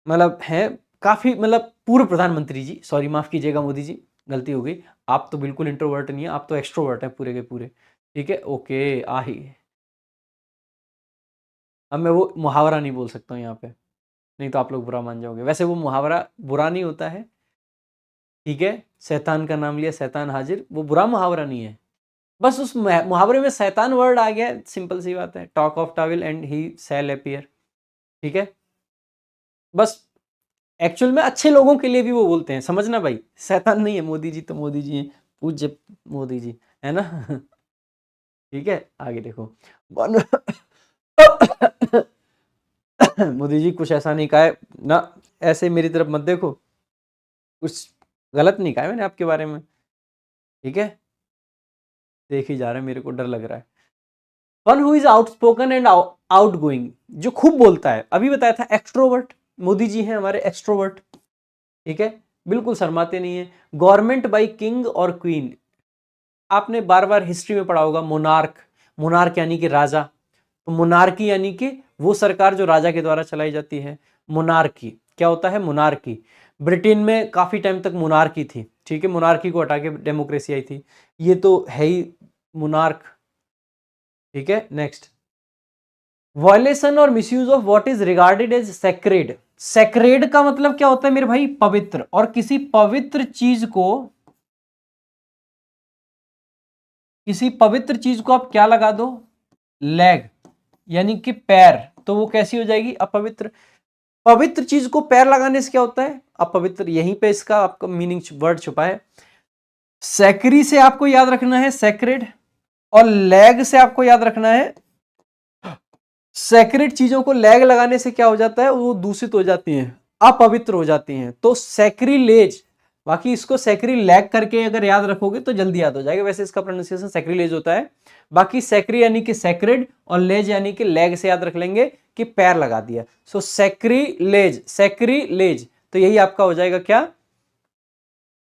मतलब हैं, काफी मतलब पूर्व प्रधानमंत्री जी, सॉरी माफ कीजिएगा मोदी जी, गलती हो गई। आप तो बिल्कुल इंट्रोवर्ट नहीं है, आप तो एक्सट्रोवर्ट है पूरे के पूरे। ठीक है, ओके, आही। अब मैं वो मुहावरा नहीं बोल सकता हूँ यहाँ पे, नहीं तो आप लोग बुरा मान जाओगे। वैसे वो मुहावरा बुरा नहीं होता है। ठीक है, शैतान का नाम लिया शैतान हाजिर, वो बुरा मुहावरा नहीं है, बस उस मुहावरे में शैतान वर्ड आ गया, सिंपल सी बात है। Talk of devil and he shall appear. ठीक है, बस एक्चुअल में अच्छे लोगों के लिए भी वो बोलते हैं, समझना भाई, शैतान नहीं है। मोदी जी तो मोदी जी हैं, पूज्य मोदी जी, है ना। ठीक है, आगे देखो। वन मोदी जी कुछ ऐसा नहीं कहा है ना, ऐसे मेरी तरफ मत देखो, कुछ गलत नहीं कहा है मैंने आपके बारे में, ठीक है। देख ही जा रहे हैं, मेरे को डर लग रहा है। One who is outspoken and outgoing, जो खूब बोलता है, अभी बताया था एक्सट्रोवर्ट, मोदी जी हैं हमारे एक्सट्रोवर्ट, ठीक है, बिल्कुल शर्माते नहीं है। गवर्नमेंट बाय किंग और क्वीन, आपने बार बार हिस्ट्री में पढ़ा होगा, मोनार्क, मोनार्क यानी कि राजा, तो मोनार्की यानी कि वो सरकार जो राजा के द्वारा चलाई जाती है। मोनार्की क्या होता है? मोनार्की। ब्रिटेन में काफी टाइम तक मोनार्की थी, ठीक है, मोनार्की को हटा के डेमोक्रेसी आई थी, ये तो है ही मोनार्क, ठीक है। नेक्स्ट, वायलेशन और misuse of what is regarded as sacred. Sacred का मतलब क्या होता है मेरे भाई? पवित्र। और किसी पवित्र चीज को, किसी पवित्र चीज को आप क्या लगा दो? लेग, यानी कि पैर, तो वो कैसी हो जाएगी? अपवित्र। पवित्र चीज को पैर लगाने से क्या होता है? अपवित्र। यहीं पे इसका आपका मीनिंग वर्ड छुपा है। सैक्री से आपको याद रखना है सैक्रेड, और लेग से आपको याद रखना है, सैक्रेड चीजों को लेग लगाने से क्या हो जाता है? वो दूषित हो जाती हैं, अपवित्र हो जाती हैं, तो सैक्रिलेज। बाकी इसको सैक्रिलेग करके अगर याद रखोगे तो जल्दी याद हो जाएगा, वैसे इसका प्रोनाउंसिएशन सैक्रिलेज होता है। बाकी सैक्री यानी कि सैक्रेड, और लेज यानी कि लेग से याद रख लेंगे कि पैर लगा दिया। सो सैक्रिलेज, सैक्रिलेज, तो यही आपका हो जाएगा क्या?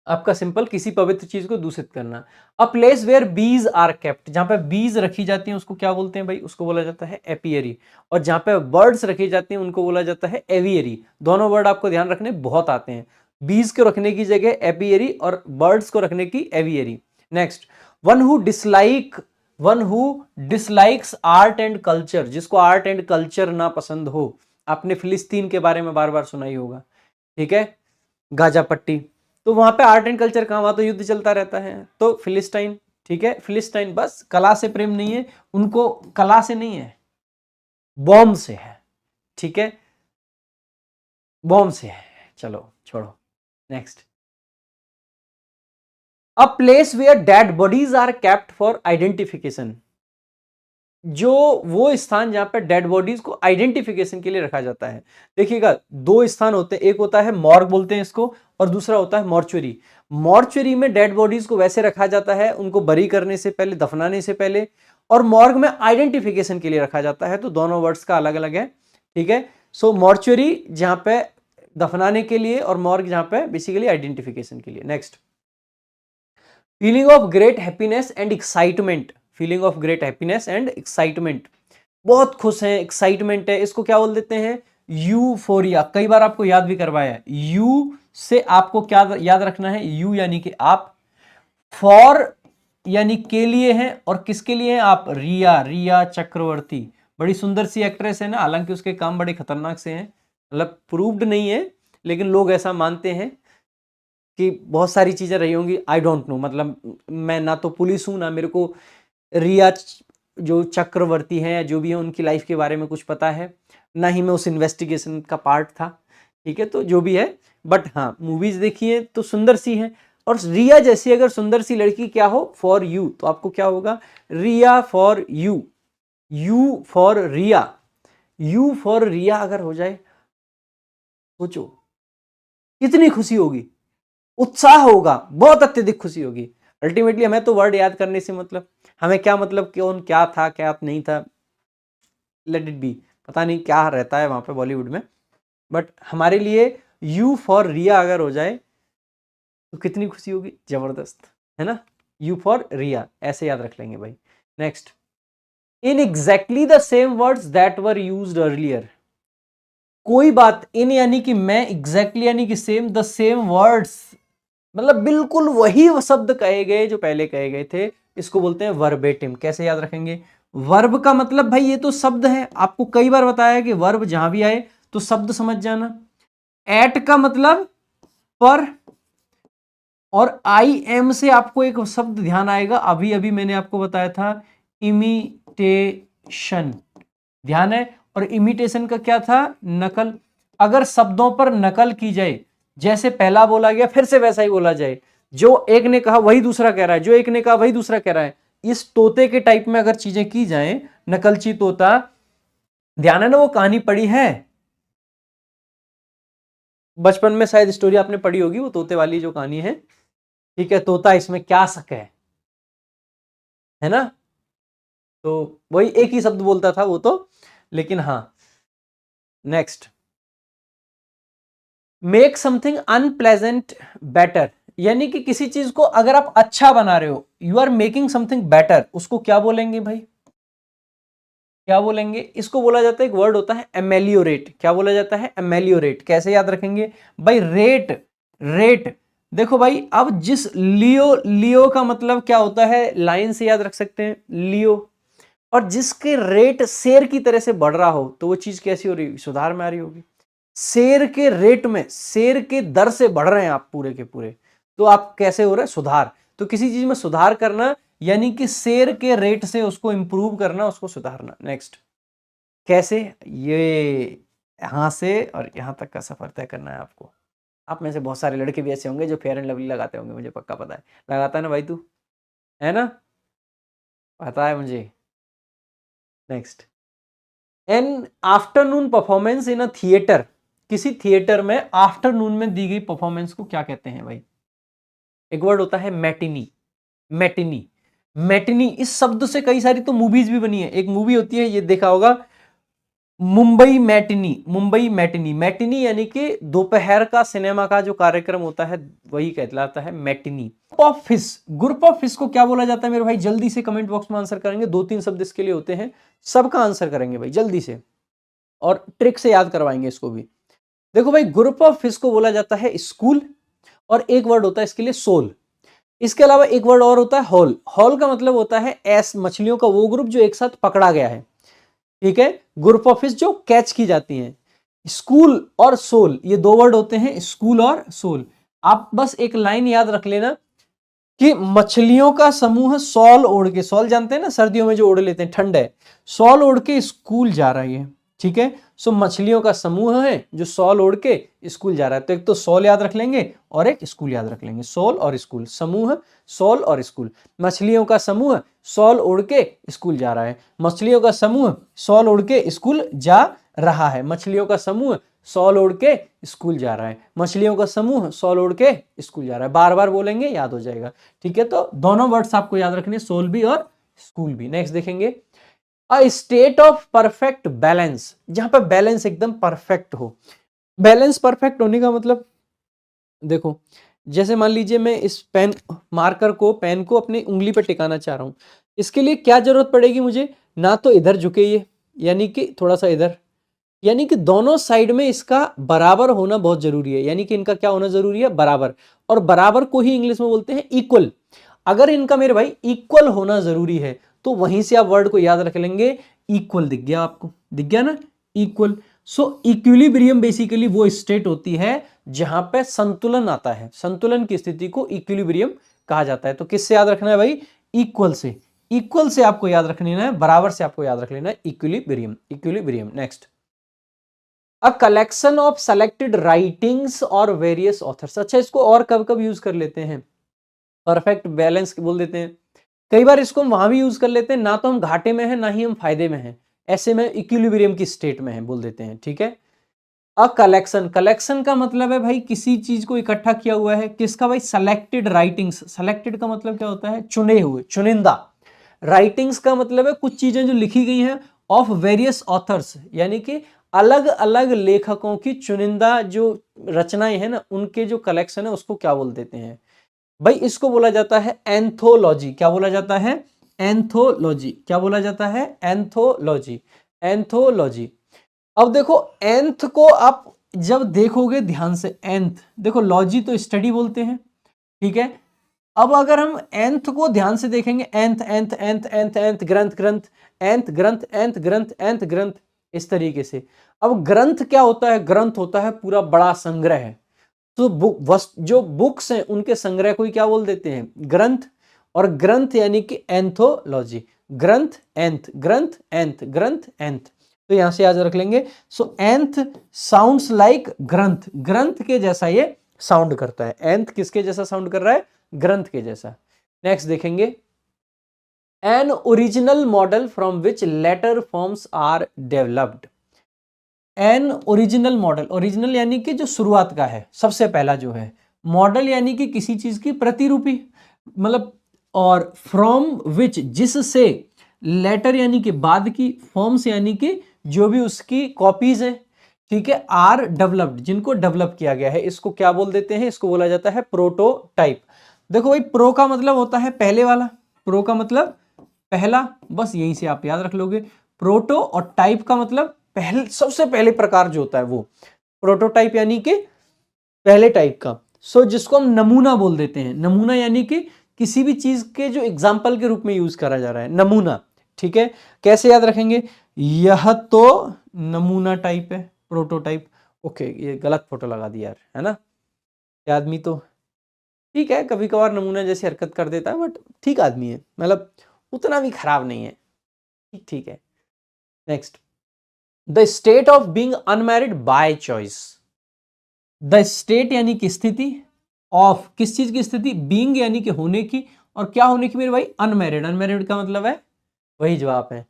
आपका सिंपल, किसी पवित्र चीज को दूषित करना। अ place where bees are kept, जहां पे बीज रखी जाती हैं उसको क्या बोलते हैं भाई? उसको बोला जाता है एपियरी। और जहां पे बर्ड्स रखी जाती हैं उनको बोला जाता है एवियरी। दोनों वर्ड आपको ध्यान रखने बहुत आते हैं, बीज को रखने की जगह एपियरी और बर्ड्स को रखने की aviary. Next, one who dislike, one who dislikes art and culture, जिसको आर्ट एंड कल्चर ना पसंद हो। आपने फिलिस्तीन के बारे में बार बार सुना ही होगा, ठीक है, गाजा पट्टी, तो वहां पे आर्ट एंड कल्चर कहां? वहां तो युद्ध चलता रहता है, तो फिलिस्टाइन, ठीक है, फिलिस्टाइन। बस कला से प्रेम नहीं है उनको, कला से नहीं है, बॉम्ब से है, ठीक है, बॉम्ब से है। चलो छोड़ो, next, a place where dead bodies are kept for identification, जो वो स्थान जहां पर डेड बॉडीज को आइडेंटिफिकेशन के लिए रखा जाता है। देखिएगा, दो स्थान होते हैं, एक होता है मॉर्ग बोलते हैं इसको, और दूसरा होता है मॉर्चुरी। मॉर्चुरी में डेड बॉडीज को वैसे रखा जाता है उनको बरी करने से पहले, दफनाने से पहले, और मॉर्ग में आइडेंटिफिकेशन के लिए रखा जाता है, तो दोनों वर्ड्स का अलग अलग है, ठीक है। सो मॉर्चुरी जहां पे दफनाने के लिए, और मॉर्ग जहां पे बेसिकली आइडेंटिफिकेशन के लिए। Next, feeling of great happiness and excitement, feeling of great happiness and excitement, बहुत खुश हैं, एक्साइटमेंट है, इसको क्या बोल देते हैं? यूफोरिया। कई बार आपको याद भी करवाया है, यू से आपको क्या याद रखना है? यू यानी कि आप, फॉर यानी के लिए है, और किसके लिए है आप? रिया, रिया चक्रवर्ती, बड़ी सुंदर सी एक्ट्रेस है ना, हालांकि उसके काम बड़े खतरनाक से हैं, मतलब प्रूव्ड नहीं है, लेकिन लोग ऐसा मानते हैं कि बहुत सारी चीजें रही होंगी, आई डोंट नो, मतलब मैं ना तो पुलिस हूं ना मेरे को रिया जो चक्रवर्ती हैं या जो भी है उनकी लाइफ के बारे में कुछ पता है, ना ही मैं उस इन्वेस्टिगेशन का पार्ट था, ठीक है, तो जो भी है, बट हाँ मूवीज देखी है तो सुंदर सी है। और रिया जैसी अगर सुंदर सी लड़की क्या हो? फॉर यू, तो आपको क्या होगा? Riya for you, you for Riya, you for Riya अगर हो जाए, सोचो कितनी खुशी होगी, उत्साह होगा, बहुत अत्यधिक खुशी होगी। अल्टीमेटली हमें तो वर्ड याद करने से मतलब, हमें क्या मतलब कौन क्या था क्या नहीं था, लेट इट बी, पता नहीं क्या रहता है वहां पे बॉलीवुड में, बट हमारे लिए यू फॉर रिया अगर हो जाए तो कितनी खुशी होगी, जबरदस्त, है ना। यू फॉर रिया ऐसे याद रख लेंगे भाई। Next, in exactly the same words that were used earlier, कोई बात, इन यानी कि मैं, एग्जैक्टली यानी कि सेम, द सेम वर्ड्स मतलब बिल्कुल वही शब्द कहे गए जो पहले कहे गए थे, इसको बोलते हैं वर्बेटिम। कैसे याद रखेंगे? वर्ब का मतलब भाई ये तो शब्द है, आपको कई बार बताया कि वर्ब जहां भी आए तो शब्द समझ जाना। एट का मतलब पर, और आई एम से आपको एक शब्द ध्यान आएगा, अभी अभी मैंने आपको बताया था, इमिटेशन, ध्यान है। और इमिटेशन का क्या था? नकल। अगर शब्दों पर नकल की जाए, जैसे पहला बोला गया फिर से वैसा ही बोला जाए, जो एक ने कहा वही दूसरा कह रहा है, जो एक ने कहा वही दूसरा कह रहा है, इस तोते के टाइप में अगर चीजें की जाएं, नकलची तोता, ध्यान है ना, वो कहानी पढ़ी है बचपन में, शायद स्टोरी आपने पढ़ी होगी, वो तोते वाली जो कहानी है, ठीक है, तोता इसमें क्या शक है ना, तो वही एक ही शब्द बोलता था वो तो, लेकिन हाँ। Next, make something unpleasant better, यानी कि किसी चीज को अगर आप अच्छा बना रहे हो, you are making something better, उसको क्या बोलेंगे भाई, क्या बोलेंगे, इसको बोला जाता है, एक वर्ड होता है एमेलियोरेट, क्या बोला जाता है, एमेलियोरेट, कैसे याद रखेंगे भाई, रेट, रेट, देखो भाई, अब जिस लियो, लियो का मतलब क्या होता है, लाइन से याद रख सकते हैं लियो, और जिसके रेट शेर की तरह से बढ़ रहा हो, तो वो चीज कैसी हो रही, सुधार में आ रही होगी। शेर के रेट में, शेर के दर से बढ़ रहे हैं आप पूरे के पूरे, तो आप कैसे हो रहे हैं, सुधार। तो किसी चीज में सुधार करना, यानी कि शेर के रेट से उसको इंप्रूव करना, उसको सुधारना। नेक्स्ट, कैसे, ये यहां से और यहां तक का सफर तय करना है आपको। आप में से बहुत सारे लड़के भी ऐसे होंगे जो फेयर एंड लवली लगाते होंगे, मुझे पक्का पता है, लगाता है ना भाई तू, है ना, पता है मुझे। Next, an afternoon performance in a theatre, किसी थिएटर में आफ्टरनून में दी गई परफॉर्मेंस को क्या कहते हैं भाई, एक वर्ड होता है मैटिनी, मैटिनी, मैटिनी, इस शब्द से कई सारी तो मूवीज भी बनी है, एक मूवी होती है, ये देखा होगा, Mumbai matinee, Mumbai matinee, matinee यानी कि दोपहर का सिनेमा का जो कार्यक्रम होता है वही कहलाता है matinee. Group of fish, group of fish को क्या बोला जाता है मेरे भाई, जल्दी से कमेंट बॉक्स में आंसर करेंगे, 2-3 शब्द इसके लिए होते हैं, सबका आंसर करेंगे भाई जल्दी से, और ट्रिक से याद करवाएंगे इसको भी। देखो भाई, ग्रुप ऑफ फिश को बोला जाता है स्कूल, और एक वर्ड होता है इसके लिए सोल, इसके अलावा एक वर्ड और होता है हॉल, हॉल का मतलब होता है एस, मछलियों का वो ग्रुप जो एक साथ पकड़ा गया है, ठीक है, ग्रुप ऑफ फिश जो कैच की जाती हैं। स्कूल और सोल, ये दो वर्ड होते हैं, स्कूल और सोल। आप बस एक लाइन याद रख लेना कि मछलियों का समूह सॉल ओढ़ के, सॉल जानते हैं ना, सर्दियों में जो ओढ़ लेते हैं, ठंड है, सॉल ओढ़ के स्कूल जा रही है, ठीक है, सो मछलियों का समूह है जो सॉल ओढ़ के स्कूल जा रहा है, तो एक तो सॉल याद रख लेंगे और एक स्कूल याद रख लेंगे, सॉल और स्कूल, समूह सॉल और स्कूल, मछलियों का समूह सॉल ओढ़ के स्कूल जा रहा है, मछलियों का समूह सॉल ओढ़ के स्कूल जा रहा है, मछलियों का समूह सॉल ओढ़ के स्कूल जा रहा है, मछलियों का समूह सॉल ओढ़ के स्कूल जा रहा है, बार बार बोलेंगे याद हो जाएगा, ठीक है, तो दोनों वर्ड्स आपको याद रखने, सोल भी और स्कूल भी। नेक्स्ट देखेंगे, a state of perfect balance, जहां पर बैलेंस एकदम परफेक्ट हो, बैलेंस परफेक्ट होने का मतलब, देखो जैसे मान लीजिए मैं इस पेन मार्कर को, पेन को अपनी उंगली पर टिकाना चाह रहा हूं, इसके लिए क्या जरूरत पड़ेगी मुझे, ना तो इधर झुके ये, यानी कि थोड़ा सा इधर, यानी कि दोनों साइड में इसका बराबर होना बहुत जरूरी है, यानी कि इनका क्या होना जरूरी है, बराबर, और बराबर को ही इंग्लिश में बोलते हैं इक्वल, अगर इनका मेरे भाई इक्वल होना जरूरी है, तो वहीं से आप वर्ड को याद रख लेंगे, इक्वल, दिख गया आपको, दिख गया ना, इक्वल। सो इक्विलिब्रियम बेसिकली वो स्टेट होती है जहां पे संतुलन आता है, संतुलन की स्थिति को इक्विलिब्रियम कहा जाता है, तो किससे याद रखना है भाई, इक्वल से, इक्वल से आपको याद रख लेना है, बराबर से आपको याद रख लेना है, equilibrium, equilibrium. Next, a collection of selected writings और वेरियस ऑथर्स, अच्छा इसको और कब कब यूज कर लेते हैं, परफेक्ट बैलेंस बोल देते हैं, कई बार इसको हम वहां भी यूज कर लेते हैं, ना तो हम घाटे में हैं ना ही हम फायदे में हैं, ऐसे में इक्विलिब्रियम की स्टेट में है बोल देते हैं, ठीक है। अ कलेक्शन, कलेक्शन का मतलब है भाई किसी चीज को इकट्ठा किया हुआ है, किसका भाई, सेलेक्टेड राइटिंग्स, सेलेक्टेड का मतलब क्या होता है, चुने हुए, चुनिंदा, राइटिंग्स का मतलब है कुछ चीजें जो लिखी गई हैं, ऑफ वेरियस ऑथर्स, यानी कि अलग अलग लेखकों की चुनिंदा जो रचनाएं हैं ना, उनके जो कलेक्शन है उसको क्या बोल देते हैं भाई, इसको बोला जाता है एंथोलॉजी, क्या बोला जाता है, एंथोलॉजी, क्या बोला जाता है, एंथोलॉजी, एंथोलॉजी। अब देखो एंथ को आप जब देखोगे ध्यान से, एंथ देखो, लॉजी तो स्टडी बोलते हैं, ठीक है, अब अगर हम एंथ को ध्यान से देखेंगे, nth nth nth nth nth, ग्रंथ ग्रंथ, एंथ ग्रंथ, एंथ ग्रंथ, एंथ ग्रंथ, इस तरीके से। अब ग्रंथ क्या होता है, ग्रंथ होता है पूरा बड़ा संग्रह है, तो जो बुक्स हैं उनके संग्रह को ही क्या बोल देते हैं, ग्रंथ, और ग्रंथ यानी कि एंथोलॉजी, ग्रंथ एंथ, ग्रंथ एंथ, ग्रंथ एंथ, तो यहां से याद रख लेंगे। सो एंथ साउंड्स लाइक ग्रंथ, ग्रंथ के जैसा ये साउंड करता है। एंथ किसके जैसा साउंड कर रहा है? ग्रंथ के जैसा। नेक्स्ट देखेंगे, an original model from which later forms are developed. An original model, original यानी कि जो शुरुआत का है, सबसे पहला जो है। मॉडल यानी कि किसी चीज की प्रतिरूपी, मतलब, और फ्रॉम विच जिससे, लेटर यानी कि बाद की, फॉर्म्स यानी कि जो भी उसकी कॉपीज है, ठीक है, आर डेवलप्ड, जिनको डेवलप किया गया है। इसको क्या बोल देते हैं? इसको बोला जाता है प्रोटोटाइप। देखो भाई, प्रो का मतलब होता है पहले वाला, प्रो का मतलब पहला, बस यहीं से आप याद रख लोगे। प्रोटो और टाइप का मतलब पहले, सबसे पहले प्रकार जो होता है वो प्रोटोटाइप, यानी कि पहले टाइप का। सो जिसको हम नमूना बोल देते हैं। नमूना यानी कि किसी भी चीज के जो एग्जाम्पल के रूप में यूज करा जा रहा है, नमूना, ठीक है। कैसे याद रखेंगे? यह तो नमूना टाइप है, प्रोटोटाइप। ओके, ये गलत फोटो लगा दिया यार, है ना। ये आदमी तो ठीक है, कभी कभार नमूना जैसी हरकत कर देता है, बट ठीक आदमी है, मतलब उतना भी खराब नहीं है, ठीक ठीक है। Next, the state of being unmarried by choice. The state यानी कि स्थिति, ऑफ किस चीज की स्थिति, बीइंग यानी कि होने की, और क्या होने की मेरे भाई? अनमैरिड। अनमैरिड का मतलब है, वही जवाब है,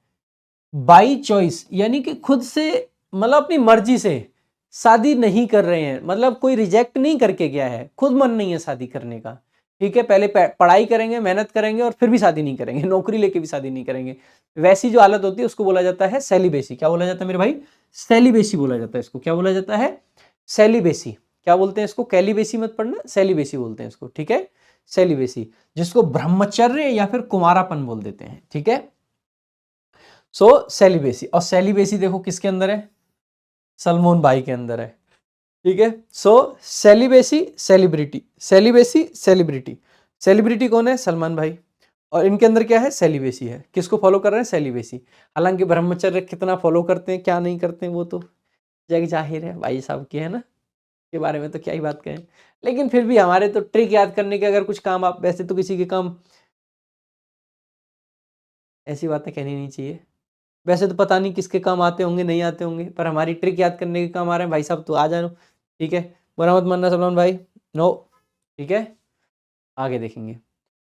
बाई चॉइस, यानी कि खुद से, मतलब अपनी मर्जी से शादी नहीं कर रहे हैं, मतलब कोई रिजेक्ट नहीं करके गया है, खुद मन नहीं है शादी करने का, ठीक है। पहले पढ़ाई करेंगे, मेहनत करेंगे, और फिर भी शादी नहीं करेंगे, नौकरी लेके भी शादी नहीं करेंगे, वैसी जो हालत होती है उसको बोला जाता है सेलिबेसी। क्या बोला जाता है मेरे भाई? सेलिबेसी बोला जाता है इसको। क्या बोला जाता है? सेलिबेसी। क्या बोलते हैं इसको? कैलिबेसी मत पढ़ना, सेलिबेसी बोलते हैं इसको, ठीक है। सेलिबेसी, जिसको ब्रह्मचर्य या फिर कुमारापन बोल देते हैं, ठीक है। सो सेलिबेसी, और सेलिबेसी देखो किसके अंदर है? सलमान भाई के अंदर है, ठीक है। So celibacy, celebrity, celibacy, celebrity. Celebrity कौन है? सलमान भाई। और इनके अंदर क्या है? सेलिबेसी है। किसको फॉलो कर रहे हैं? सेलिबेसी। हालांकि ब्रह्मचर्य कितना फॉलो करते हैं, क्या नहीं करते हैं, वो तो जग जाहिर है भाई साहब की, है ना, के बारे में तो क्या ही बात करें। लेकिन फिर भी हमारे तो ट्रिक याद करने के अगर कुछ काम, आप वैसे तो किसी के काम, ऐसी बातें कहनी नहीं चाहिए। वैसे तो पता नहीं किसके काम आते होंगे, नहीं आते होंगे, पर हमारी ट्रिक याद करने के काम आ रहे हैं भाई साहब, तो आ जाओ, ठीक है। बुरा मत मानना सलमान भाई, नो, ठीक है। आगे देखेंगे,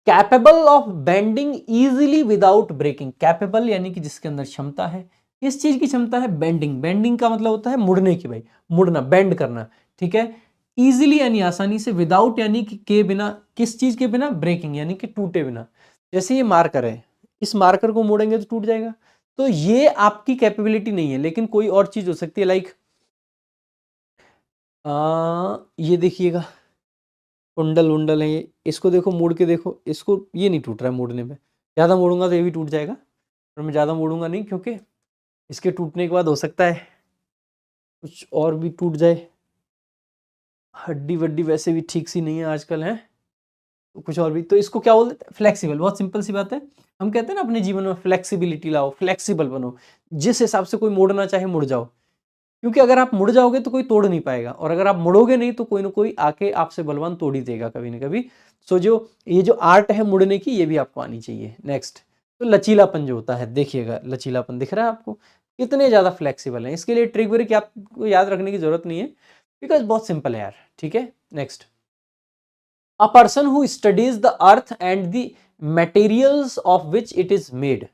capable of bending easily without breaking. Capable यानी कि जिसके अंदर क्षमता है, किस चीज की क्षमता है? बेंडिंग। बेंडिंग का मतलब होता है मुड़ने की भाई, मुड़ना, बेंड करना, ठीक है। इजीली यानी आसानी से, विदाउट यानी कि के बिना, किस चीज के बिना? ब्रेकिंग यानी कि टूटे बिना। जैसे ये मार्कर है, इस मार्कर को मोड़ेंगे तो टूट जाएगा, तो ये आपकी कैपेबिलिटी नहीं है। लेकिन कोई और चीज हो सकती है, लाइक ये देखिएगा, कुंडल उंडल है ये, इसको देखो मोड़ के देखो, इसको, ये नहीं टूट रहा है मोड़ने में। ज़्यादा मोड़ूंगा तो ये भी टूट जाएगा, पर मैं ज़्यादा मोड़ूंगा नहीं, क्योंकि इसके टूटने के बाद हो सकता है कुछ और भी टूट जाए। हड्डी वड्डी वैसे भी ठीक सी नहीं है आजकल, है तो कुछ और भी, तो इसको क्या बोल देते हैं? फ्लेक्सिबल। बहुत सिंपल सी बात है। हम कहते हैं ना अपने जीवन में फ्लेक्सिबिलिटी लाओ, फ्लेक्सिबल बनो, जिस हिसाब से कोई मोड़ना चाहे मुड़ जाओ, क्योंकि अगर आप मुड़ जाओगे तो कोई तोड़ नहीं पाएगा, और अगर आप मुड़ोगे नहीं तो कोई ना कोई आके आपसे बलवान तोड़ ही देगा कभी ना कभी। सो जो ये जो आर्ट है मुड़ने की, ये भी आपको आनी चाहिए। नेक्स्ट, तो लचीलापन जो होता है, देखिएगा लचीलापन दिख रहा है आपको, कितने ज्यादा फ्लेक्सिबल है। इसके लिए ट्रिक व्रिक आपको याद रखने की जरूरत नहीं है, बिकॉज बहुत सिंपल है यार, ठीक है। Next, a person who studies the earth and the materials of which it is made.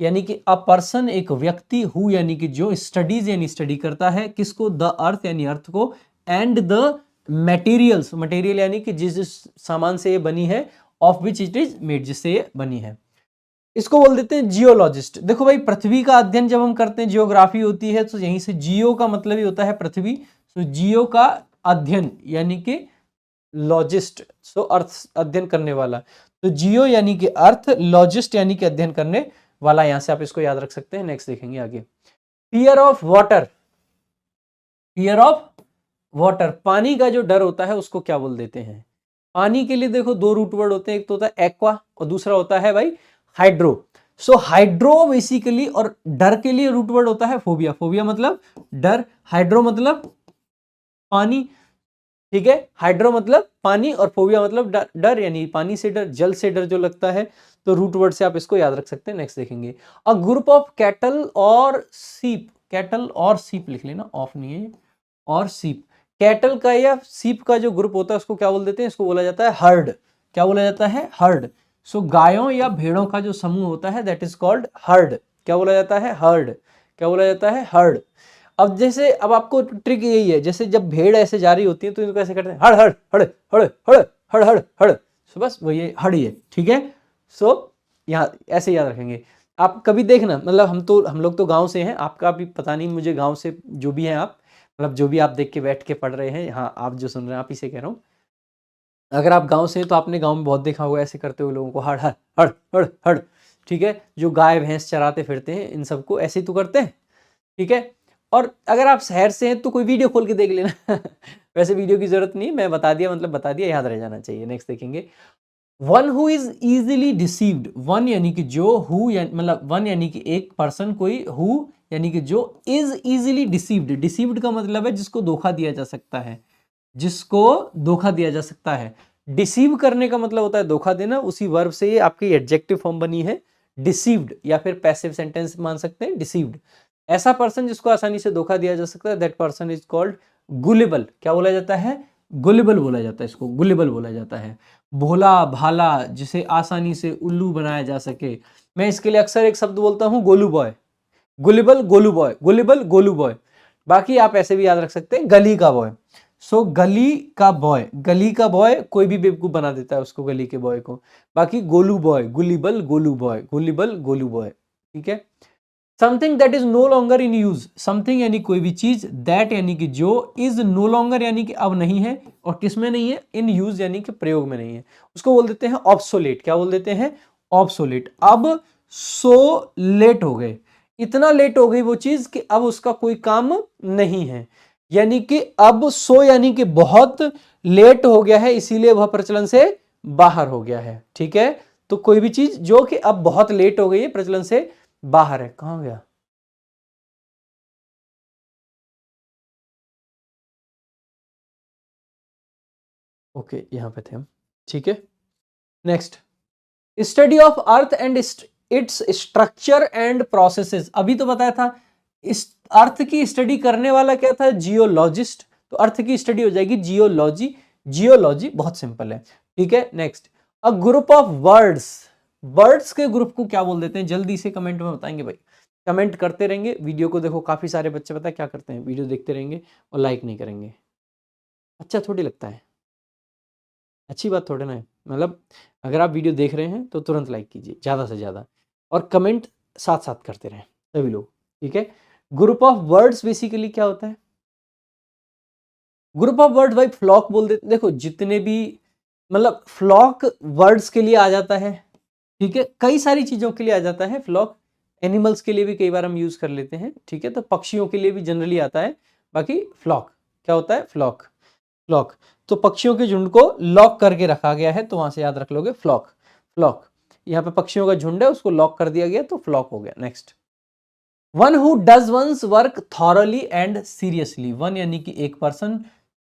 यानी कि अ पर्सन, एक व्यक्ति, हु यानी कि जो, स्टडीज यानी स्टडी करता है, किसको? द अर्थ यानी अर्थ को, एंड द मटेरियल्स, मटेरियल यानी कि जिस जिस सामान से ये बनी है, of which it is made, जिससे ये बनी है, इसको बोल देते हैं जियोलॉजिस्ट। देखो भाई, पृथ्वी का अध्ययन जब हम करते हैं, जियोग्राफी होती है, तो यहीं से जियो का मतलब ही होता है पृथ्वी। सो जियो का अध्ययन यानी कि लॉजिस्ट, सो अर्थ अध्ययन करने वाला, तो जियो यानी कि अर्थ, लॉजिस्ट यानी कि अध्ययन करने वाला। यहां से आप इसको याद रख सकते हैं। नेक्स्ट देखेंगे आगे, fear of water. Fear of water, पानी का जो डर होता है उसको क्या बोल देते हैं? पानी के लिए देखो दो रूट वर्ड होते हैं, एक तो होता है एक्वा और दूसरा होता है भाई हाइड्रो। सो हाइड्रो बेसिकली, और डर के लिए रूट वर्ड होता है फोबिया। फोबिया मतलब डर, हाइड्रो मतलब पानी, ठीक है। हाइड्रो मतलब पानी और फोबिया मतलब डर, डर यानी पानी से डर, जल से डर जो लगता है, तो रूट वर्ड से आप इसको याद रख सकते हैं। नेक्स्ट देखेंगे, अ ग्रुप ऑफ कैटल और सीप, कैटल और सीप लिख लेना, ऑफ नहीं है, और सीप, कैटल का या सीप का जो ग्रुप होता है उसको क्या बोल देते हैं, इसको बोला जाता है हर्ड। क्या बोला जाता है, हर्ड। सो गायों या भेड़ों का जो समूह होता है दैट इज कॉल्ड हर्ड। क्या बोला जाता है, हर्ड। क्या बोला जाता है, हर्ड। अब जैसे, अब आपको ट्रिक यही है, जैसे जब भेड़ ऐसे जा रही होती है तो इनको कैसे करते हैं, हड़ हड़ हड़ हड़ हड़ हड़ हड़ हड़। सो बस वो ये हड़ ही है, ठीक है। सो यहाँ ऐसे याद रखेंगे। आप कभी देखना, मतलब हम लोग तो गांव से हैं, आपका भी पता नहीं मुझे, गांव से जो भी हैं आप, मतलब जो भी आप देख के बैठ के पढ़ रहे हैं, हाँ आप जो सुन रहे हैं आप ही से कह रहा हूँ। अगर आप गांव से हैं तो आपने गांव में बहुत देखा होगा ऐसे करते हुए लोगों को, हड़ हड़ हड़ हड़ हड़, ठीक है। जो गाय भैंस चराते फिरते हैं इन सबको ऐसे ही तो करते हैं, ठीक है। और अगर आप शहर से हैं तो कोई वीडियो खोल के देख लेना वैसे वीडियो की जरूरत नहीं, मैं बता दिया मतलब बता दिया, याद रह जाना चाहिए। नेक्स्ट देखेंगे, one who is easily deceived, one यानी कि जो, हु मतलब वन यानी कि एक पर्सन कोई, हु यानी कि जो, इज इजिली डिसीव्ड, डिसीव्ड का मतलब है जिसको धोखा दिया जा सकता है, जिसको धोखा दिया जा सकता है। डिसीव करने का मतलब होता है धोखा देना, उसी वर्ब से ये आपकी एडजेक्टिव फॉर्म बनी है डिसीव्ड, या फिर पैसिव सेंटेंस मान सकते हैं डिसीव्ड। ऐसा पर्सन जिसको आसानी से धोखा दिया जा सकता है दैट पर्सन इज कॉल्ड गुलेबल। क्या बोला जाता है, गुलेबल बोला जाता है, इसको गुलेबल बोला जाता है। भोला भाला, जिसे आसानी से उल्लू बनाया जा सके, मैं इसके लिए अक्सर एक शब्द बोलता हूं, Golu boy. Gullible Golu boy, gullible Golu boy. बाकी आप ऐसे भी याद रख सकते हैं, गली का बॉय। सो गली का बॉय, गली का बॉय कोई भी बेवकूफ बना देता है उसको, गली के बॉय को। बाकी गोलू बॉय, गुलिबल गोलू बॉय, गुलिबल गोलू बॉय, ठीक है। Something that is no longer in use, something यानी कोई भी चीज, दैट यानी कि जो, इज नो लॉन्गर यानी कि अब नहीं है, और किसमें नहीं है, इन यूज यानी कि प्रयोग में नहीं है, उसको बोल देते हैं ऑब्सोलेट। क्या बोल देते हैं, ऑब्सोलेट। अब सो लेट हो गए, इतना लेट हो गई वो चीज कि अब उसका कोई काम नहीं है, यानी कि अब सो यानी कि बहुत लेट हो गया है, इसीलिए वह प्रचलन से बाहर हो गया है, ठीक है। तो कोई भी चीज जो कि अब बहुत लेट हो गई है, प्रचलन से बाहर है। कहां गया, ओके यहां पे थे हम, ठीक है। Next, study of earth and its structure and processes, अभी तो बताया था। इस अर्थ की स्टडी करने वाला क्या था, जियोलॉजिस्ट। तो अर्थ की स्टडी हो जाएगी जियोलॉजी, जियोलॉजी बहुत सिंपल है, ठीक है। Next, a group of words, words के ग्रुप को क्या बोल देते हैं, जल्दी से कमेंट में बताएंगे भाई, कमेंट करते रहेंगे। वीडियो को देखो, काफी सारे बच्चे पता है क्या करते हैं, वीडियो देखते रहेंगे और लाइक नहीं करेंगे। अच्छा थोड़ी लगता है, अच्छी बात थोड़े ना है। मतलब अगर आप वीडियो देख रहे हैं तो तुरंत लाइक कीजिए ज़्यादा से ज़्यादा, और कमेंट साथ साथ करते रहें सभी लोग, ठीक है। ग्रुप ऑफ वर्ड्स बेसिकली क्या होता है, ग्रुप ऑफ वर्ड भाई फ्लॉक बोल देते, देखो जितने भी, मतलब फ्लॉक वर्ड्स के लिए आ जाता है, ठीक है, कई सारी चीज़ों के लिए आ जाता है फ्लॉक। एनिमल्स के लिए भी कई बार हम यूज़ कर लेते हैं, ठीक है। तो पक्षियों के लिए भी जनरली आता है। बाकी फ्लॉक क्या होता है, फ्लॉक, फ्लॉक तो पक्षियों के झुंड को लॉक करके रखा गया है, तो वहां से याद रख लोगे फ्लॉक, फ्लॉक। यहाँ पे पक्षियों का झुंड है, उसको लॉक कर दिया गया तो फ्लॉक हो गया। Next, one who does one's work thoroughly and seriously, one यानी कि एक पर्सन,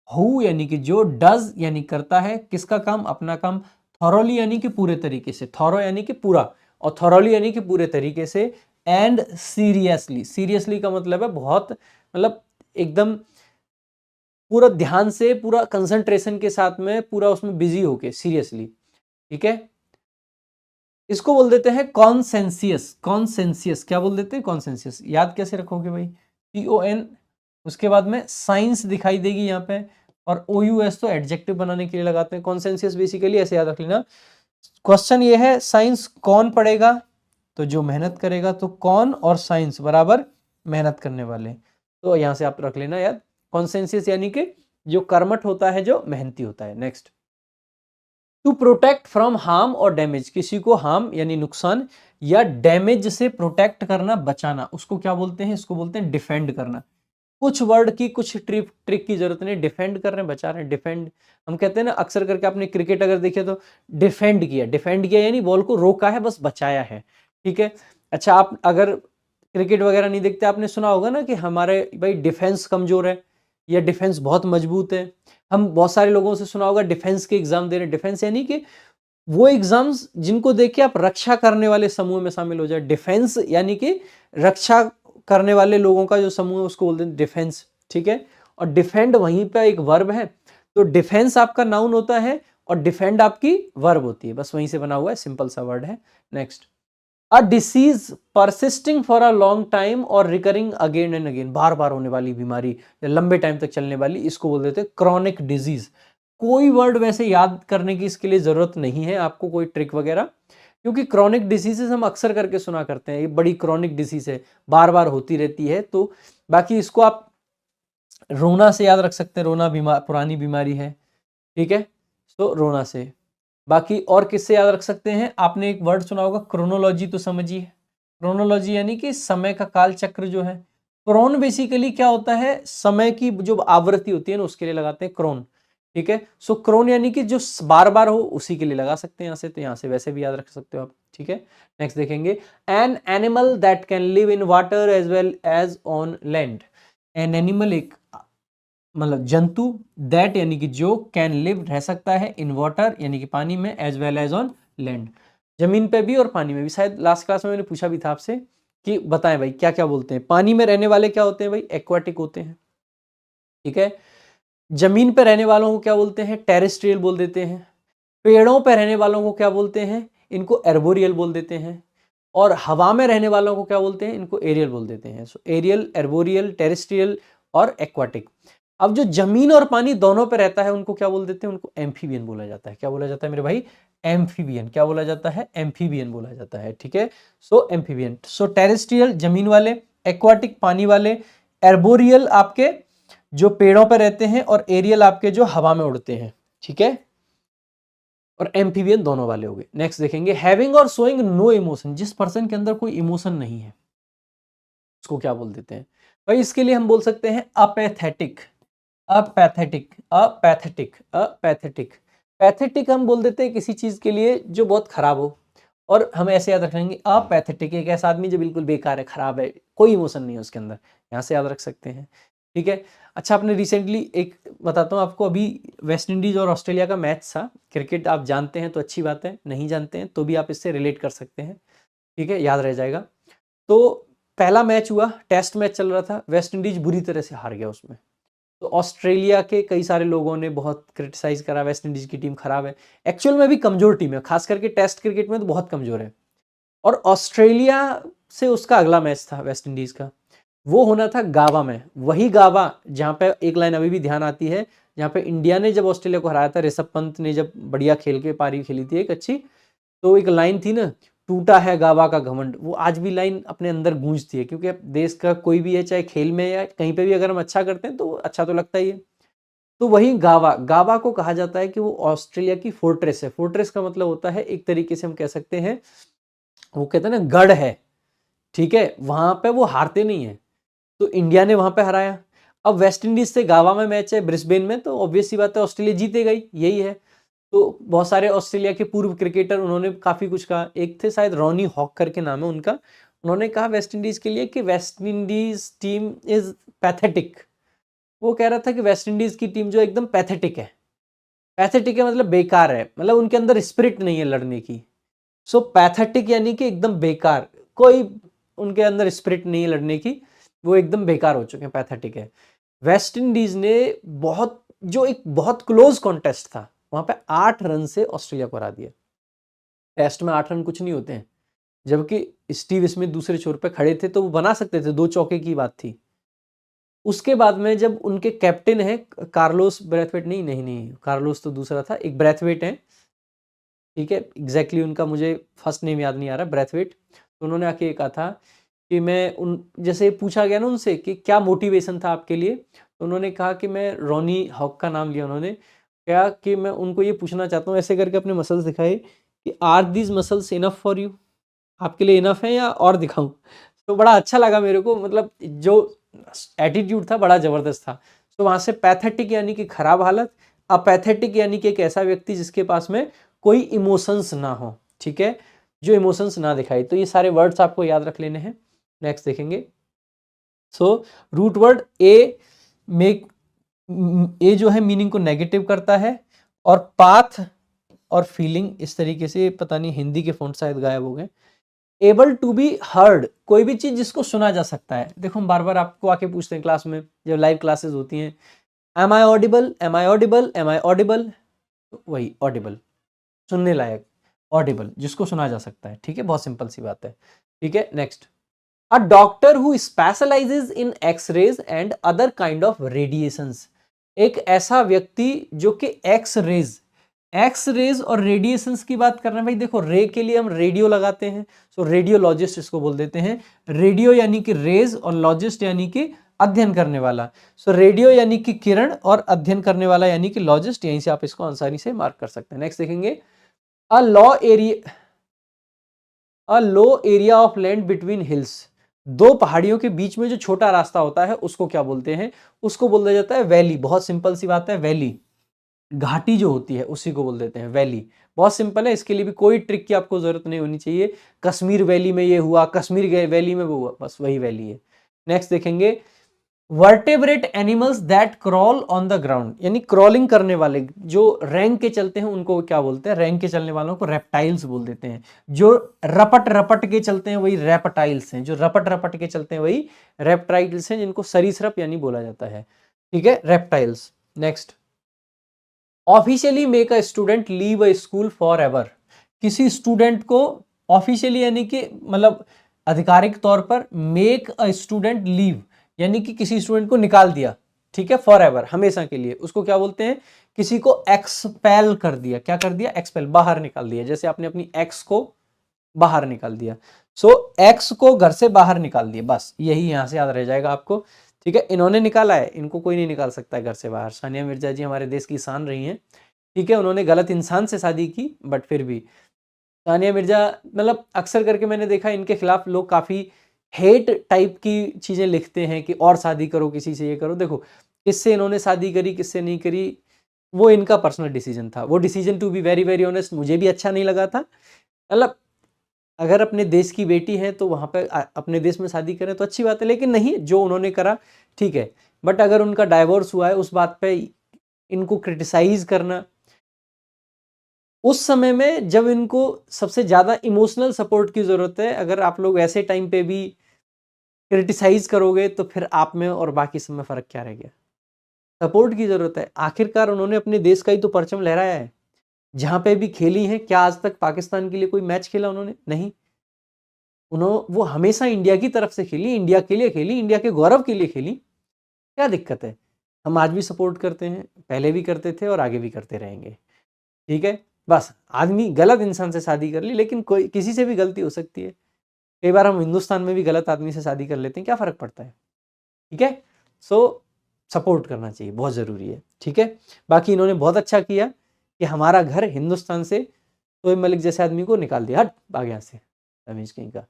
हु यानी कि जो, डज यानी करता है किसका काम, अपना काम, थॉरली यानी कि पूरे तरीके से, थॉरो यानी कि पूरा, और थॉरली यानी कि पूरे तरीके से, एंड सीरियसली, सीरियसली का मतलब है बहुत, मतलब एकदम पूरा ध्यान से, पूरा कंसंट्रेशन के साथ में, पूरा उसमें बिजी होके, सीरियसली, ठीक है। इसको बोल देते हैं कॉन्सेंसियस, कॉन्सेंसियस क्या बोल देते हैं, कॉन्सेंसियस। याद कैसे रखोगे भाई, CON, उसके बाद में साइंस दिखाई देगी यहाँ पे, और OUS तो एडजेक्टिव बनाने के लिए लगाते हैं। कॉन्सेंसियस बेसिकली ऐसे याद रख लेना। क्वेश्चन ये है, साइंस कौन पढ़ेगा, तो जो मेहनत करेगा, तो कौन और साइंस बराबर मेहनत करने वाले, तो यहां से आप रख लेना याद। कॉन्सेंसियस यानी कि जो कर्मठ होता है, जो मेहनती होता है। Next, to protect from harm और डैमेज, किसी को हार्म यानी नुकसान या डैमेज से प्रोटेक्ट करना, बचाना, उसको क्या बोलते हैं, इसको बोलते हैं डिफेंड करना। कुछ वर्ड की, कुछ ट्रिक की जरूरत नहीं, डिफेंड कर रहे हैं, बचा रहे हैं, डिफेंड। हम कहते हैं ना अक्सर करके, आपने क्रिकेट अगर देखे तो डिफेंड किया, डिफेंड किया यानी बॉल को रोका है, बस बचाया है, ठीक है। अच्छा, आप अगर क्रिकेट वगैरह नहीं देखते, आपने सुना होगा ना कि हमारे भाई डिफेंस कमजोर है या डिफेंस बहुत मजबूत है। हम बहुत सारे लोगों से सुना होगा डिफेंस के एग्जाम दे रहे हैं, डिफेंस यानी कि वो एग्जाम्स जिनको देख के आप रक्षा करने वाले समूह में शामिल हो जाए। डिफेंस यानी कि रक्षा करने वाले लोगों का जो समूह है उसको बोलते हैं डिफेंस, ठीक है। और डिफेंड वहीं पे एक वर्ब है, तो डिफेंस आपका नाउन होता है और डिफेंड आपकी वर्ब होती है, बस वहीं से बना हुआ है, सिंपल सा वर्ड है। Next, a disease persisting for a long time और रिकरिंग अगेन एंड अगेन, बार बार होने वाली बीमारी या लंबे टाइम तक चलने वाली, इसको बोल देते हैं क्रॉनिक डिजीज। कोई वर्ड वैसे याद करने की इसके लिए जरूरत नहीं है आपको, कोई ट्रिक वगैरह, क्योंकि क्रॉनिक डिसीजेस हम अक्सर करके सुना करते हैं, ये बड़ी क्रॉनिक डिसीज है, बार बार होती रहती है। तो बाकी इसको आप रोना से याद रख सकते हैं, रोना पुरानी बीमारी है, ठीक है, तो रोना से। बाकी और किससे याद रख सकते हैं, आपने एक वर्ड सुना होगा क्रोनोलॉजी, तो समझिए क्रोनोलॉजी यानी कि समय का काल चक्र जो है। क्रोन बेसिकली क्या होता है, समय की जो आवृत्ति होती है ना उसके लिए लगाते हैं क्रोन, ठीक है। सो क्रोन यानी कि जो बार बार हो उसी के लिए लगा सकते हैं यहाँ से, तो यहाँ से वैसे भी याद रख सकते हो आप, ठीक है। नेक्स्ट देखेंगे, an animal that can live in water as well as on land. An animal एक मतलब जंतु, दैट यानी कि जो, कैन लिव रह सकता है, इन वाटर यानी कि पानी में, as well as on land जमीन पे भी और पानी में भी। शायद लास्ट क्लास में मैंने पूछा भी था आपसे कि बताएं भाई क्या क्या बोलते हैं, पानी में रहने वाले क्या होते हैं भाई, एक्वाटिक होते हैं, ठीक है। जमीन पे रहने वालों को क्या बोलते हैं, टेरेस्ट्रियल बोल देते हैं। पेड़ों पे रहने वालों को क्या बोलते हैं, इनको एर्बोरियल बोल देते हैं। और हवा में रहने वालों को क्या बोलते हैं, इनको एरियल बोल देते हैं। सो एरियल, एर्बोरियल, टेरेस्ट्रियल और एक्वाटिक। अब जो जमीन और पानी दोनों पे रहता है उनको क्या बोल देते हैं, उनको एम्फीबियन बोला जाता है। क्या बोला जाता है मेरे भाई, एम्फीबियन। क्या बोला जाता है, एम्फीबियन बोला जाता है, ठीक है। सो एम्फीबियन, सो टेरेस्ट्रियल जमीन वाले, एक्वाटिक पानी वाले, एर्बोरियल आपके जो पेड़ों पर रहते हैं, और एरियल आपके जो हवा में उड़ते हैं, ठीक है। और एम्फीबियन दोनों वाले हो गए। नेक्स्ट देखेंगे, हैविंग और शोइंग नो इमोशन, जिस पर्सन के अंदर कोई इमोशन नहीं है उसको क्या बोल देते हैं भाई, इसके लिए हम बोल सकते हैं apathetic. Apathetic, apathetic, apathetic. Pathetic हम बोल देते हैं किसी चीज के लिए जो बहुत खराब हो, और हम ऐसे याद रखेंगे अपैथेटिक, एक ऐसा आदमी जो बिल्कुल बेकार है, खराब है, कोई इमोशन नहीं है उसके अंदर, यहाँ से याद रख सकते हैं, ठीक है। अच्छा, आपने रिसेंटली एक बताता हूँ आपको, अभी वेस्ट इंडीज और ऑस्ट्रेलिया का मैच था। क्रिकेट आप जानते हैं तो अच्छी बात है, नहीं जानते हैं तो भी आप इससे रिलेट कर सकते हैं, ठीक है, याद रह जाएगा। तो पहला मैच हुआ, टेस्ट मैच चल रहा था, वेस्ट इंडीज बुरी तरह से हार गया उसमें। तो ऑस्ट्रेलिया के कई सारे लोगों ने बहुत क्रिटिसाइज करा, वेस्ट इंडीज की टीम खराब है, एक्चुअल में भी कमजोर टीम है, खास करके टेस्ट क्रिकेट में तो बहुत कमजोर है। और ऑस्ट्रेलिया से उसका अगला मैच था वेस्ट इंडीज का, वो होना था गावा में, वही गावा जहां पे एक लाइन अभी भी ध्यान आती है, जहां पे इंडिया ने जब ऑस्ट्रेलिया को हराया था, ऋषभ पंत ने जब बढ़िया खेल के पारी खेली थी एक अच्छी, तो एक लाइन थी ना, टूटा है गावा का घमंड, वो आज भी लाइन अपने अंदर गूंजती है, क्योंकि देश का कोई भी है, चाहे खेल में या कहीं पे भी अगर हम अच्छा करते हैं तो अच्छा तो लगता ही है। तो वही गावा, गावा को कहा जाता है कि वो ऑस्ट्रेलिया की फोर्ट्रेस है। फोर्ट्रेस का मतलब होता है, एक तरीके से हम कह सकते हैं, वो कहते हैं ना गढ़ है, ठीक है, वहां पे वो हारते नहीं है, तो इंडिया ने वहां पे हराया। अब वेस्ट इंडीज से गावा में मैच है ब्रिस्बेन में, तो ऑब्वियस सी बात है ऑस्ट्रेलिया जीतेगा ही, यही है। तो बहुत सारे ऑस्ट्रेलिया के पूर्व क्रिकेटर उन्होंने काफी कुछ कहा, एक थे शायद रॉनी हॉक करके नाम है उनका, उन्होंने कहा वेस्ट इंडीज के लिए कि West Indies team is pathetic. वो कह रहा था कि वेस्ट इंडीज की टीम जो एकदम पैथेटिक है, पैथेटिक है मतलब बेकार है, मतलब उनके अंदर स्पिरिट नहीं है लड़ने की। सो पैथेटिक यानी कि एकदम बेकार, कोई उनके अंदर स्पिरिट नहीं है लड़ने की, वो एकदम बेकार हो चुके हैं, पैथेटिक है। वेस्ट इंडीज ने बहुत, जो एक बहुत क्लोज कॉन्टेस्ट था, वहां पे 8 रन से ऑस्ट्रेलिया को हरा दिया। टेस्ट में 8 रन कुछ नहीं होते हैं, जबकि स्टीव स्मिथ दूसरे छोर पे खड़े थे तो वो बना सकते थे, 2 चौके की बात थी। उसके बाद में जब उनके कैप्टन है कार्लोस ब्रैथवेट, नहीं नहीं नहीं, कार्लोस तो दूसरा था, एक ब्रैथवेट है, ठीक है, एग्जैक्टली उनका मुझे फर्स्ट नेम याद नहीं आ रहा, ब्रैथवेट। तो उन्होंने आके कहा था कि मैं उन, जैसे पूछा गया ना उनसे कि क्या मोटिवेशन था आपके लिए, तो उन्होंने कहा कि मैं रॉनी हॉक का नाम लिया उन्होंने, क्या कि मैं उनको ये पूछना चाहता हूँ, ऐसे करके अपने मसल्स दिखाए कि are these muscles enough for you, आपके लिए इनफ है या और दिखाऊं। तो बड़ा अच्छा लगा मेरे को, मतलब जो एटीट्यूड था बड़ा जबरदस्त था। तो वहां से पैथेटिक यानी कि खराब हालत, अपैथेटिक यानी कि एक ऐसा व्यक्ति जिसके पास में कोई इमोशंस ना हो, ठीक है, जो इमोशंस ना दिखाई। तो ये सारे वर्ड्स आपको याद रख लेने हैं। नेक्स्ट देखेंगे, so root word a make, ए जो है मीनिंग को नेगेटिव करता है, और पाथ और फीलिंग, इस तरीके से, पता नहीं हिंदी के फ़ॉन्ट शायद गायब हो गए। एबल टू बी हर्ड, कोई भी चीज़ जिसको सुना जा सकता है। देखो हम बार बार आपको आके पूछते हैं क्लास में, जब लाइव क्लासेस होती हैं, am I audible, am I audible, am I audible, वही ऑडिबल, सुनने लायक, ऑडिबल, जिसको सुना जा सकता है। ठीक है, बहुत सिंपल सी बात है। ठीक है, next, a doctor who specialises in X-rays and other kind of radiations, एक ऐसा व्यक्ति जो कि एक्स रेज और रेडिएशंस की बात कर रहे हैं। भाई देखो, रे के लिए हम रेडियो लगाते हैं, सो रेडियोलॉजिस्ट इसको बोल देते हैं। रेडियो यानी कि रेज और लॉजिस्ट यानी कि अध्ययन करने वाला। सो रेडियो यानी कि किरण और अध्ययन करने वाला यानी कि लॉजिस्ट। यहीं से आप इसको आसानी से मार्क कर सकते हैं। नेक्स्ट देखेंगे, a low area of land between hills, दो पहाड़ियों के बीच में जो छोटा रास्ता होता है उसको क्या बोलते हैं? उसको बोला जाता है वैली। बहुत सिंपल सी बात है, वैली, घाटी जो होती है उसी को बोल देते हैं वैली। बहुत सिंपल है, इसके लिए भी कोई ट्रिक की आपको जरूरत नहीं होनी चाहिए। कश्मीर वैली में ये हुआ, कश्मीर वैली में वो हुआ, बस वही वैली है। नेक्स्ट देखेंगे, vertebrate animals that crawl on the ground, यानी क्रॉलिंग करने वाले जो रैंक के चलते हैं उनको क्या बोलते हैं? रैंक के चलने वालों को रेप्टाइल्स बोल देते हैं। जो रपट रपट के चलते हैं वही रेप्टाइल्स हैं, जो रपट रपट के चलते हैं वही रेप्टाइल्स हैं, जिनको सरीसृप यानी बोला जाता है। ठीक है, reptiles. Next, officially make a student leave a school for ever, किसी स्टूडेंट को ऑफिशियली यानी कि मतलब आधिकारिक तौर पर, मेक अ स्टूडेंट लीव यानी कि किसी स्टूडेंट को निकाल दिया। ठीक है, फॉर एवर, हमेशा के लिए, उसको क्या बोलते हैं? किसी को एक्सपेल कर दिया। क्या कर दिया? एक्सपेल, बाहर निकाल दिया। जैसे आपने अपनी एक्स को बाहर निकाल दिया, सो एक्स को घर से बाहर निकाल दिया, बस यही यहां से याद रह जाएगा आपको। ठीक है, इन्होंने निकाला है, इनको कोई नहीं निकाल सकता है घर से बाहर। सानिया मिर्जा जी हमारे देश की शान रही हैं। ठीक है, उन्होंने गलत इंसान से शादी की, बट फिर भी सानिया मिर्जा, मतलब अक्सर करके मैंने देखा इनके खिलाफ लोग काफी हेट टाइप की चीजें लिखते हैं कि और शादी करो, किसी से ये करो। देखो, किससे इन्होंने शादी करी, किससे नहीं करी, वो इनका पर्सनल डिसीजन था। वो decision, to be very very honest, मुझे भी अच्छा नहीं लगा था। मतलब अगर अपने देश की बेटी है तो वहां पे अपने देश में शादी करें तो अच्छी बात है, लेकिन नहीं, जो उन्होंने करा ठीक है। बट अगर उनका डाइवोर्स हुआ है उस बात पे इनको क्रिटिसाइज करना, उस समय में जब इनको सबसे ज्यादा इमोशनल सपोर्ट की जरूरत है, अगर आप लोग ऐसे टाइम पे भी क्रिटिसाइज करोगे तो फिर आप में और बाकी सब में फर्क क्या रह गया? सपोर्ट की जरूरत है। आखिरकार उन्होंने अपने देश का ही तो परचम लहराया है, जहां पे भी खेली है। क्या आज तक पाकिस्तान के लिए कोई मैच खेला उन्होंने? नहीं। वो हमेशा इंडिया की तरफ से खेली, इंडिया के लिए खेली, इंडिया के गौरव के लिए खेली। क्या दिक्कत है? हम आज भी सपोर्ट करते हैं, पहले भी करते थे और आगे भी करते रहेंगे। ठीक है, बस आदमी गलत इंसान से शादी कर ली, लेकिन कोई किसी से भी गलती हो सकती है। कई बार हम हिंदुस्तान में भी गलत आदमी से शादी कर लेते हैं, क्या फर्क पड़ता है? ठीक है, सो सपोर्ट करना चाहिए, बहुत जरूरी है। ठीक है, बाकी इन्होंने बहुत अच्छा किया कि हमारा घर हिंदुस्तान से शोएब मलिक जैसे आदमी को निकाल दिया। हट, भाग यहाँ से, रमेश कहीं का।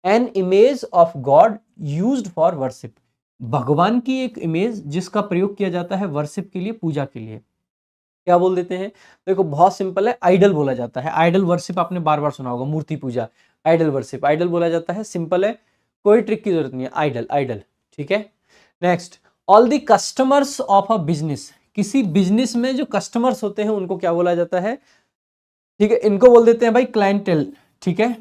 An image of God used for worship, भगवान की एक इमेज जिसका प्रयोग किया जाता है वर्शिप के लिए, पूजा के लिए। क्या बोल देते हैं? देखो बहुत सिंपल है, आइडल बोला जाता है। आइडल वर्शिप आपने बार बार सुना होगा, मूर्ति पूजा, आइडल वर्शिप, आइडल बोला जाता है। सिंपल है, कोई ट्रिक की जरूरत नहीं है, आइडल आइडल। ठीक है, next, all the customers of a business, किसी बिजनेस में जो कस्टमर्स होते हैं उनको क्या बोला जाता है? ठीक है, इनको बोल देते हैं भाई क्लाइंटेल। ठीक है,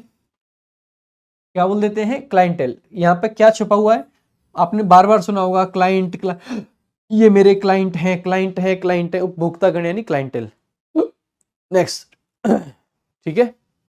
क्या बोल देते हैं? क्लाइंटेल। यहाँ पे क्या छुपा हुआ है? आपने बार बार सुना होगा, क्लाइंट, ये मेरे क्लाइंट हैं, क्लाइंट है, क्लाइंट है, उपभोक्तागण यानी क्लाइंटेल। नेक्स्ट, ठीक है,